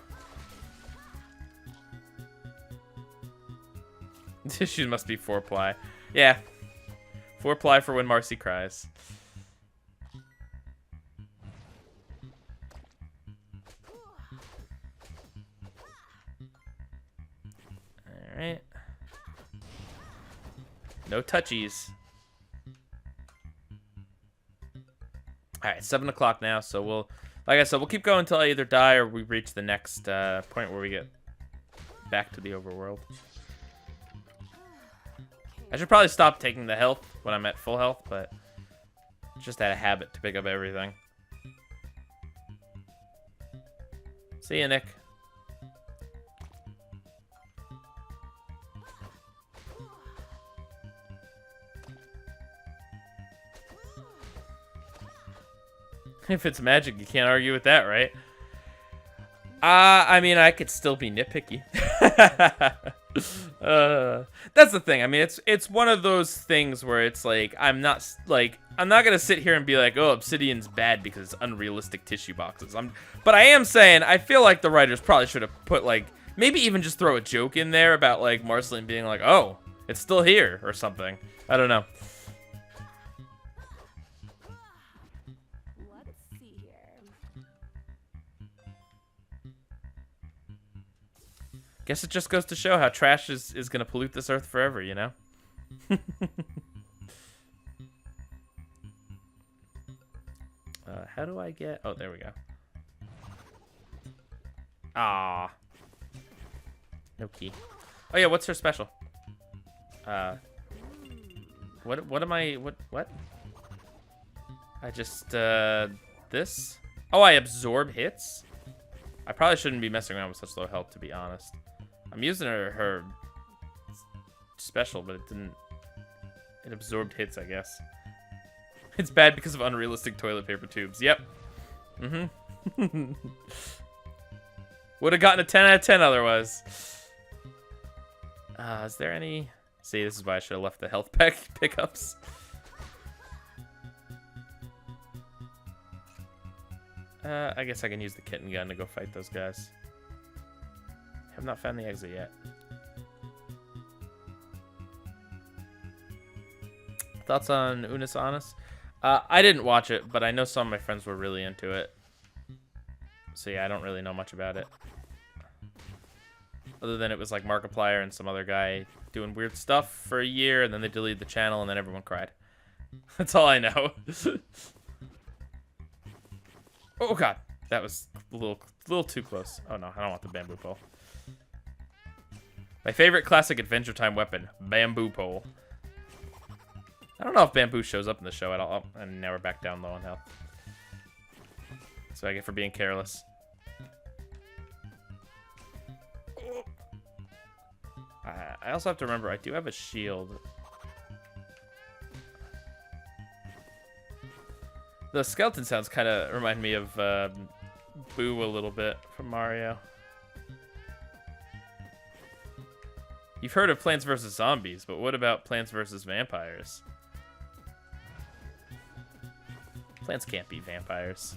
Tissues must be 4-ply. Yeah. 4-ply for when Marcy cries. Alright. No touchies. Alright, 7 o'clock now, so we'll... Like I said, we'll keep going until I either die or we reach the next point where we get back to the overworld. I should probably stop taking the health when I'm at full health, but it's just out of habit to pick up everything. See ya, Nick. If it's magic, you can't argue with that, right? I mean, I could still be nitpicky. That's the thing. I mean, it's one of those things where it's like I'm not gonna sit here and be like, oh, Obsidian's bad because it's unrealistic tissue boxes. But I am saying I feel like the writers probably should have put like maybe even just throw a joke in there about like Marceline being like, oh, it's still here or something. I don't know. Let's see here. Guess it just goes to show how trash is gonna pollute this earth forever, you know? How do I get... Oh, there we go. Ah. No key. Oh yeah, what's her special? What am I... What? I just, this? Oh, I absorb hits? I probably shouldn't be messing around with such low health, to be honest. I'm using her special, but it didn't... It absorbed hits, I guess. It's bad because of unrealistic toilet paper tubes. Yep. Mm-hmm. Would have gotten a 10 out of 10 otherwise. Is there any... See, this is why I should have left the health pack pickups. I guess I can use the kitten gun to go fight those guys. Have not found the exit yet. Thoughts on Unus Annus? I didn't watch it, but I know some of my friends were really into it. So yeah, I don't really know much about it. Other than it was like Markiplier and some other guy doing weird stuff for a year, and then they deleted the channel, and then everyone cried. That's all I know. Oh god, that was a little too close. Oh no, I don't want the bamboo pole. My favorite classic Adventure Time weapon, bamboo pole. I don't know if bamboo shows up in the show at all. Oh, and now we're back down low on health. That's what I get for being careless. I also have to remember, I do have a shield. The skeleton sounds kind of remind me of Boo a little bit from Mario. You've heard of Plants vs. Zombies, but what about Plants vs. Vampires? Plants can't be vampires.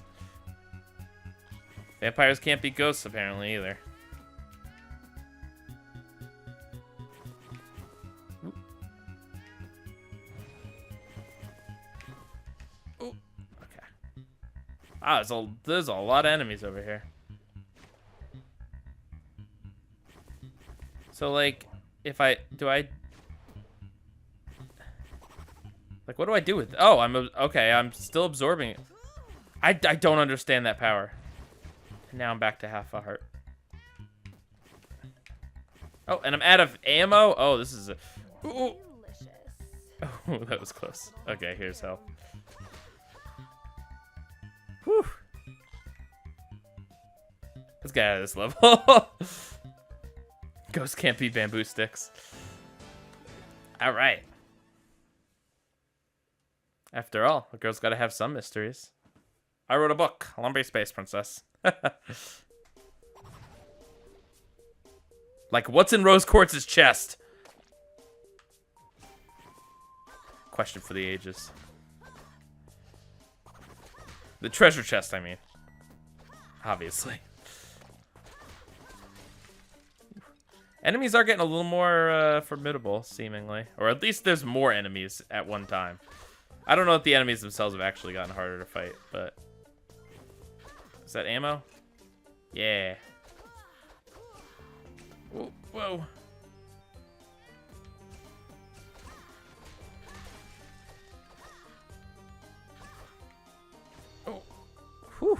Vampires can't be ghosts, apparently, either. Ooh. Ooh. Okay. Ah, there's a lot of enemies over here. So, like, if I... Like, what do I do with... Oh, okay, I'm still absorbing it. I don't understand that power. And now I'm back to half a heart. Oh, and I'm out of ammo? Oh, this is a... Ooh. Oh, that was close. Okay, here's health. Whew. Let's get out of this level. Ghosts can't be bamboo sticks. Alright. After all, a girl's gotta have some mysteries. I wrote a book, Lumbray Space Princess. Like, what's in Rose Quartz's chest? Question for the ages. The treasure chest, I mean. Obviously. Enemies are getting a little more formidable, seemingly. Or at least there's more enemies at one time. I don't know if the enemies themselves have actually gotten harder to fight, but... Is that ammo? Yeah. Whoa. Whoa. Oh. Whew.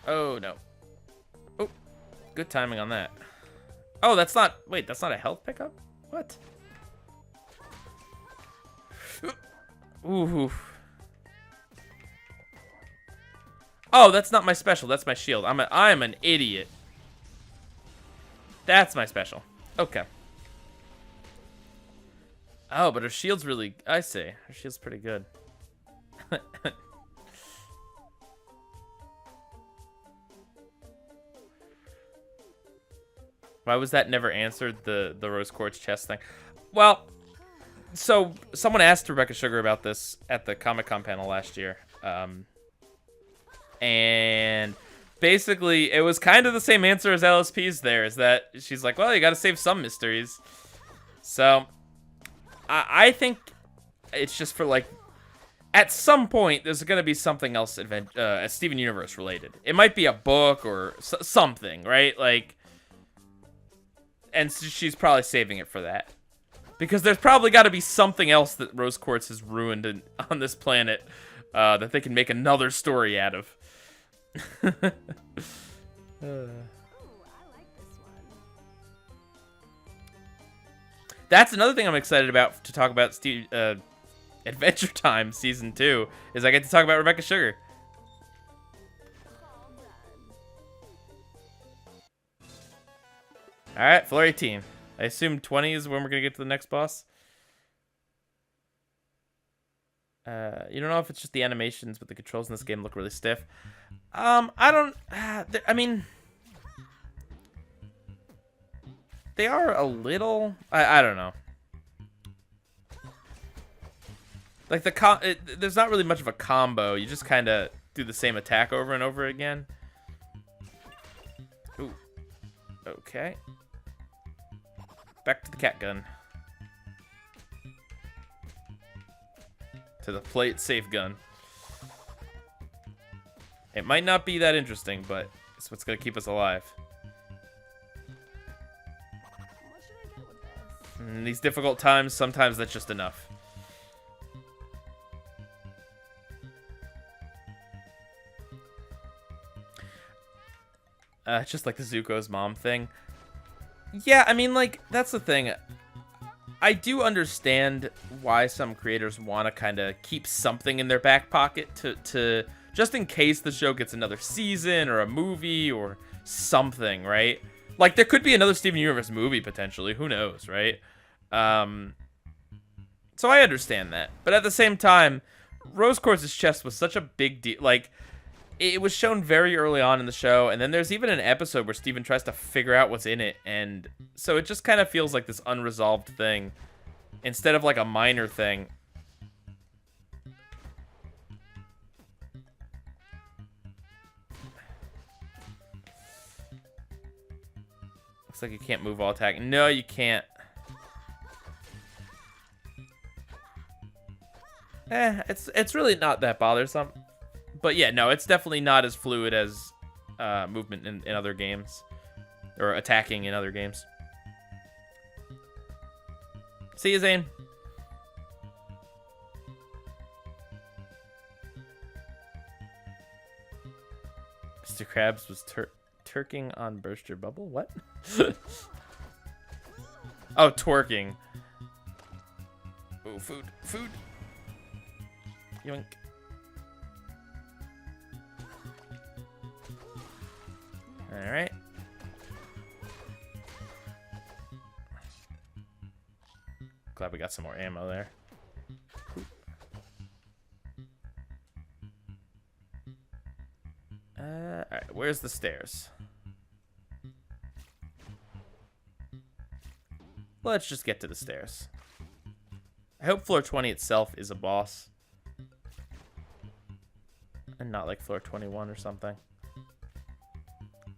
Oh, no. Oh, good timing on that. Oh, that's not... Wait, that's not a health pickup? What? Ooh. Oh, that's not my special. That's my shield. I'm an idiot. That's my special. Okay. Oh, but her shield's really... I see. Her shield's pretty good. Why was that never answered, the Rose Quartz chest thing? Well, so someone asked Rebecca Sugar about this at the Comic-Con panel last year. And basically, it was kind of the same answer as LSP's there, is that she's like, well, you gotta save some mysteries. So, I think it's just for, like, at some point, there's gonna be something else Steven Universe related. It might be a book or something, right? Like... And she's probably saving it for that. Because there's probably got to be something else that Rose Quartz has ruined on this planet that they can make another story out of. Ooh, I like this one. That's another thing I'm excited about to talk about Adventure Time Season 2, is I get to talk about Rebecca Sugar. Alright, floor 18. I assume 20 is when we're going to get to the next boss. You don't know if it's just the animations, but the controls in this game look really stiff. I don't... I mean... They are a little... I don't know. Like, there's not really much of a combo. You just kind of do the same attack over and over again. Ooh. Okay. Back to the cat gun. To the play it safe gun. It might not be that interesting, but it's what's gonna keep us alive. What should I get with this? In these difficult times, sometimes that's just enough. Just like the Zuko's mom thing. Yeah, I mean, like, that's the thing. I do understand why some creators want to kind of keep something in their back pocket to just in case the show gets another season or a movie or something, right? Like, there could be another Steven Universe movie, potentially. Who knows, right? So I understand that. But at the same time, Rose Quartz's chest was such a big deal. Like, it was shown very early on in the show, and then there's even an episode where Steven tries to figure out what's in it, and so it just kind of feels like this unresolved thing instead of like a minor thing. Looks like you can't move while attacking. No, you can't. It's really not that bothersome. But yeah, no, it's definitely not as fluid as movement in other games. Or attacking in other games. See you, Zane. Mr. Krabs was turking on Burst Your Bubble? What? Oh, twerking. Oh, food. Food. Yoink. Alright. Glad we got some more ammo there. Alright, where's the stairs? Let's just get to the stairs. I hope floor 20 itself is a boss. And not like floor 21 or something.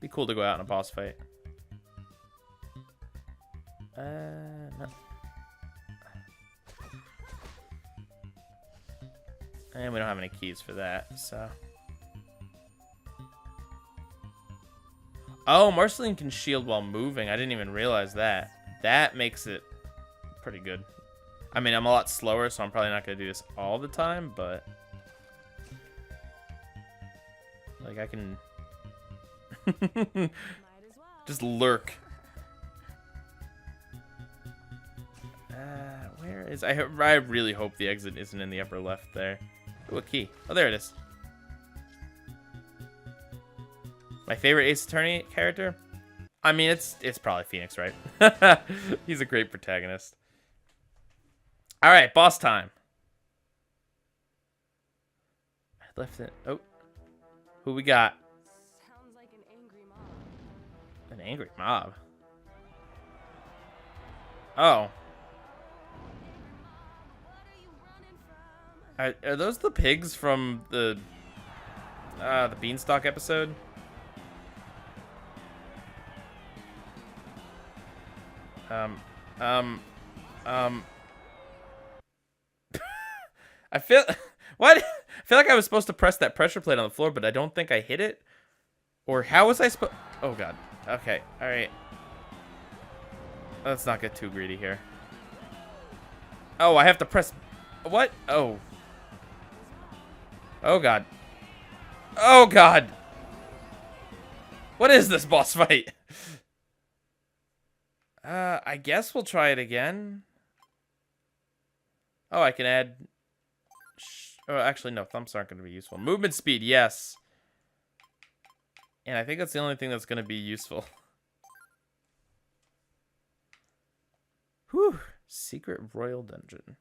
Be cool to go out in a boss fight. No. And we don't have any keys for that, so. Oh, Marceline can shield while moving. I didn't even realize that. That makes it pretty good. I mean, I'm a lot slower, so I'm probably not going to do this all the time, but... Like, I can... just lurk. Where is... I really hope the exit isn't in the upper left there. Ooh, a key. Oh, there it is. My favorite Ace Attorney character? I mean, it's probably Phoenix, right? He's a great protagonist. All right, boss time. I left it. Oh, who we got? Sounds like an angry mob. An angry mob. Oh. Are those the pigs from the Beanstalk episode? I feel what? I feel like I was supposed to press that pressure plate on the floor, but I don't think I hit it. Or how was I supposed? Oh god. Okay. All right. Let's not get too greedy here. Oh, I have to press. What? Oh. Oh god. Oh god. What is this boss fight? I guess we'll try it again. Oh, I can add... Oh, actually, no. Thumps aren't going to be useful. Movement speed, yes. And I think that's the only thing that's going to be useful. Whew. Secret Royal Dungeon.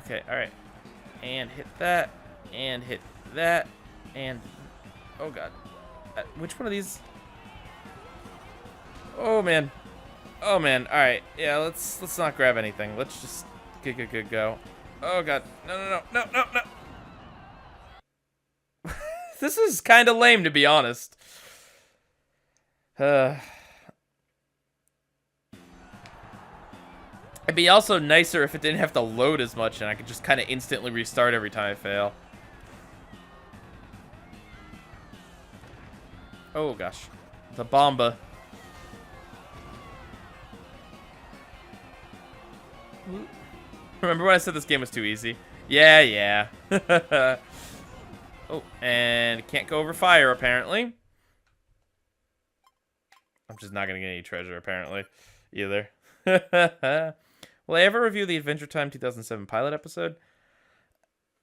Okay, alright. And hit that. And hit that. And... Oh, God. Which one of these... Oh, man. Oh, man. Alright. Yeah, let's not grab anything. Let's just go. Oh, God. No. This is kind of lame, to be honest. It'd be also nicer if it didn't have to load as much and I could just kind of instantly restart every time I fail. Oh, gosh. The Bomba. Remember when I said this game was too easy? Yeah, yeah. Oh, and can't go over fire, apparently. I'm just not going to get any treasure, apparently, either. Will I ever review the Adventure Time 2007 pilot episode?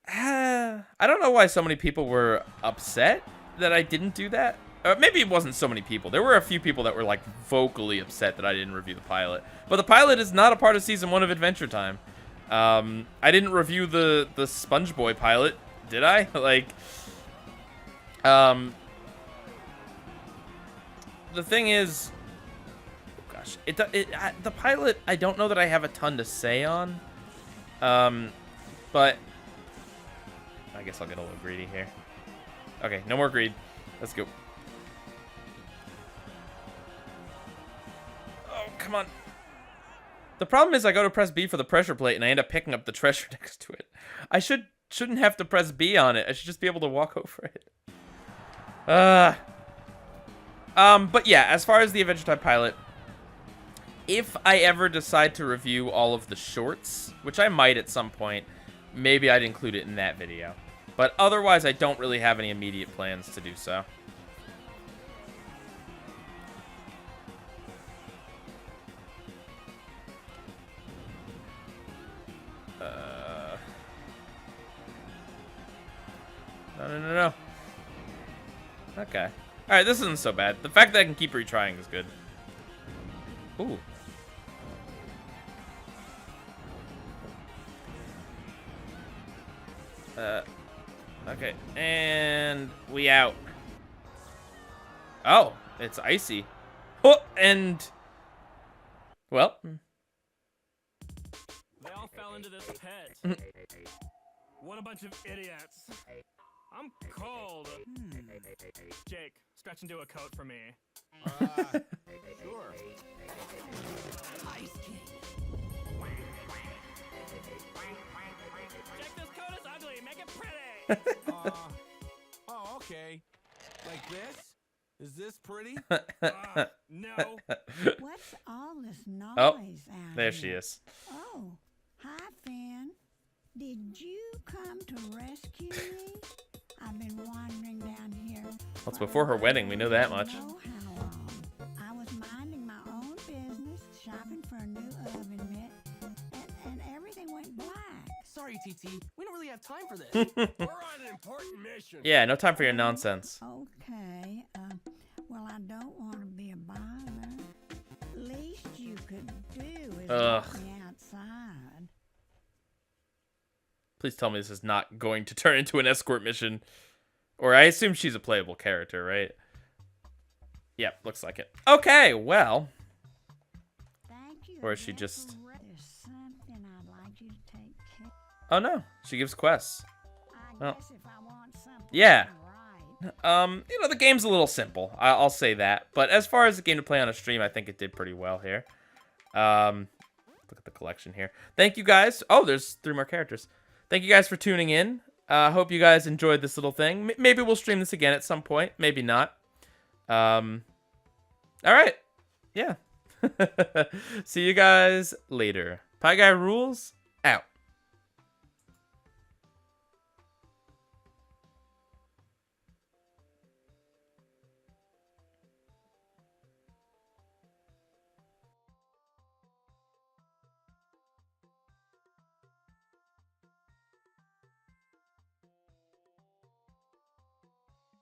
I don't know why so many people were upset that I didn't do that. Maybe it wasn't so many people. There were a few people that were, like, vocally upset that I didn't review the pilot. But the pilot is not a part of Season 1 of Adventure Time. I didn't review the Sponge Boy pilot, did I? Like, the thing is, oh gosh, the pilot, I don't know that I have a ton to say on. But I guess I'll get a little greedy here. Okay, no more greed. Let's go. Oh, come on. The problem is I go to press B for the pressure plate and I end up picking up the treasure next to it. I shouldn't have to press B on it. I should just be able to walk over it. But yeah, as far as the Adventure Time pilot, if I ever decide to review all of the shorts, which I might at some point, maybe I'd include it in that video. But otherwise, I don't really have any immediate plans to do so. No. Okay. Alright, this isn't so bad. The fact that I can keep retrying is good. Ooh. Okay. And we out. Oh, it's icy. Oh, and... Well. They all fell into this pit. What a bunch of idiots. I'm cold. Jake, stretch into a coat for me. Sure. Ice King. Jake, this coat is ugly. Make it pretty. Oh, okay. Like this? Is this pretty? No. What's all this noise Oh, out there here? she is. Oh, hi, Finn. Did you come to rescue me? I've been wandering down here. Well, it's before her wedding, we know that much. I don't know how long. I was minding my own business, shopping for a new oven mitt, and everything went black. Sorry, TT. We don't really have time for this. We're on an important mission. Yeah, no time for your nonsense. Okay, well, I don't want to be a bother. Least you could do is Ugh. let me outside. Please tell me this is not going to turn into an escort mission. Or I assume she's a playable character, right? Yep, looks like it. Okay, well. Thank you. Or is she just... There's something I'd like you to take care. Oh, no. She gives quests. I Oh. guess if I want something Yeah. right. You know, the game's a little simple. I'll say that. But as far as the game to play on a stream, I think it did pretty well here. Look at the collection here. Thank you guys. Oh, there's 3 more characters. Thank you guys for tuning in. Hope you guys enjoyed this little thing. Maybe we'll stream this again at some point. Maybe not. All right. Yeah. See you guys later. Pie Guy rules out.